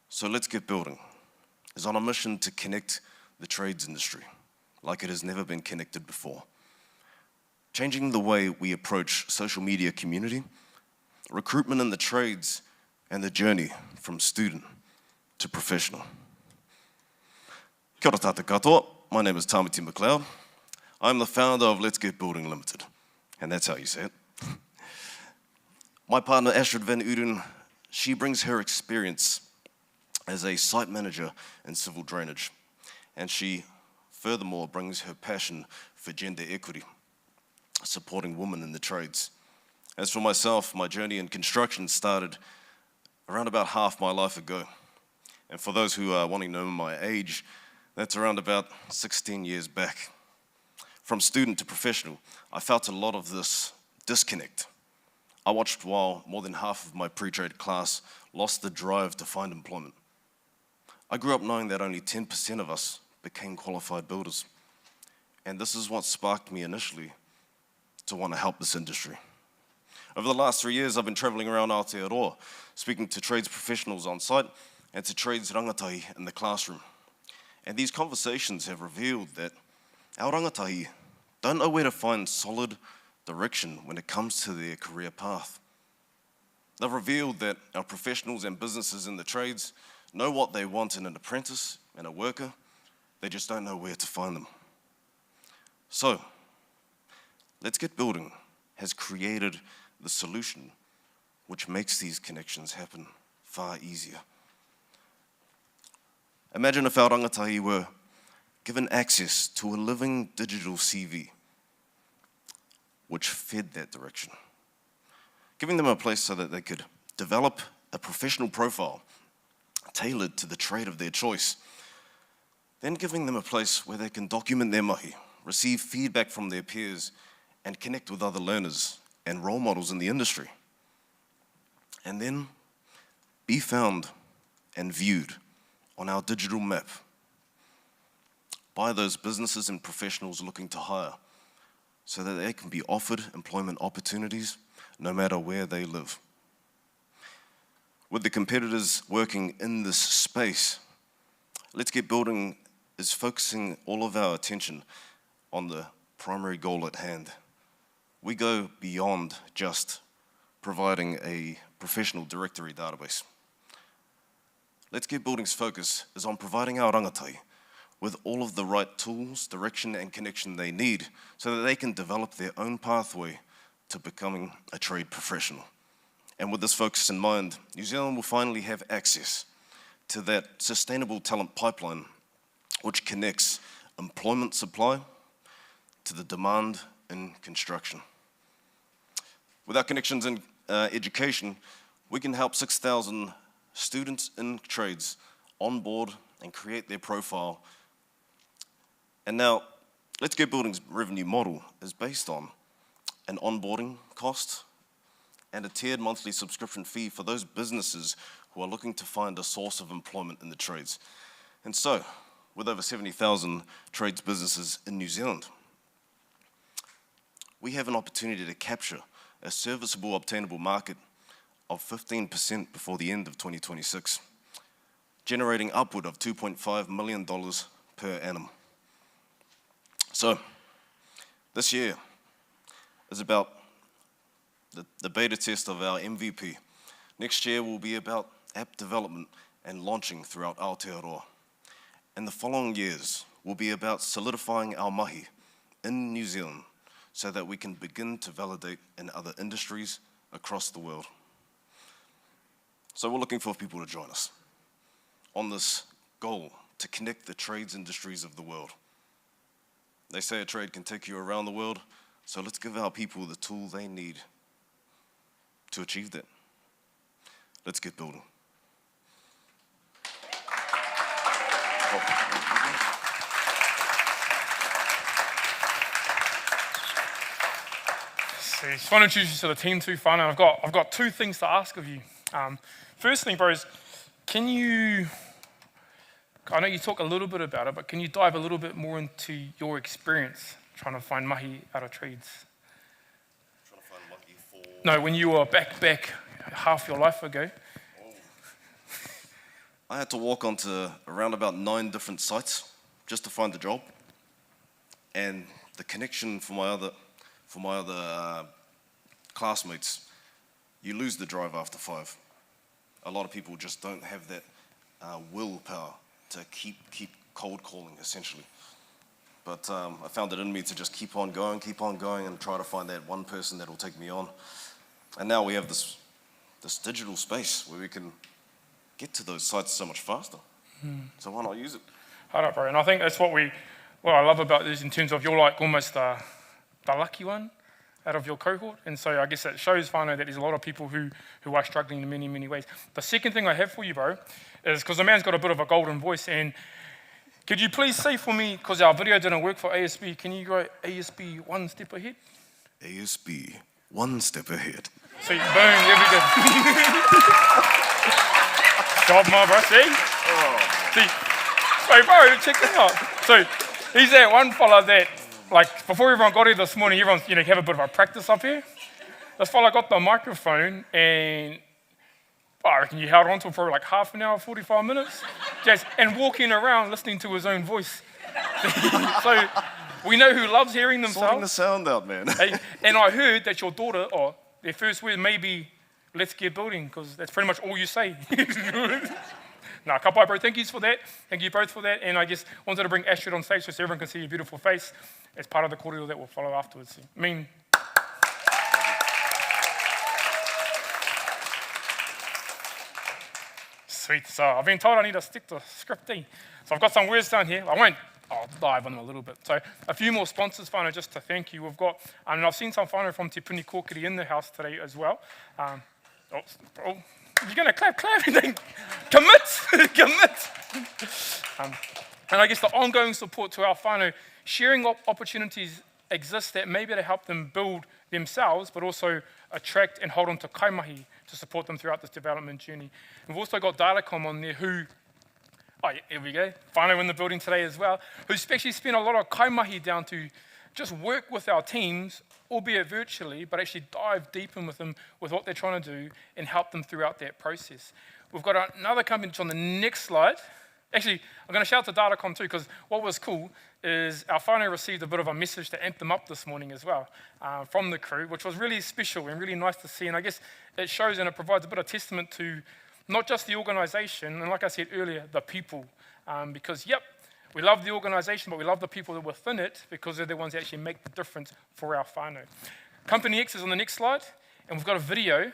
Speaker 4: So Let's Get Building is on a mission to connect the trades industry like it has never been connected before, changing the way we approach social media community, recruitment in the trades, and the journey from student to professional. Kia ora tātou katoa. My name is Tamati McLeod. I'm the founder of Let's Get Building Limited, and that's how you say it. My partner Astrid van Uden, she brings her experience as a site manager in civil drainage, and she furthermore brings her passion for gender equity, supporting women in the trades. As for myself, my journey in construction started around about half my life ago. And for those who are wanting to know my age, that's around about 16 years back. From student to professional, I felt a lot of this disconnect. I watched while more than half of my pre-trade class lost the drive to find employment. I grew up knowing that only 10% of us became qualified builders. And this is what sparked me initially to want to help this industry. Over the last 3 years, I've been traveling around Aotearoa, speaking to trades professionals on site and to trades rangatahi in the classroom. And these conversations have revealed that our rangatahi don't know where to find solid direction when it comes to their career path. They've revealed that our professionals and businesses in the trades know what they want in an apprentice and a worker, they just don't know where to find them. So, Let's Get Building has created the solution which makes these connections happen far easier. Imagine if our rangatahi were given access to a living digital CV which fed that direction, giving them a place so that they could develop a professional profile tailored to the trade of their choice, then giving them a place where they can document their mahi, receive feedback from their peers, and connect with other learners and role models in the industry, and then be found and viewed on our digital map by those businesses and professionals looking to hire, so that they can be offered employment opportunities no matter where they live. With the competitors working in this space, Let's Get Building is focusing all of our attention on the primary goal at hand. We go beyond just providing a professional directory database. Let's Get Building's focus is on providing our rangatahi with all of the right tools, direction, and connection they need so that they can develop their own pathway to becoming a trade professional. And with this focus in mind, New Zealand will finally have access to that sustainable talent pipeline which connects employment supply to the demand in construction. With our connections in education, we can help 6,000 students in trades onboard and create their profile. And now, Let's Get Building's revenue model is based on an onboarding cost and a tiered monthly subscription fee for those businesses who are looking to find a source of employment in the trades. And so, with over 70,000 trades businesses in New Zealand, we have an opportunity to capture a serviceable obtainable market of 15% before the end of 2026, generating upward of $2.5 million per annum. So, this year is about the beta test of our MVP. Next year will be about app development and launching throughout Aotearoa. And the following years will be about solidifying our mahi in New Zealand so that we can begin to validate in other industries across the world. So we're looking for people to join us on this goal to connect the trades industries of the world. They say a trade can take you around the world, so let's give our people the tool they need to achieve that. Let's get building.
Speaker 1: So I just want to introduce you to the team too, Whānau. I've got two things to ask of you. First thing, bros, can you, I know you talk a little bit about it, but can you dive a little bit more into your experience trying to find mahi out of trades?
Speaker 4: Trying to find mahi for...
Speaker 1: No, when you were back half your life ago.
Speaker 4: I had to walk onto around about 9 different sites just to find a job. And the connection for my other classmates, you lose the drive after 5. A lot of people just don't have that willpower to keep cold calling, essentially. But I found it in me to just keep on going and try to find that one person that will take me on. And now we have this digital space where we can get to those sites so much faster. So why not use it?
Speaker 1: Hold up, bro. And I think that's what I love about this in terms of you're like almost the lucky one out of your cohort. And so I guess that shows, Whānau, that there's a lot of people who are struggling in many, many ways. The second thing I have for you, bro, is because the man's got a bit of a golden voice, and could you please say for me, because our video didn't work for ASB, can you go ASB one step ahead?
Speaker 4: ASB one step ahead.
Speaker 1: See, boom, there we go. Job, my bro, see? See, so bro, check this out. So he's that one fella that, like, before everyone got here this morning, everyone's, have a bit of a practice up here. This fella got the microphone and I reckon you held on to it for like half an hour, 45 minutes, and walking around listening to his own voice. So we know who loves hearing themselves.
Speaker 4: Sorting the sound out, man.
Speaker 1: And I heard that your daughter, their first word may be, let's get building, because that's pretty much all you say. No, kapai, bro, thank you for that. Thank you both for that. And I just wanted to bring Astrid on stage so everyone can see your beautiful face as part of the kōrero that will follow afterwards. Sweet. So I've been told I need to stick to script D. So I've got some words down here. I'll dive on them a little bit. So a few more sponsors, Whānau, just to thank you. We've got, and I've seen some Whānau from Te Puni Kōkiri in the house today as well. You're going to clap. Commit. And I guess the ongoing support to our whānau, sharing opportunities exist that maybe to help them build themselves, but also attract and hold on to kaimahi to support them throughout this development journey. We've also got Dialecom on there who, here we go, whānau in the building today as well, who's actually spent a lot of kaimahi down to just work with our teams, albeit virtually, but actually dive deep in with them with what they're trying to do and help them throughout that process. We've got another company that's on the next slide. Actually, I'm going to shout to Datacom too, because what was cool is our whānau received a bit of a message to amp them up this morning as well from the crew, which was really special and really nice to see. And I guess it shows and it provides a bit of testament to not just the organisation, and like I said earlier, the people. Because, we love the organisation, but we love the people that are within it because they're the ones that actually make the difference for our whānau. Company X is on the next slide, and we've got a video.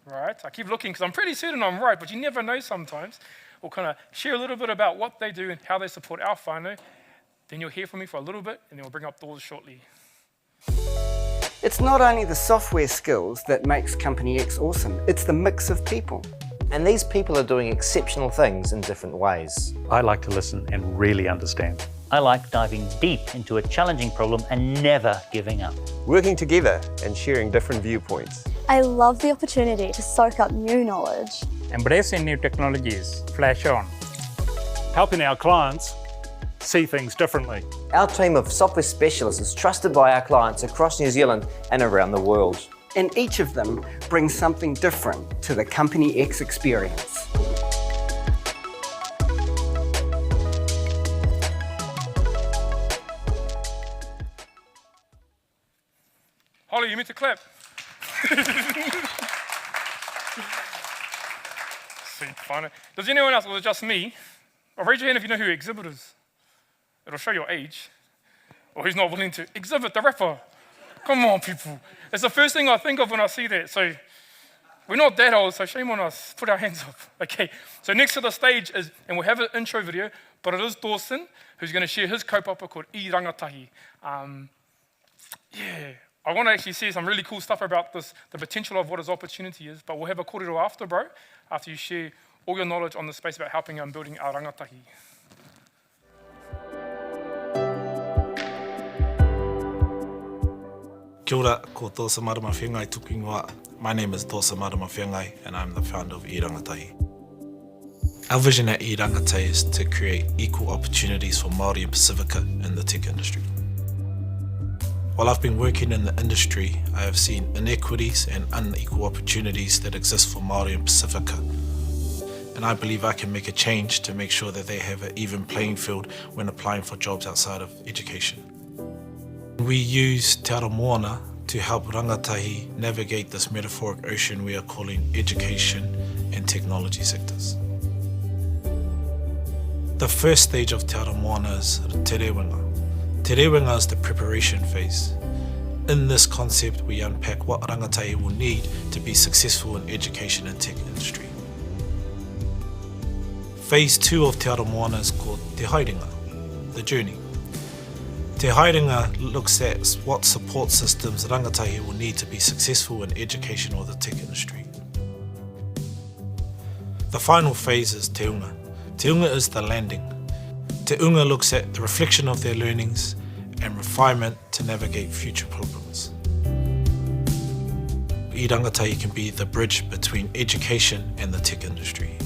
Speaker 1: Right, I keep looking because I'm pretty certain I'm right, but you never know sometimes. We'll kind of share a little bit about what they do and how they support our whānau. Then you'll hear from me for a little bit, and then we'll bring up doors shortly.
Speaker 6: It's not only the software skills that makes Company X awesome, it's the mix of people.
Speaker 7: And these people are doing exceptional things in different ways.
Speaker 23: I like to listen and really understand.
Speaker 24: I like diving deep into a challenging problem and never giving up.
Speaker 25: Working together and sharing different viewpoints.
Speaker 26: I love the opportunity to soak up new knowledge.
Speaker 27: Embracing new technologies, flash on.
Speaker 23: Helping our clients see things differently.
Speaker 7: Our team of software specialists is trusted by our clients across New Zealand and around the world.
Speaker 6: And each of them brings something different to the Company X experience.
Speaker 1: Holly, you meant to clap. Sweet fun. Does anyone else, or is it just me? Or raise your hand if you know who Exhibit is. It'll show your age. Or who's not willing to. Exhibit, the rapper. Come on, people. It's the first thing I think of when I see that. So we're not that old, so shame on us. Put our hands up. Okay, so next to the stage is, and we'll have an intro video, but it is Dawson, who's going to share his kaupapa called I Rangatahi. I want to actually see some really cool stuff about this, the potential of what his opportunity is, but we'll have a kōrero after, bro, after you share all your knowledge on the space about helping and building our rangatahi.
Speaker 8: Kia ora, ko Tosa Marama Whengai tuku ingoa. My name is Tosa Marama Whengai and I'm the founder of I Rangatahi. Our vision at I Rangatahi is to create equal opportunities for Māori and Pacifica in the tech industry. While I've been working in the industry, I have seen inequities and unequal opportunities that exist for Māori and Pacifica. And I believe I can make a change to make sure that they have an even playing field when applying for jobs outside of education. We use Te Ara Moana to help rangatahi navigate this metaphoric ocean we are calling education and technology sectors. The first stage of Te Ara Moana is Te Rewenga. Te Rewenga is the preparation phase. In this concept, we unpack what rangatahi will need to be successful in education and tech industry. Phase 2 of Te Ara Moana is called Te Haerenga, the journey. Te Haerenga looks at what support systems rangatahi will need to be successful in education or the tech industry. The final phase is Te Unga. Te Unga is the landing. Te Unga looks at the reflection of their learnings and refinement to navigate future problems. I Rangatahi can be the bridge between education and the tech industry.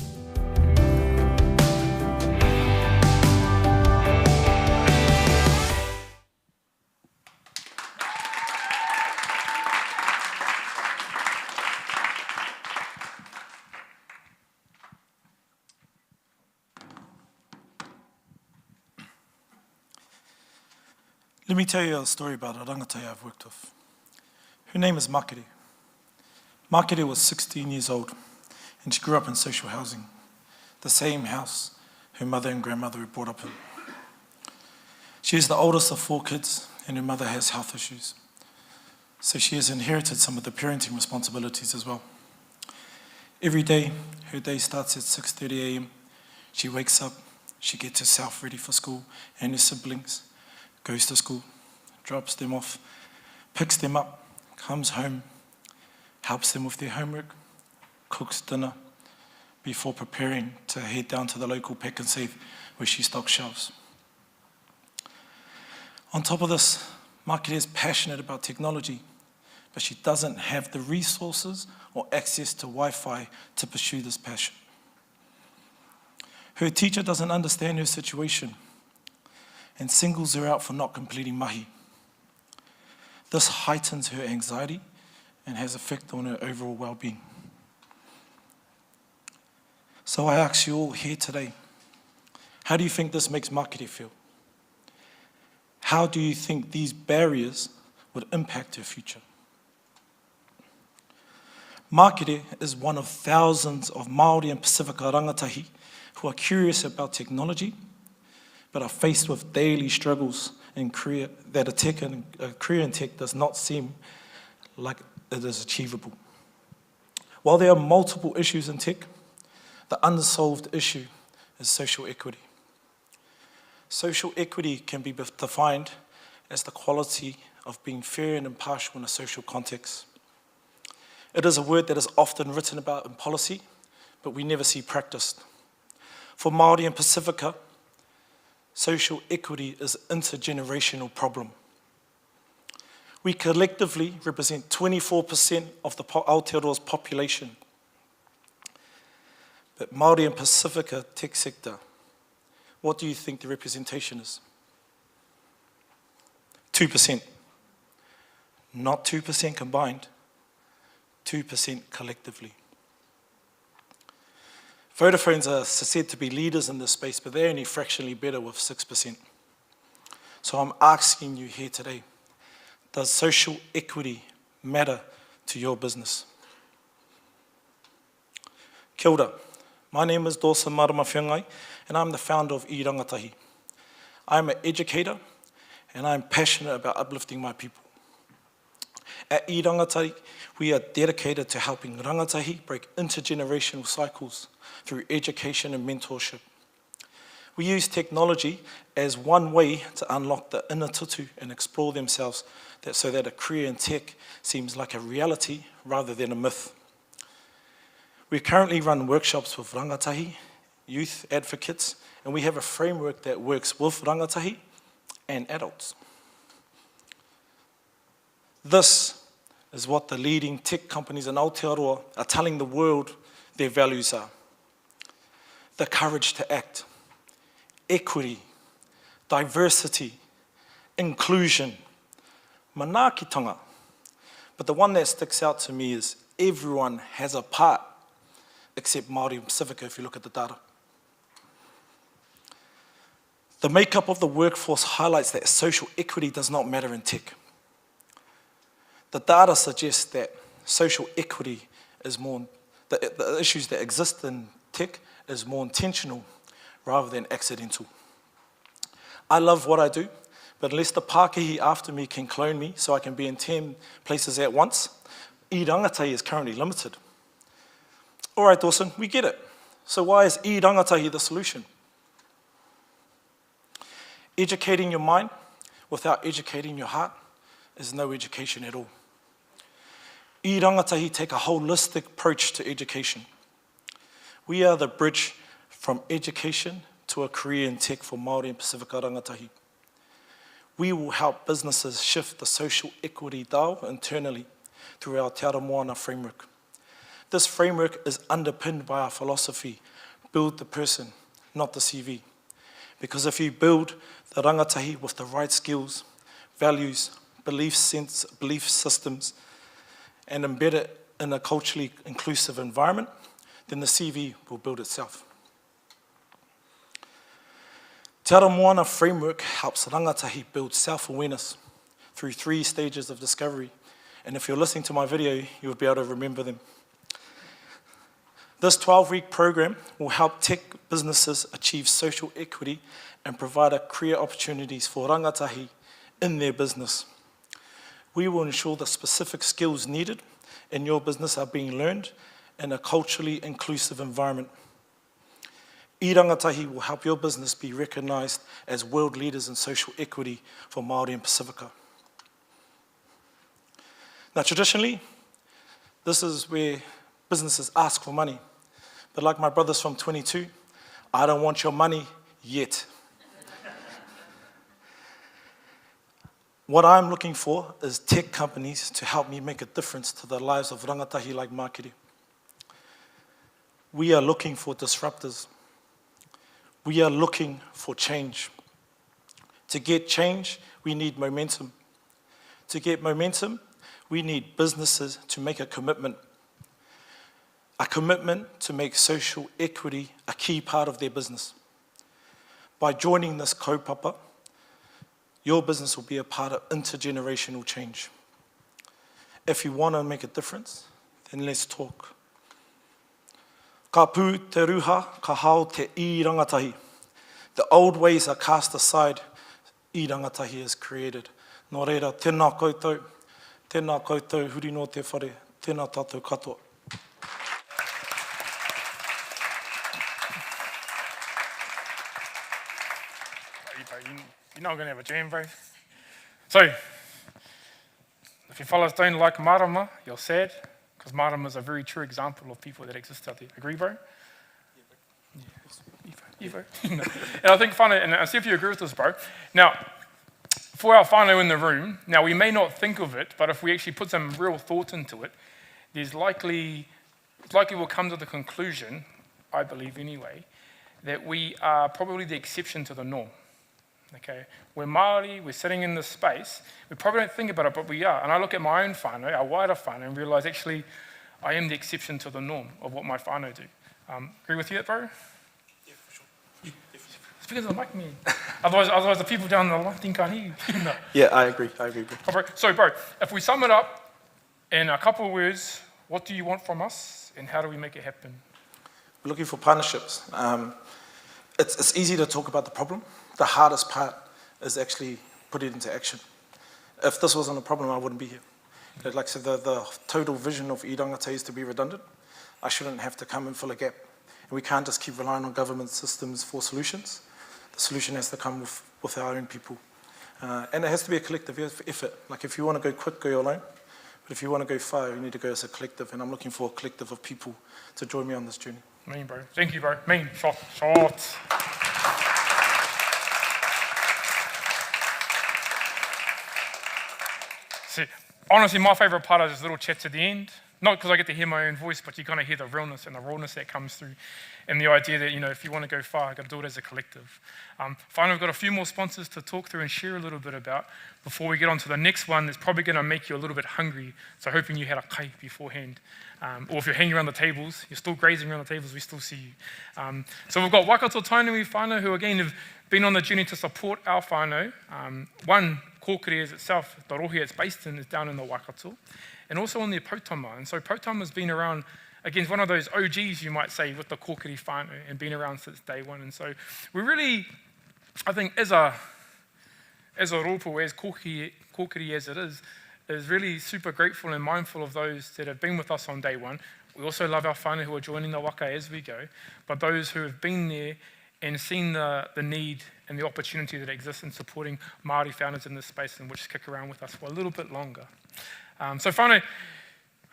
Speaker 8: Let me tell you a story about a rangatahi I've worked with. Her name is Makere. Makere was 16 years old and she grew up in social housing, the same house her mother and grandmother were brought up in. She is the oldest of 4 kids and her mother has health issues, so she has inherited some of the parenting responsibilities as well. Every day, her day starts at 6:30 a.m. She wakes up, she gets herself ready for school and her siblings, goes to school, drops them off, picks them up, comes home, helps them with their homework, cooks dinner before preparing to head down to the local Pack and Save where she stocks shelves. On top of this, Makere is passionate about technology, but she doesn't have the resources or access to Wi-Fi to pursue this passion. Her teacher doesn't understand her situation and singles her out for not completing mahi. This heightens her anxiety and has effect on her overall well-being. So I ask you all here today, how do you think this makes Makere feel? How do you think these barriers would impact her future? Makere is one of thousands of Māori and Pacifica rangatahi who are curious about technology, but are faced with daily struggles in career that a career in tech does not seem like it is achievable. While there are multiple issues in tech, the unsolved issue is social equity. Social equity can be defined as the quality of being fair and impartial in a social context. It is a word that is often written about in policy, but we never see practiced. For Māori and Pacifica, social equity is an intergenerational problem. We collectively represent 24% of the Aotearoa's population. But Māori and Pacifica tech sector, What do you think the representation is? 2%. Not 2% combined, 2% collectively. Vodafones are said to be leaders in this space, but they're only fractionally better with 6%. So I'm asking you here today, does social equity matter to your business? Kia ora. My name is Dawson Marama Whiangai, and I'm the founder of I Rangatahi. I'm an educator, and I'm passionate about uplifting my people. At I Rangatahi, we are dedicated to helping rangatahi break intergenerational cycles through education and mentorship. We use technology as one way to unlock the inner tutu and explore themselves so that a career in tech seems like a reality rather than a myth. We currently run workshops with rangatahi, youth advocates, and we have a framework that works with rangatahi and adults. This is what the leading tech companies in Aotearoa are telling the world their values are. The courage to act, equity, diversity, inclusion, manaakitanga. But the one that sticks out to me is everyone has a part, except Māori and Pacifica if you look at the data. The makeup of the workforce highlights that social equity does not matter in tech. The data suggests that social equity is more, the issues that exist in tech is more intentional rather than accidental. I love what I do, but unless the Pākehī after me can clone me so I can be in 10 places at once, I Rangatahi is currently limited. All right, Dawson, we get it. So why is I Rangatahi the solution? Educating your mind without educating your heart is no education at all. I Rangatahi take a holistic approach to education. We are the bridge from education to a career in tech for Māori and Pacifica rangatahi. We will help businesses shift the social equity dial internally through our Te Ara Moana framework. This framework is underpinned by our philosophy, build the person, not the CV. Because if you build the rangatahi with the right skills, values, belief systems, and embed it in a culturally inclusive environment, then the CV will build itself. Te Ara Moana framework helps rangatahi build self-awareness through 3 stages of discovery. And if you're listening to my video, you'll be able to remember them. This 12-week program will help tech businesses achieve social equity and provide career opportunities for rangatahi in their business. We will ensure the specific skills needed in your business are being learned in a culturally inclusive environment. I Rangatahi will help your business be recognised as world leaders in social equity for Māori and Pacifica. Now, traditionally, this is where businesses ask for money. But like my brothers from 22, I don't want your money yet. What I'm looking for is tech companies to help me make a difference to the lives of rangatahi like Mākere. We are looking for disruptors. We are looking for change. To get change, we need momentum. To get momentum, we need businesses to make a commitment to make social equity a key part of their business. By joining this kaupapa, your business will be a part of intergenerational change. If you want to make a difference, then let's talk. Ka pū te ruha, ka hao te I rangatahi. The old ways are cast aside, I rangatahi is created. Nō reira, tēnā koutou, huri no te whare, tēnā tātou katoa.
Speaker 1: You're not going to have a jam, bro. So, if your fellas don't like marama, you're sad, because marama is a very true example of people that exist out there. Agree, bro? Yeah, bro. And I think, whānau, and I see if you agree with this, bro. Now, for our whānau in the room, now we may not think of it, but if we actually put some real thought into it, it's likely we'll come to the conclusion, I believe anyway, that we are probably the exception to the norm. Okay, we're Māori, we're sitting in this space, we probably don't think about it, but we are. And I look at my own whānau, our wider whānau, and realise actually I am the exception to the norm of what my whānau do. Agree with you, bro?
Speaker 8: Yeah, for sure.
Speaker 1: Speak into the mic, man. otherwise the people down the line can't hear you. No.
Speaker 8: Yeah, I agree, bro.
Speaker 1: Oh, bro. So, bro, if we sum it up in a couple of words, what do you want from us, and how do we make it happen?
Speaker 8: We're looking for partnerships. It's easy to talk about the problem. The hardest part is actually put it into action. If this wasn't a problem, I wouldn't be here. Like I said, the total vision of e-rangata is to be redundant. I shouldn't have to come and fill a gap. And we can't just keep relying on government systems for solutions. The solution has to come with our own people. And it has to be a collective effort. Like if you want to go quick, go alone. But if you want to go far, you need to go as a collective. And I'm looking for a collective of people to join me on this journey.
Speaker 1: Mean, bro. Thank you, bro. Mean. Shot. See, honestly, my favourite part is this little chat at the end. Not because I get to hear my own voice, but you kind of hear the realness and the rawness that comes through. And the idea that, you know, if you want to go far, you've got to do it as a collective. Finally, we've got a few more sponsors to talk through and share a little bit about before we get on to the next one that's probably going to make you a little bit hungry. So hoping you had a kai beforehand. Or if you're hanging around the tables, you're still grazing around the tables, we still see you. So we've got Waikato Tainui whānau who again have been on the journey to support our whānau. One, Kōkiri is itself, the rohe it's based in is down in the Waikato. And also on the Pautama. And so Pautama's been around, again, one of those OGs, you might say, with the Kōkiri whānau and been around since day one. And so we really, I think, as a rōpū, as Kōkiri as it is really super grateful and mindful of those that have been with us on day one. We also love our whānau who are joining the waka as we go, but those who have been there and seen the need and the opportunity that exists in supporting Māori founders in this space and which stick around with us for a little bit longer. So whānau,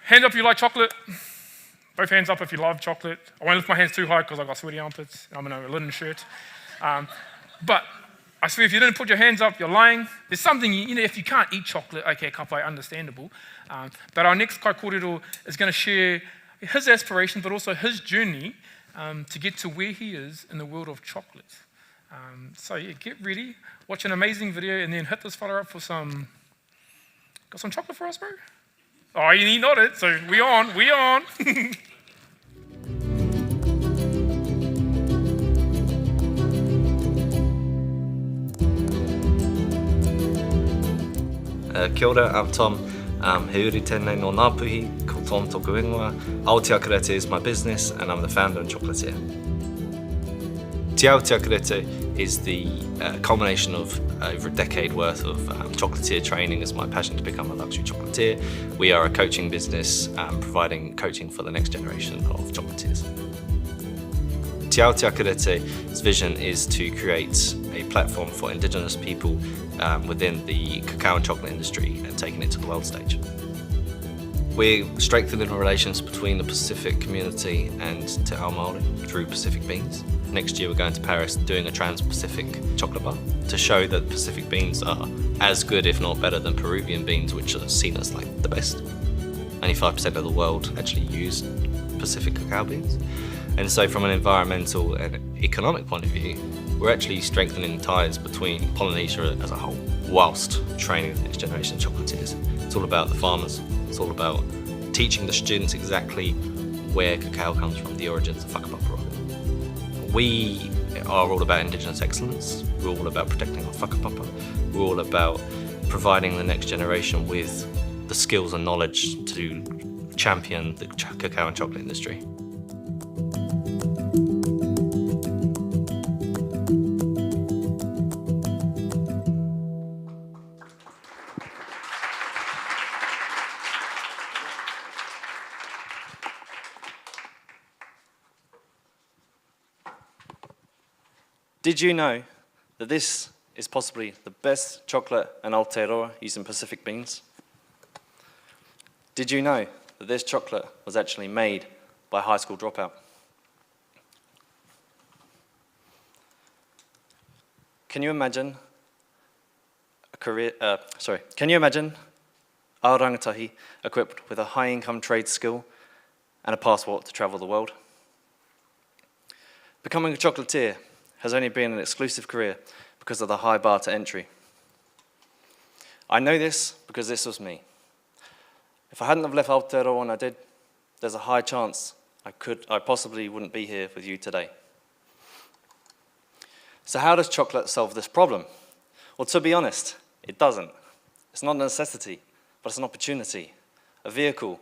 Speaker 1: hand up if you like chocolate. Both hands up if you love chocolate. I won't lift my hands too high because I've got sweaty armpits. I'm in a linen shirt. But I swear if you didn't put your hands up, you're lying. There's something, you know, if you can't eat chocolate, okay, kapai, understandable. But our next kai kōrero is going to share his aspiration, but also his journey to get to where he is in the world of chocolate. So yeah, get ready, watch an amazing video, and then hit this fella up for some... Got some chocolate for us, bro? Oh, you nodded, so we on.
Speaker 9: Kia ora, I'm Tom. He uri tēnei no Ngāpuhi, ko Tom toku ingoa. Aotea Karete is my business, and I'm the founder and chocolatier. Te Aotea Karete is the culmination of over a decade worth of chocolatier training. It's my passion to become a luxury chocolatier. We are a coaching business providing coaching for the next generation of chocolatiers. Te Aotea Karete's vision is to create a platform for Indigenous people within the cacao and chocolate industry and taking it to the world stage. We're strengthening the relations between the Pacific community and Te Ao Māori through Pacific Beans. Next year we're going to Paris doing a trans-Pacific chocolate bar to show that Pacific beans are as good, if not better, than Peruvian beans, which are seen as like the best. Only 5% of the world actually use Pacific cacao beans. And so from an environmental and economic point of view, we're actually strengthening ties between Polynesia as a whole, whilst training the next generation of chocolatiers. It's all about the farmers. It's all about teaching the students exactly where cacao comes from, the origins of whakapapa. We are all about Indigenous excellence. We're all about protecting our whakapapa. We're all about providing the next generation with the skills and knowledge to champion the cacao and chocolate industry.
Speaker 22: Did you know that this is possibly the best chocolate in Aotearoa using Pacific beans? Did you know that this chocolate was actually made by a high school dropout? Can you imagine can you imagine our rangatahi equipped with a high-income trade skill and a passport to travel the world?
Speaker 9: Becoming a chocolatier has only been an exclusive career because of the high bar to entry. I know this because this was me. If I hadn't have left Aotearoa when I did, there's a high chance I possibly wouldn't be here with you today. So how does chocolate solve this problem? Well, to be honest, it doesn't. It's not a necessity, but it's an opportunity, a vehicle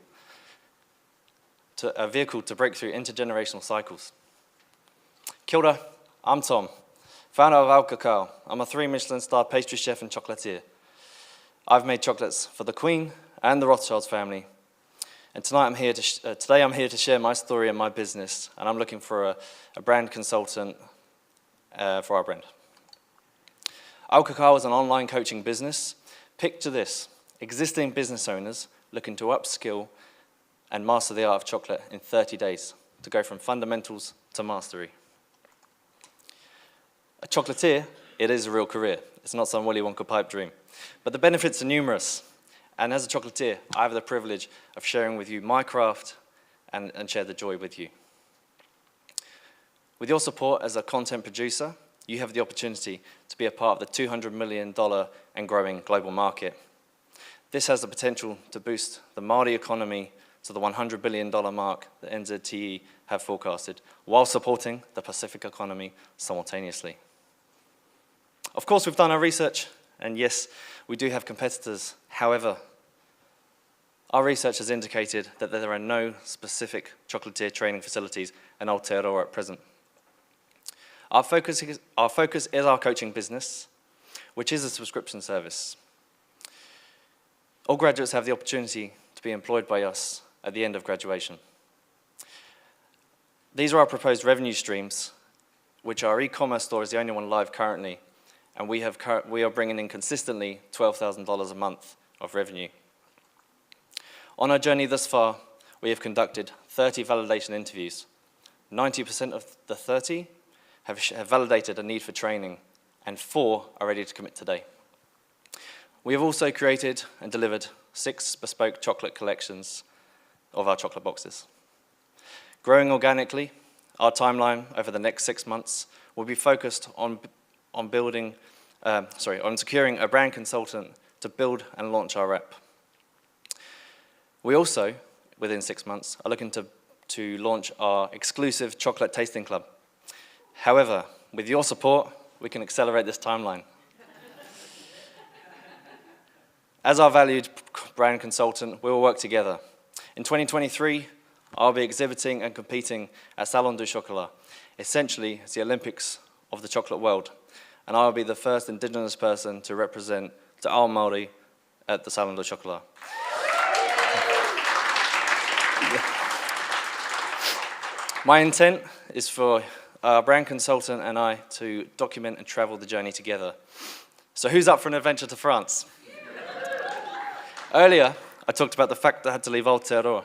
Speaker 9: to break through intergenerational cycles. Kia ora, I'm Tom, founder of Au Cacao. I'm a 3 Michelin-star pastry chef and chocolatier. I've made chocolates for the Queen and the Rothschilds family. And today I'm here to share my story and my business, and I'm looking for a brand consultant for our brand. Au Cacao is an online coaching business. Picture this, existing business owners looking to upskill and master the art of chocolate in 30 days, to go from fundamentals to mastery. A chocolatier, it is a real career. It's not some Willy Wonka pipe dream. But the benefits are numerous. And as a chocolatier, I have the privilege of sharing with you my craft and share the joy with you. With your support as a content producer, you have the opportunity to be a part of the $200 million and growing global market. This has the potential to boost the Māori economy to the $100 billion mark that NZTE have forecasted, while supporting the Pacific economy simultaneously. Of course, we've done our research, and yes, we do have competitors. However, our research has indicated that there are no specific chocolatier training facilities in Aotearoa at present. Our focus is our coaching business, which is a subscription service. All graduates have the opportunity to be employed by us at the end of graduation. These are our proposed revenue streams, which our e-commerce store is the only one live currently, and we are bringing in consistently $12,000 a month of revenue. On our journey thus far, we have conducted 30 validation interviews. 90% of the 30 have validated a need for training, and 4 are ready to commit today. We have also created and delivered 6 bespoke chocolate collections of our chocolate boxes. Growing organically, our timeline over the next 6 months will be focused on securing a brand consultant to build and launch our app. We also, within 6 months, are looking to launch our exclusive chocolate tasting club. However, with your support, we can accelerate this timeline. As our valued brand consultant, we will work together. In 2023, I'll be exhibiting and competing at Salon du Chocolat. Essentially, it's the Olympics of the chocolate world, and I will be the first Indigenous person to represent Te Ao Māori at the Salon du Chocolat. My intent is for our brand consultant and I to document and travel the journey together. So who's up for an adventure to France? Earlier, I talked about the fact that I had to leave Aotearoa,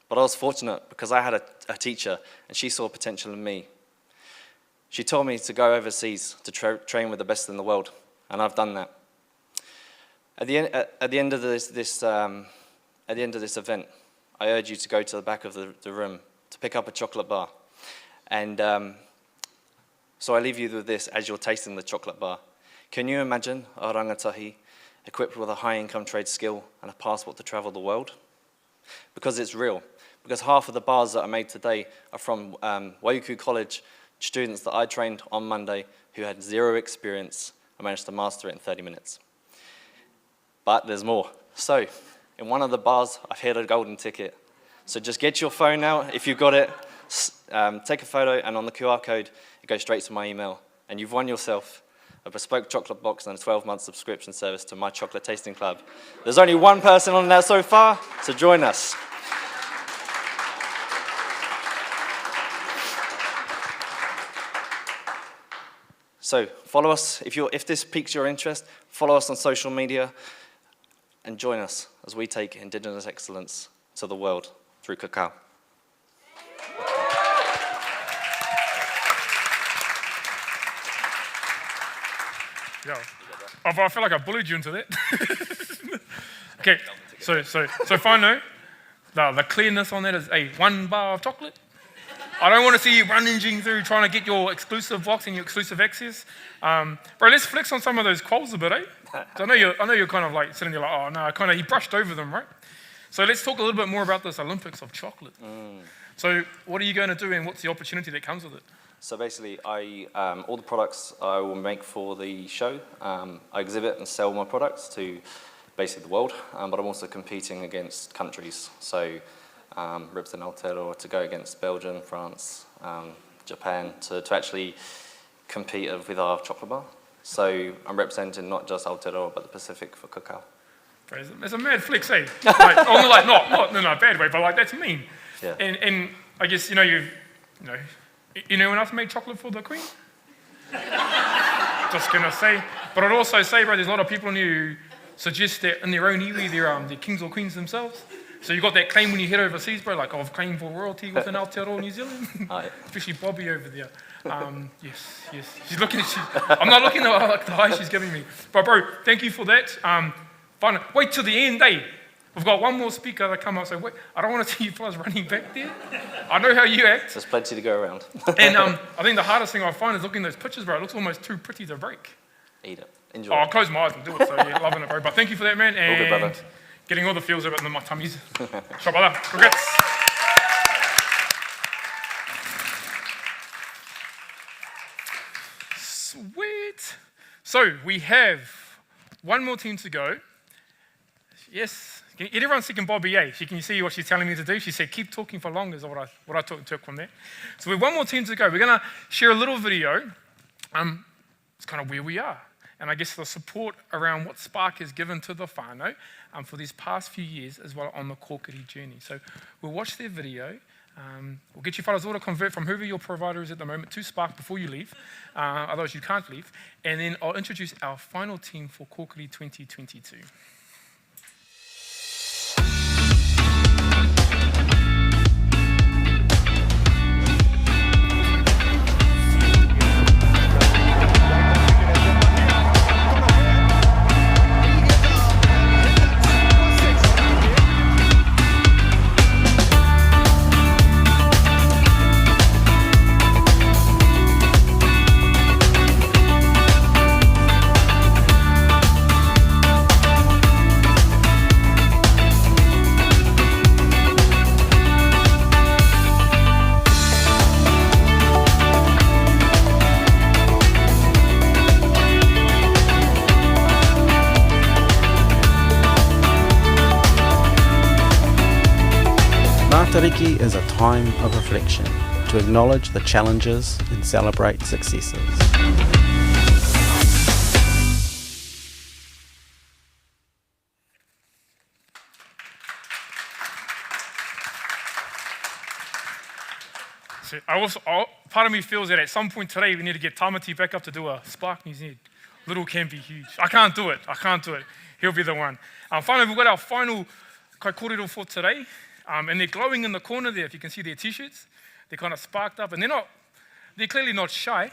Speaker 9: but I was fortunate because I had a teacher and she saw potential in me. She told me to go overseas to train with the best in the world, and I've done that. At the end of this event, I urge you to go to the back of the room to pick up a chocolate bar. And so I leave you with this as you're tasting the chocolate bar. Can you imagine a rangatahi equipped with a high-income trade skill and a passport to travel the world? Because it's real. Because half of the bars that are made today are from Waiuku College students that I trained on Monday who had 0 experience and managed to master it in 30 minutes. But there's more. So, in one of the bars, I've hit a golden ticket. So just get your phone out if you've got it, take a photo, and on the QR code, it goes straight to my email. And you've won yourself a bespoke chocolate box and a 12-month subscription service to my chocolate tasting club. There's only one person on that so far, so join us. So follow us, if this piques your interest, follow us on social media and join us as we take Indigenous excellence to the world through cacao.
Speaker 1: Yeah. I feel like I bullied you into that. Okay, so whānau, the clearness on that is 1 bar of chocolate. I don't want to see you rummaging through trying to get your exclusive box and your exclusive access. Bro, let's flex on some of those quals a bit, eh? So I know you're kind of like sitting there like, oh no, he brushed over them, right? So let's talk a little bit more about this Olympics of chocolate. So what are you going to do and what's the opportunity that comes with it?
Speaker 9: So basically, all the products I will make for the show, I exhibit and sell my products to basically the world, but I'm also competing against countries. So represent Aotearoa to go against Belgium, France, Japan to actually compete with our chocolate bar. So I'm representing not just Aotearoa but the Pacific for cacao.
Speaker 1: It's a mad flex, eh? Like, not in a bad way, but like that's mean.
Speaker 9: Yeah.
Speaker 1: And I guess anyone else made chocolate for the Queen? Just gonna say, but I'd also say, bro, there's a lot of people in here who suggest that in their own iwi, they're kings or queens themselves. So you got that claim when you head overseas, bro, like I've claimed for royalty within Aotearoa, New Zealand. Especially Bobby over there. Yes. She's looking at I'm not looking at the eye she's giving me. But bro, thank you for that. Fine. Wait till the end, eh? We've got one more speaker that come up, so wait, I don't want to see you fellas running back there. I know how you act.
Speaker 9: There's plenty to go around.
Speaker 1: And I think the hardest thing I find is looking at those pictures, bro. It looks almost too pretty to break.
Speaker 9: Eat it. Enjoy
Speaker 1: I'll close my eyes and do it, so yeah, loving it, bro. But thank you for that, man. And
Speaker 9: all good, brother.
Speaker 1: Getting all the feels out of my tummies. Shop brother. Congrats. Sweet. So we have one more team to go. Yes. Can everyone second Bobby A? Can you see what she's telling me to do? She said, keep talking for longer is what I took from there. So we have one more team to go. We're going to share a little video. It's kind of where we are. And I guess the support around what Spark has given to the whānau for these past few years as well on the Kōkiri journey. So we'll watch their video. We'll get you fellas all to convert from whoever your provider is at the moment to Spark before you leave. Otherwise you can't leave. And then I'll introduce our final team for Kōkiri 2022.
Speaker 10: Matariki is a time of reflection to acknowledge the challenges and celebrate successes.
Speaker 1: So part of me feels that at some point today we need to get Tamati back up to do a Spark New Zealand. Little can be huge. I can't do it. He'll be the one. Finally, we've got our final kai kōrero for today. And they're glowing in the corner there, if you can see their t-shirts. They're kind of sparked up, and they're clearly not shy.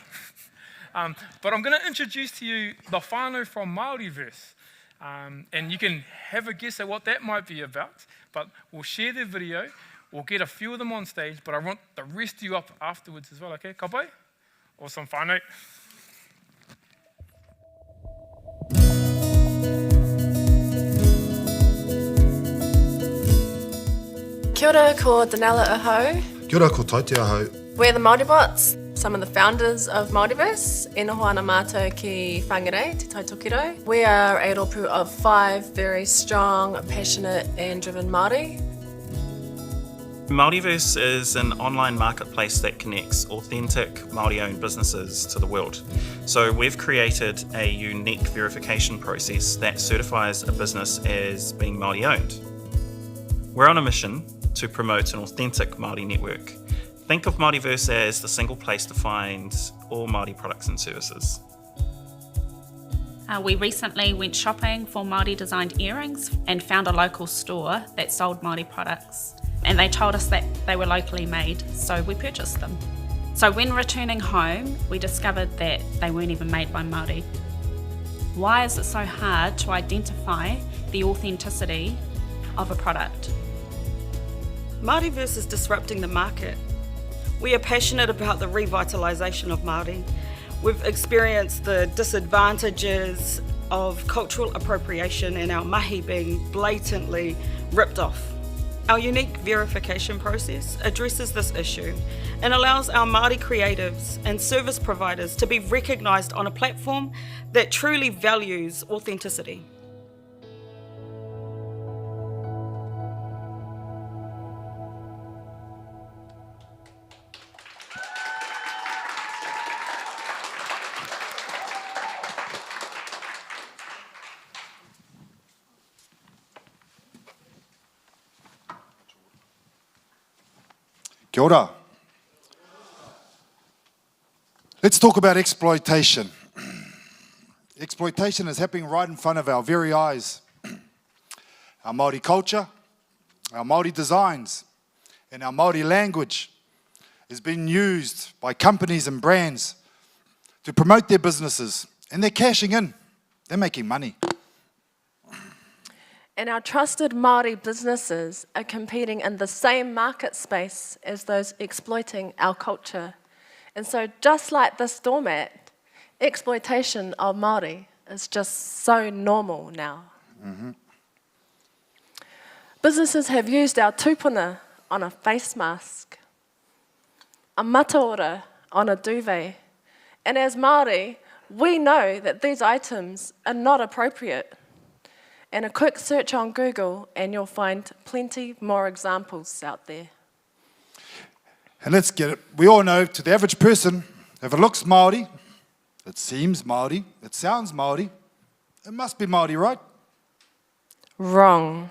Speaker 1: But I'm going to introduce to you the whānau from Māoriverse. And you can have a guess at what that might be about. But we'll share their video. We'll get a few of them on stage, but I want the rest of you up afterwards as well, okay? Ka pai? Awesome whānau.
Speaker 11: Kia ora ko Danella Ahau.
Speaker 12: Kia ora ko Taite Ahau.
Speaker 11: We're the Māori Bots, some of the founders of Māoriverse. E noho ana mātou ki whangarei, te tautokiro. We are a rōpū of 5 very strong, passionate and driven Māori.
Speaker 13: Māoriverse is an online marketplace that connects authentic Māori-owned businesses to the world. So we've created a unique verification process that certifies a business as being Māori-owned. We're on a mission to promote an authentic Māori network. Think of Māoriverse as the single place to find all Māori products and services.
Speaker 15: We recently went shopping for Māori designed earrings and found a local store that sold Māori products. And they told us that they were locally made, so we purchased them. So when returning home, we discovered that they weren't even made by Māori. Why is it so hard to identify the authenticity of a product?
Speaker 17: Māoriverse is disrupting the market.
Speaker 12: We are passionate about the revitalisation of Māori. We've experienced the disadvantages of cultural appropriation and our mahi being blatantly ripped off. Our unique verification process addresses this issue and allows our Māori creatives and service providers to be recognised on a platform that truly values authenticity.
Speaker 14: Kia ora. Let's talk about exploitation. Exploitation is happening right in front of our very eyes. Our Māori culture, our Māori designs, and our Māori language is being used by companies and brands to promote their businesses, and they're cashing in. They're making money.
Speaker 11: And our trusted Māori businesses are competing in the same market space as those exploiting our culture. And so just like this doormat, exploitation of Māori is just so normal now.
Speaker 14: Mm-hmm.
Speaker 11: Businesses have used our tupuna on a face mask, a mataora on a duvet, and as Māori, we know that these items are not appropriate. And a quick search on Google and you'll find plenty more examples out there.
Speaker 14: And let's get it. We all know, to the average person, if it looks Māori, it seems Māori, it sounds Māori, it must be Māori, right?
Speaker 11: Wrong.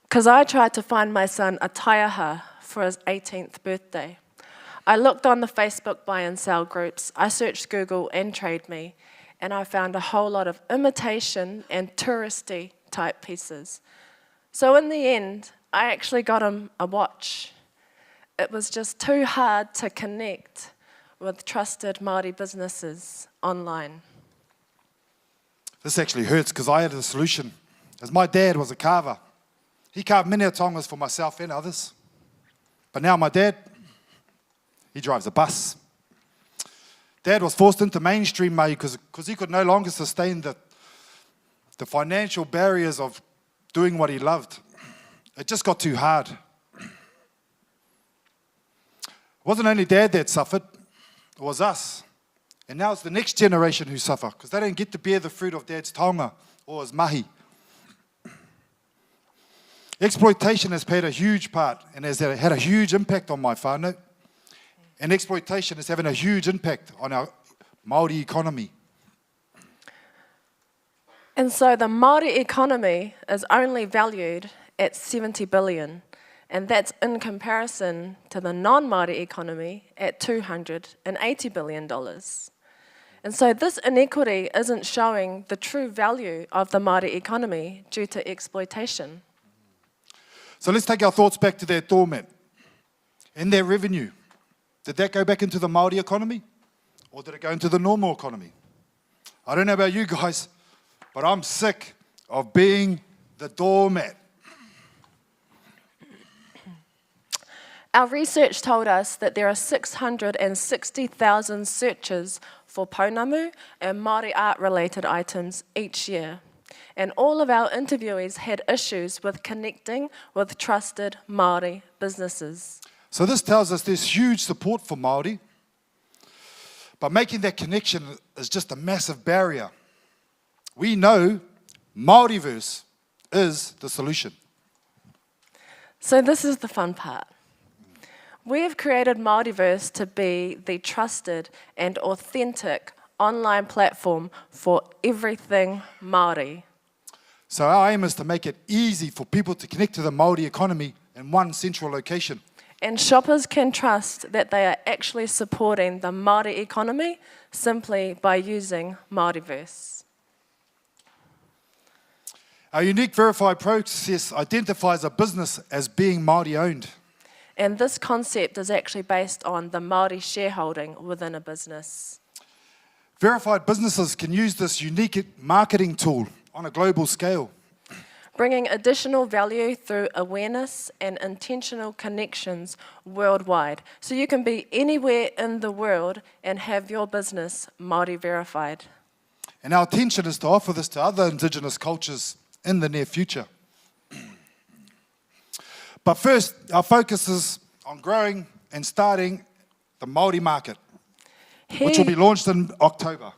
Speaker 11: Because I tried to find my son a taiaha for his 18th birthday. I looked on the Facebook buy and sell groups, I searched Google and Trade Me, and I found a whole lot of imitation and touristy type pieces. So in the end, I actually got him a watch. It was just too hard to connect with trusted Māori businesses online.
Speaker 14: This actually hurts because I had a solution. As my dad was a carver, he carved many tongas for myself and others. But now my dad, he drives a bus. Dad was forced into mainstream mahi because he could no longer sustain the financial barriers of doing what he loved. It just got too hard. It wasn't only Dad that suffered, it was us. And now it's the next generation who suffer because they don't get to bear the fruit of Dad's taonga or his mahi. Exploitation has played a huge part and has had a huge impact on my whānau. And exploitation is having a huge impact on our Māori economy.
Speaker 11: And so the Māori economy is only valued at 70 billion, and that's in comparison to the non-Māori economy at $280 billion. And so this inequity isn't showing the true value of the Māori economy due to exploitation.
Speaker 14: So let's take our thoughts back to their doormat and their revenue. Did that go back into the Māori economy? Or did it go into the normal economy? I don't know about you guys, but I'm sick of being the doormat.
Speaker 11: Our research told us that there are 660,000 searches for pounamu and Māori art-related items each year. And all of our interviewees had issues with connecting with trusted Māori businesses.
Speaker 14: So this tells us there's huge support for Māori, but making that connection is just a massive barrier. We know Māoriverse is the solution.
Speaker 11: So this is the fun part. We have created Māoriverse to be the trusted and authentic online platform for everything Māori.
Speaker 14: So our aim is to make it easy for people to connect to the Māori economy in one central location.
Speaker 11: And shoppers can trust that they are actually supporting the Māori economy simply by using Māoriverse.
Speaker 14: Our unique verified process identifies a business as being Māori owned.
Speaker 11: And this concept is actually based on the Māori shareholding within a business.
Speaker 14: Verified businesses can use this unique marketing tool on a global scale.
Speaker 11: bringing additional value through awareness and intentional connections worldwide. So you can be anywhere in the world and have your business Māori verified.
Speaker 14: And our intention is to offer this to other Indigenous cultures in the near future. But first, our focus is on growing and starting the Māori market, which will be launched in October.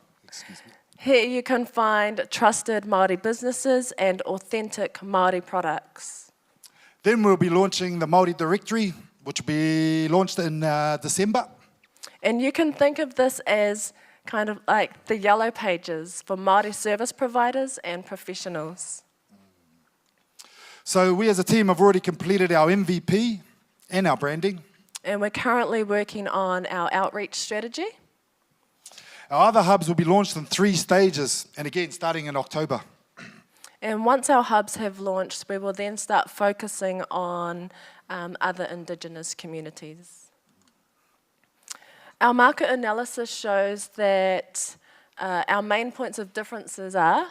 Speaker 11: Here you can find trusted Māori businesses and authentic Māori products.
Speaker 14: Then we'll be launching the Māori directory, which will be launched in December.
Speaker 11: And you can think of this as kind of like the yellow pages for Māori service providers and professionals.
Speaker 14: So we as a team have already completed our MVP and our branding.
Speaker 11: And we're currently working on our outreach strategy.
Speaker 14: Our other hubs will be launched in 3 stages, and again, starting in October.
Speaker 11: And once our hubs have launched, we will then start focusing on other Indigenous communities. Our market analysis shows that our main points of differences are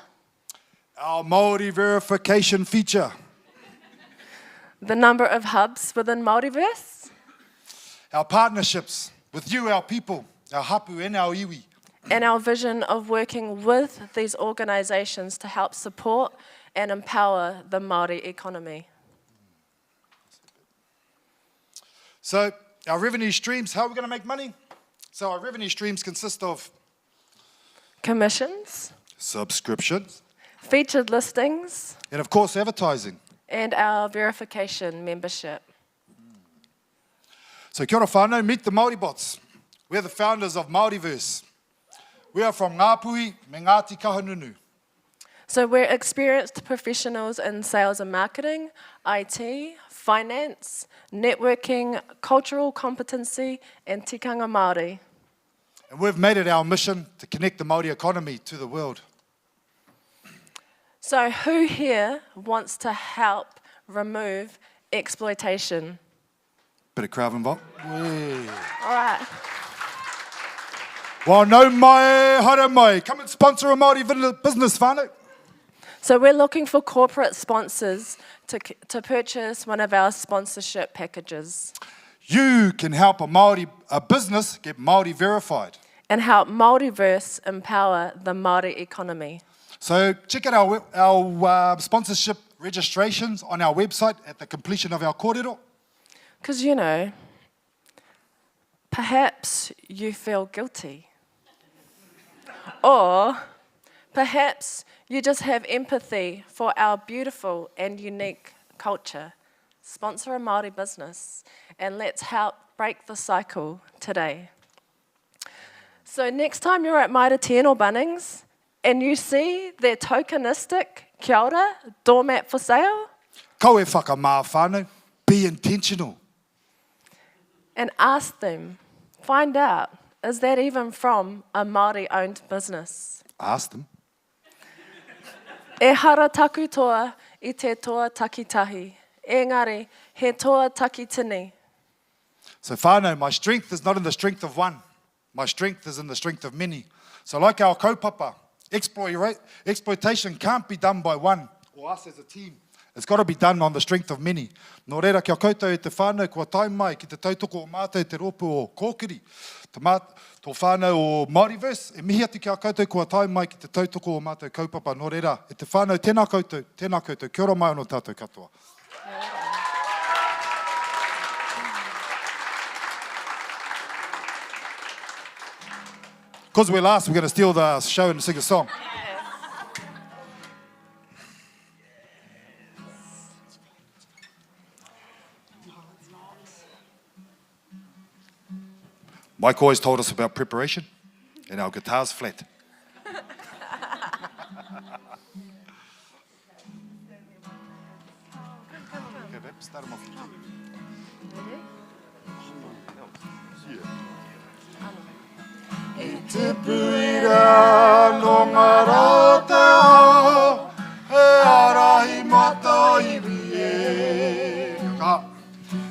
Speaker 14: our Māori verification feature,
Speaker 11: the number of hubs within Māoriverse,
Speaker 14: our partnerships with you, our people, our hapu and our iwi,
Speaker 11: and our vision of working with these organisations to help support and empower the Māori economy.
Speaker 14: So our revenue streams, how are we going to make money? So our revenue streams consist of
Speaker 11: commissions,
Speaker 14: subscriptions,
Speaker 11: featured listings,
Speaker 14: and of course advertising.
Speaker 11: And our verification membership.
Speaker 14: So kia ora whānau, meet the Māori bots. We're the founders of Māoriverse. We are from Ngāpuhi, me Ngāti Kahununu.
Speaker 11: So we're experienced professionals in sales and marketing, IT, finance, networking, cultural competency, and tikanga Māori.
Speaker 14: And we've made it our mission to connect the Māori economy to the world.
Speaker 11: So who here wants to help remove exploitation?
Speaker 14: Bit of crowd involved.
Speaker 11: All right.
Speaker 14: Well, no mai, hara mai. Come and sponsor a Māori business, whānau.
Speaker 11: So we're looking for corporate sponsors to purchase one of our sponsorship packages.
Speaker 14: You can help a business get Māori verified.
Speaker 11: And help Māoriverse empower the Māori economy.
Speaker 14: So check out our sponsorship registrations on our website at the completion of our kōrero.
Speaker 11: Because, you know, perhaps you feel guilty. Or perhaps you just have empathy for our beautiful and unique culture. Sponsor a Māori business and let's help break the cycle today. So next time you're at Maita 10 or Bunnings and you see their tokenistic kia ora doormat for sale,
Speaker 14: Ko e whakamā whānau, be intentional.
Speaker 11: And ask them, find out, is that even from a Māori-owned business?
Speaker 14: Ask them.
Speaker 11: E hara taku toa I te toa takitahi. Engari, he toa takitini.
Speaker 14: So whānau, my strength is not in the strength of one. My strength is in the strength of many. So like our kaupapa, exploitation can't be done by one or us as a team. It's got to be done on the strength of many. Nō reira, kia koutou e te whānau kua tai mai ki te tautoko o mātou te ropu o Kōkiri. Tō whānau o Māoriverse, e mihi atu kia koutou kua tai mai ki te tautoko o mātou kaupapa. Nō reira, e te whānau tēnā koutou, kia ora mai anō tātou katoa. Because we're last, we're going to steal the show and sing a song. Mike always told us about preparation, and our guitar's flat. Okay, babe, start them off. E te puira no ngā rata, he arahi mata iwi e.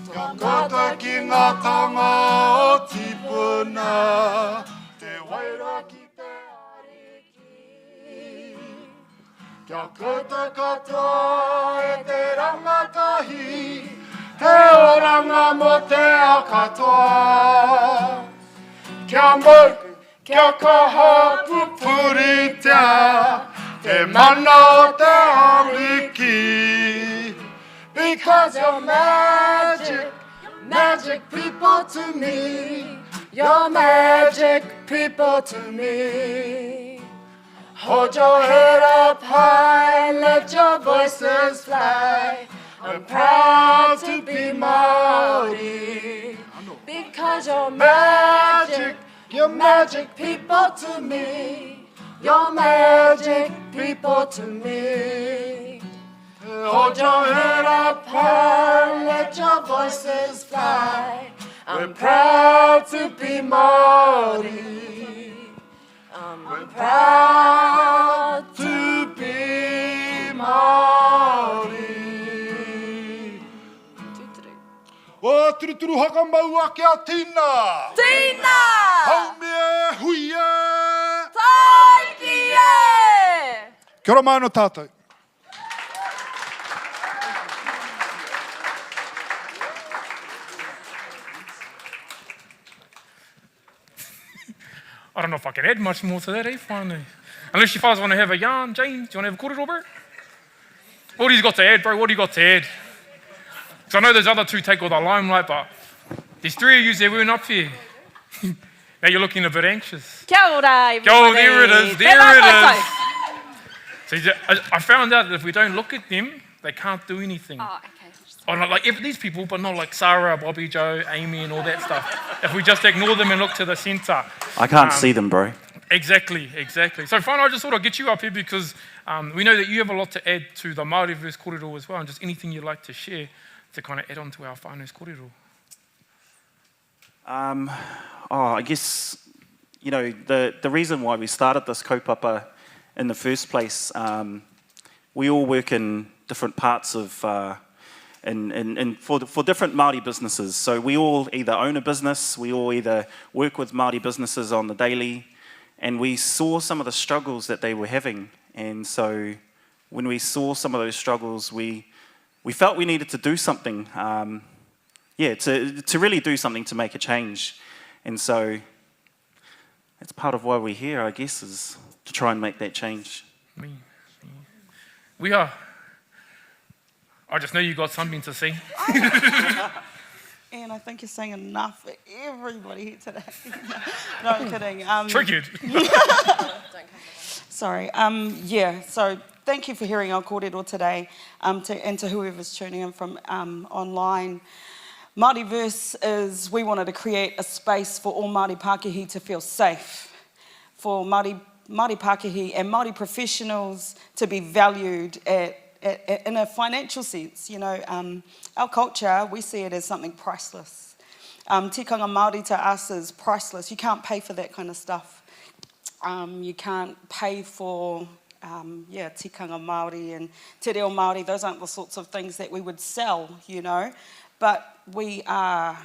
Speaker 14: Kia koutou ki ngā tanga o tipuna, te waira ki te ariki.
Speaker 16: Kia koutou katoa e te rangatahi, te oranga mo te ao katoa. Kia mau, kia kaha pupuritea, te mana o te ariki. Because you're magic, magic people to me. You're magic people to me. Hold your head up high, let your voices fly. I'm proud to be Māori. Because you're magic people to me. You're magic people to me. Hold your head up high, let your voices fly. I'm proud to be Māori. I'm proud to be Māori. O turuturu haka maua kia tina.
Speaker 11: Tina!
Speaker 16: Haumea huia.
Speaker 11: Taikie!
Speaker 16: Kia ora mai no tātou.
Speaker 1: I don't know if I can add much more to that, finally. Unless you guys want to have a yarn, James, do you want to have a kōrero, bro? What do you got to add, bro? What do you got to add? Because I know those other two take all the limelight, but there's three of you that weren't up here. Now you're looking a bit anxious.
Speaker 11: Kia ora, everybody.
Speaker 1: Oh, there it is, there it is. So I found out that if we don't look at them, they can't do anything.
Speaker 3: Oh, okay.
Speaker 1: Oh, not like these people, but not like Sarah, Bobby, Joe, Amy, and all that stuff. If we just ignore them and look to the centre.
Speaker 10: I can't see them, bro.
Speaker 1: Exactly. So finally, I just thought I'd get you up here because we know that you have a lot to add to the Māoriverse kōrero as well, and just anything you'd like to share to kind of add on to our whānau's kōrero.
Speaker 10: I guess, you know, the reason why we started this kaupapa in the first place, we all work in different parts of, for different Māori businesses. So we all either own a business, we all either work with Māori businesses on the daily, and we saw some of the struggles that they were having. And so when we saw some of those struggles, we felt we needed to do something, to really do something to make a change. And so that's part of why we're here, I guess, is to try and make that change.
Speaker 1: We are. I just know you got something to say.
Speaker 12: And I think you're saying enough for everybody here today. No, I'm kidding.
Speaker 1: Triggered.
Speaker 12: Sorry. So thank you for hearing our kōrero today, and to whoever's tuning in from online. Māoriverse is, we wanted to create a space for all Māori Pākehī to feel safe, for Māori Pākehī and Māori professionals to be valued in a financial sense. You know, our culture, we see it as something priceless. Tikanga Māori to us is priceless. You can't pay for that kind of stuff. You can't pay for, tikanga Māori and te reo Māori. Those aren't the sorts of things that we would sell, you know. But we are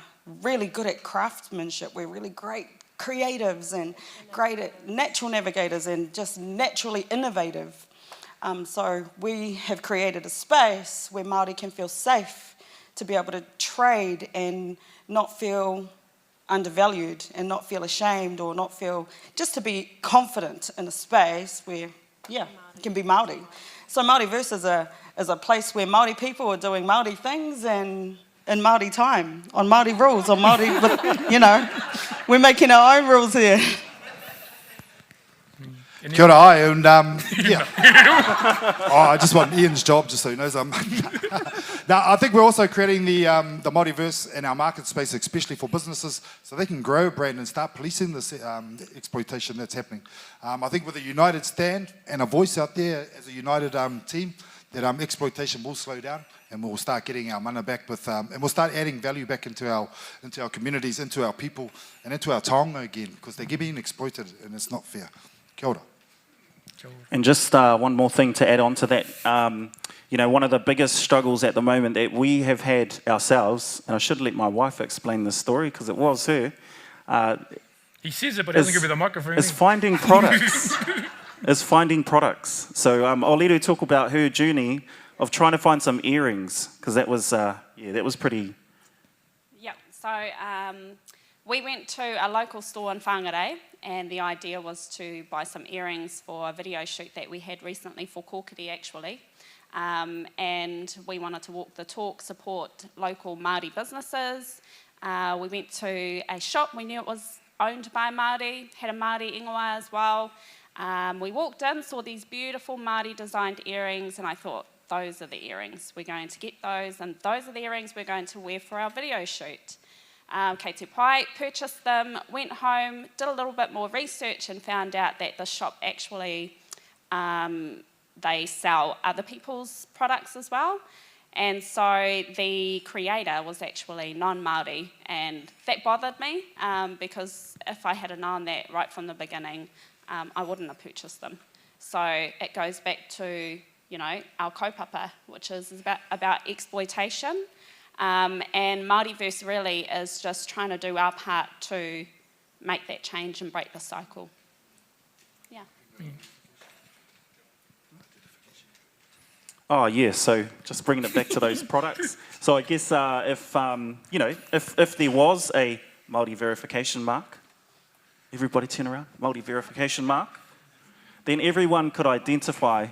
Speaker 12: really good at craftsmanship. We're really great creatives and great at natural navigators and just naturally innovative. So we have created a space where Māori can feel safe to be able to trade and not feel undervalued and not feel ashamed or not feel, just to be confident in a space where, you can be Māori. So Māoriverse is a place where Māori people are doing Māori things and in Māori time, on Māori rules, on Māori, you know, we're making our own rules here.
Speaker 14: Kia ora ai, and I just want Ian's job, just so he knows. Now, I think we're also creating the Māoriverse in our market space, especially for businesses, so they can grow a brand and start policing this exploitation that's happening. I think with a united stand and a voice out there as a united team, that exploitation will slow down, and we'll start getting our mana back with, and we'll start adding value back into our communities, into our people, and into our taonga again, because they're being exploited, and it's not fair. Kia ora.
Speaker 10: And just one more thing to add on to that. You know, one of the biggest struggles at the moment that we have had ourselves, and I should let my wife explain this story because it was her.
Speaker 1: He says it, but doesn't give me the microphone.
Speaker 10: Is finding products. is finding products. So Oliru talk about her journey of trying to find some earrings, because that was pretty...
Speaker 15: Yep, so we went to a local store in Whangarei, and the idea was to buy some earrings for a video shoot that we had recently for Kōkiri actually. And we wanted to walk the talk, support local Māori businesses. We went to a shop, we knew it was owned by Māori, had a Māori ingoa as well. We walked in, saw these beautiful Māori designed earrings, and I thought, those are the earrings, we're going to get those, and those are the earrings we're going to wear for our video shoot. Kei te pai, purchased them, went home, did a little bit more research and found out that the shop actually, they sell other people's products as well. And so the creator was actually non-Māori, and that bothered me because if I had known that right from the beginning, I wouldn't have purchased them. So it goes back to, you know, our kaupapa, which is about exploitation. And Māoriverse really is just trying to do our part to make that change and break the cycle. Yeah.
Speaker 10: Oh yeah, so just bringing it back to those products. So I guess if there was a Māori verification mark, everybody turn around, Māori verification mark, then everyone could identify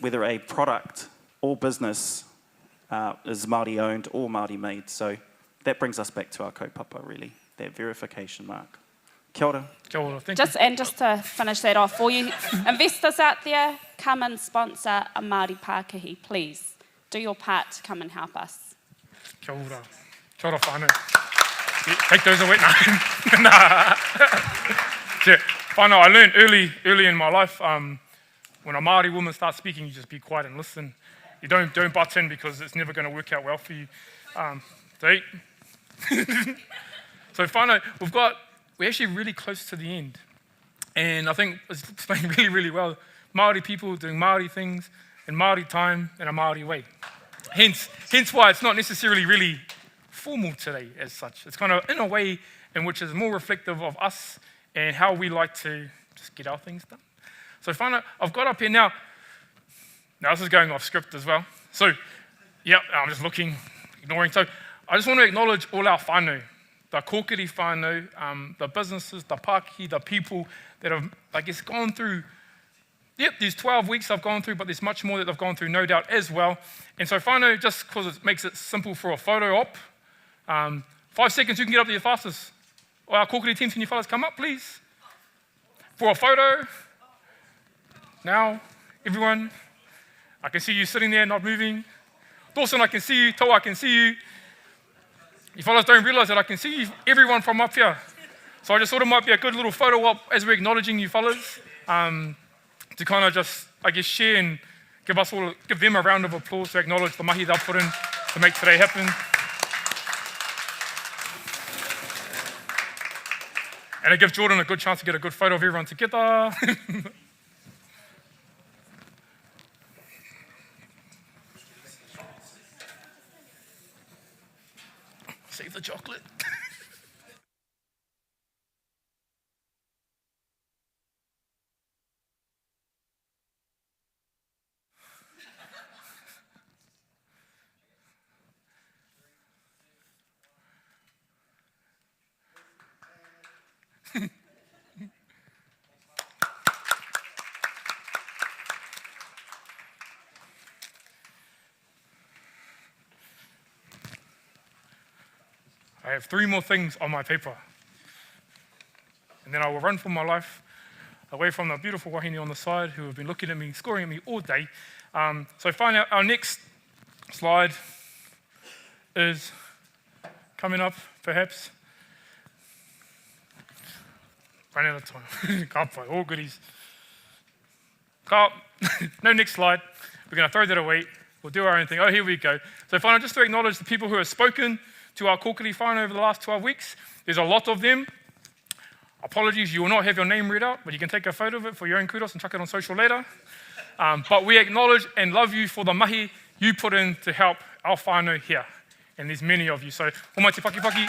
Speaker 10: whether a product or business is Māori owned or Māori made. So that brings us back to our kaupapa really, that verification mark. Kia ora.
Speaker 1: Kia ora, thank
Speaker 15: you. And just to finish that off, for you investors out there, come and sponsor a Māori Pākehī, please. Do your part to come and help us.
Speaker 1: Kia ora. Kia ora whānau. Take those away. Nah. Whānau, I learned early in my life, when a Māori woman starts speaking, you just be quiet and listen. You don't butt in because it's never going to work out well for you. So whānau, we're actually really close to the end. And I think it's explained really, really well. Māori people doing Māori things in Māori time in a Māori way. Hence why it's not necessarily really formal today as such. It's kind of in a way in which is more reflective of us and how we like to just get our things done. So whānau, I've got up here now this is going off script as well. So, yeah, I'm just looking, ignoring. So I just want to acknowledge all our whānau, the Kōkiri whānau, the businesses, the Pākehī, the people that have, I guess, gone through, these 12 weeks I've gone through, but there's much more that they've gone through, no doubt, as well. And so whānau, just because it makes it simple for a photo op, 5 seconds, you can get up there fastest. Our Kōkiri teams, can you fellas come up, please? For a photo. Now, everyone. I can see you sitting there, not moving. Dawson, I can see you. Toa, I can see you. You fellas don't realize that I can see you, everyone from up here. So I just thought it might be a good little photo op as we're acknowledging you fellas, to kind of just, I guess, share and give them a round of applause to acknowledge the mahi they've put in to make today happen. And it gives Jordan a good chance to get a good photo of everyone together. Save the chocolate. I have 3 more things on my paper. And then I will run for my life away from the beautiful wahine on the side who have been looking at me, scoring at me all day. So finally, our next slide is coming up, perhaps. Running out of time. Can't play, all goodies. No next slide. We're going to throw that away. We'll do our own thing. Oh, here we go. So finally, just to acknowledge the people who have spoken to our Kōkiri whānau over the last 12 weeks. There's a lot of them. Apologies, you will not have your name read out, but you can take a photo of it for your own kudos and chuck it on social later. But we acknowledge and love you for the mahi you put in to help our whānau here. And there's many of you. So, omai te paki.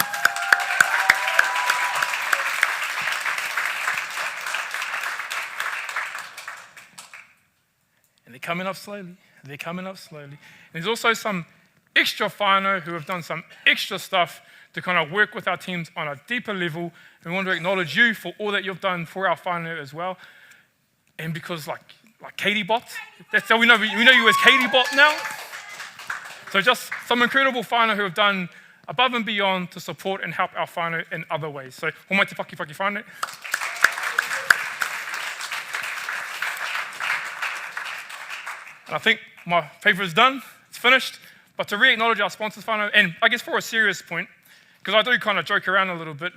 Speaker 1: they're coming up slowly. They're coming up slowly. And there's also some extra whānau who have done some extra stuff to kind of work with our teams on a deeper level. And we want to acknowledge you for all that you've done for our whānau as well. And because like Katie Bot, that's how we know you as Katie Bot now. So just some incredible whānau who have done above and beyond to support and help our whānau in other ways. So, homai te whaki whānau. And I think my paper is done, it's finished. But to re-acknowledge our sponsors, whānau, and I guess for a serious point, because I do kind of joke around a little bit,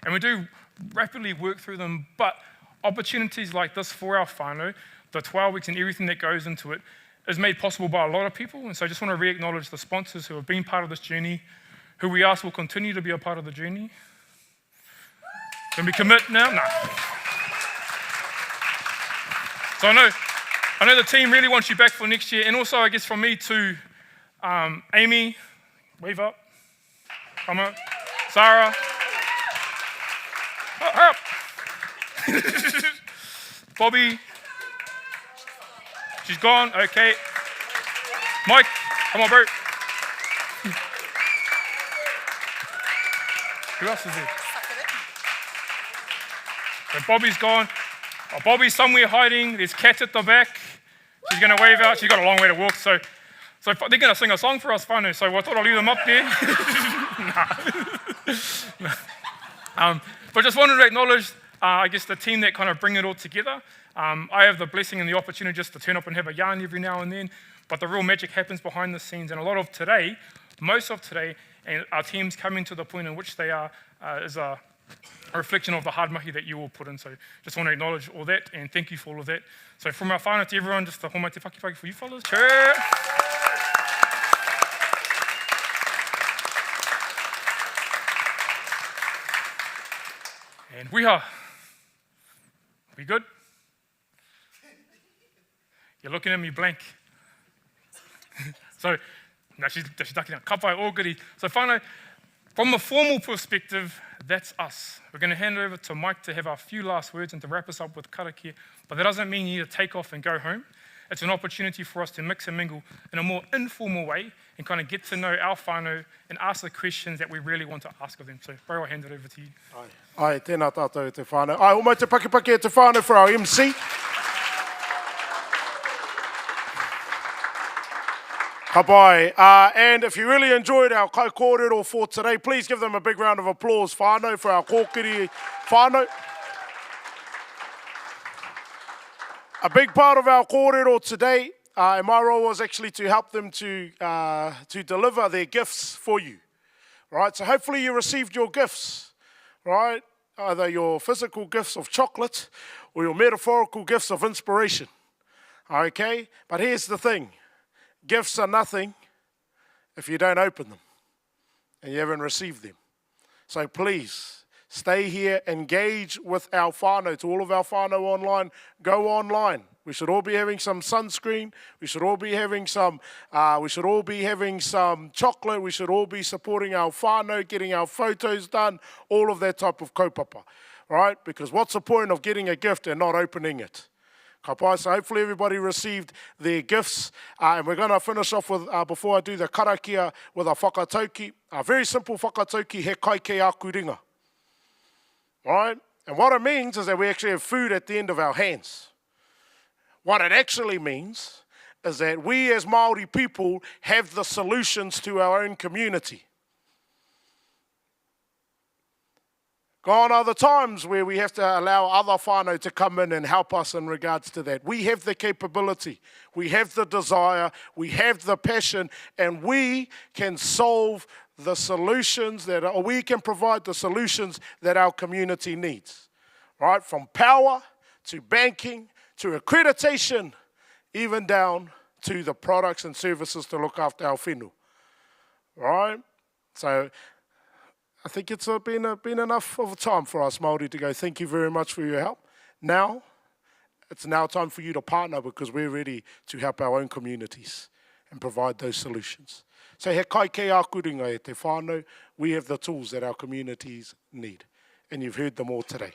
Speaker 1: and we do rapidly work through them, but opportunities like this for our whānau, the 12 weeks and everything that goes into it, is made possible by a lot of people. And so I just want to re-acknowledge the sponsors who have been part of this journey, who we ask will continue to be a part of the journey. Can we commit now? No. So I know the team really wants you back for next year, and also I guess from me to Amy, wave up, come on, Sarah, hurry up, Bobby, she's gone, okay, Mike, come on bro. Who else is there? So Bobby's gone. Oh, Bobby's somewhere hiding. There's Kat at the back. She's going to wave out. She's got a long way to walk. So they're going to sing a song for us, whānau. So I thought I'll leave them up there. But just wanted to acknowledge, I guess, the team that kind of bring it all together. I have the blessing and the opportunity just to turn up and have a yarn every now and then. But the real magic happens behind the scenes. And a lot of today, most of today, and our teams coming to the point in which they are is a reflection of the hard mahi that you all put in. So just want to acknowledge all that and thank you for all of that. So from our whānau to everyone, just a homai te whaki for you fellas. Cheer! And we good? You're looking at me blank. So, no, she's ducking down. Ka pai ōgiri. So whānau, from a formal perspective, that's us. We're going to hand it over to Mike to have our few last words and to wrap us up with karakia. But that doesn't mean you need to take off and go home. It's an opportunity for us to mix and mingle in a more informal way and kind of get to know our whānau and ask the questions that we really want to ask of them. So, bro, I'll hand it over to you.
Speaker 2: Ai, tēnā tātou te whānau. Ai, omai te pakipaki e te whānau for our MC. Ka pai. And if you really enjoyed our kai kōrero for today, please give them a big round of applause, whānau, for our Kōkiri whānau. A big part of our kōrero today, and my role was actually to help them to deliver their gifts for you. Right? So hopefully you received your gifts, right? Either your physical gifts of chocolate or your metaphorical gifts of inspiration. Okay? But here's the thing. Gifts are nothing if you don't open them and you haven't received them. So please, stay here, engage with our whānau. To all of our whānau online, go online. We should all be having some sunscreen. We should all be having some chocolate. We should all be supporting our whānau, getting our photos done, all of that type of kaupapa, right? Because what's the point of getting a gift and not opening it? Ka pai, so hopefully everybody received their gifts. And we're going to finish off with, before I do the karakia, with a whakatauki. A very simple whakatauki, he kai ke aku ringa. Right? And what it means is that we actually have food at the end of our hands. What it actually means is that we as Māori people have the solutions to our own community. Gone are the times where we have to allow other whānau to come in and help us in regards to that. We have the capability, we have the desire, we have the passion, and we can solve the solutions or we can provide the solutions that our community needs. Right? From power to banking to accreditation, even down to the products and services to look after our whenua. Right? So I think it's been enough of a time for us Māori to go, thank you very much for your help. Now, it's now time for you to partner because we're ready to help our own communities and provide those solutions. So he kai ke aku ringa e te whānau, we have the tools that our communities need. And you've heard them all today.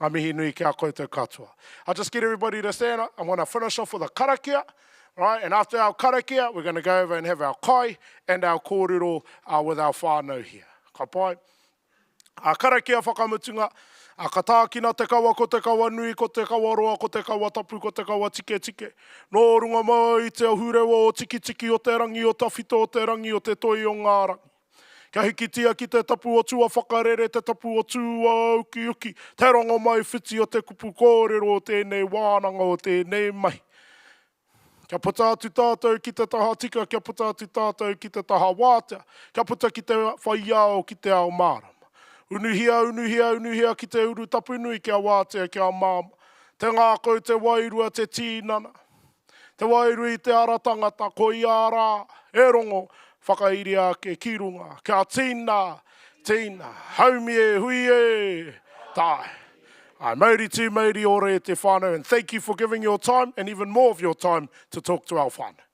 Speaker 2: Ngā mihi nui kia koutou katoa. I'll just get everybody to stand up. I'm going to finish off with a karakia. Right, and after our karakia, we're going to go over and have our kai and our kōrero with our whānau here. Ka pai. A karakia whakamutunga, a katākina te kawa ko te kawa nui, ko te kawa roa, ko te kawa tapu, ko te kawa tike tike. Nō runga mai te ahurewa o tiki tiki o te rangi o tawhito o te rangi o te toi o ngā rangi. Kia hikitia ki te tapu o tua whakarere, te tapu o tua uki uki. Te rongo mai whiti o te kupu kōrero o tēnei wānanga o tēnei mai. Kia puta atu tātou ki te taha tika, kia puta atu tātou ki te taha wātea, kia puta ki te whaiao ki te ao mārama. Unuhia, unuhia, unuhia ki te uru tapu nui kia wātea kia māma. Te ngākau te wairua te tīnana. Te wairu i te ara tangata, ko i ara, e rongo, whakairi ake ki runga. Kia tīna, tīna, haumi e, hui e, tae. Mauri tū, mauri ore te whānau, and thank you for giving your time and even more of your time to talk to our whānau.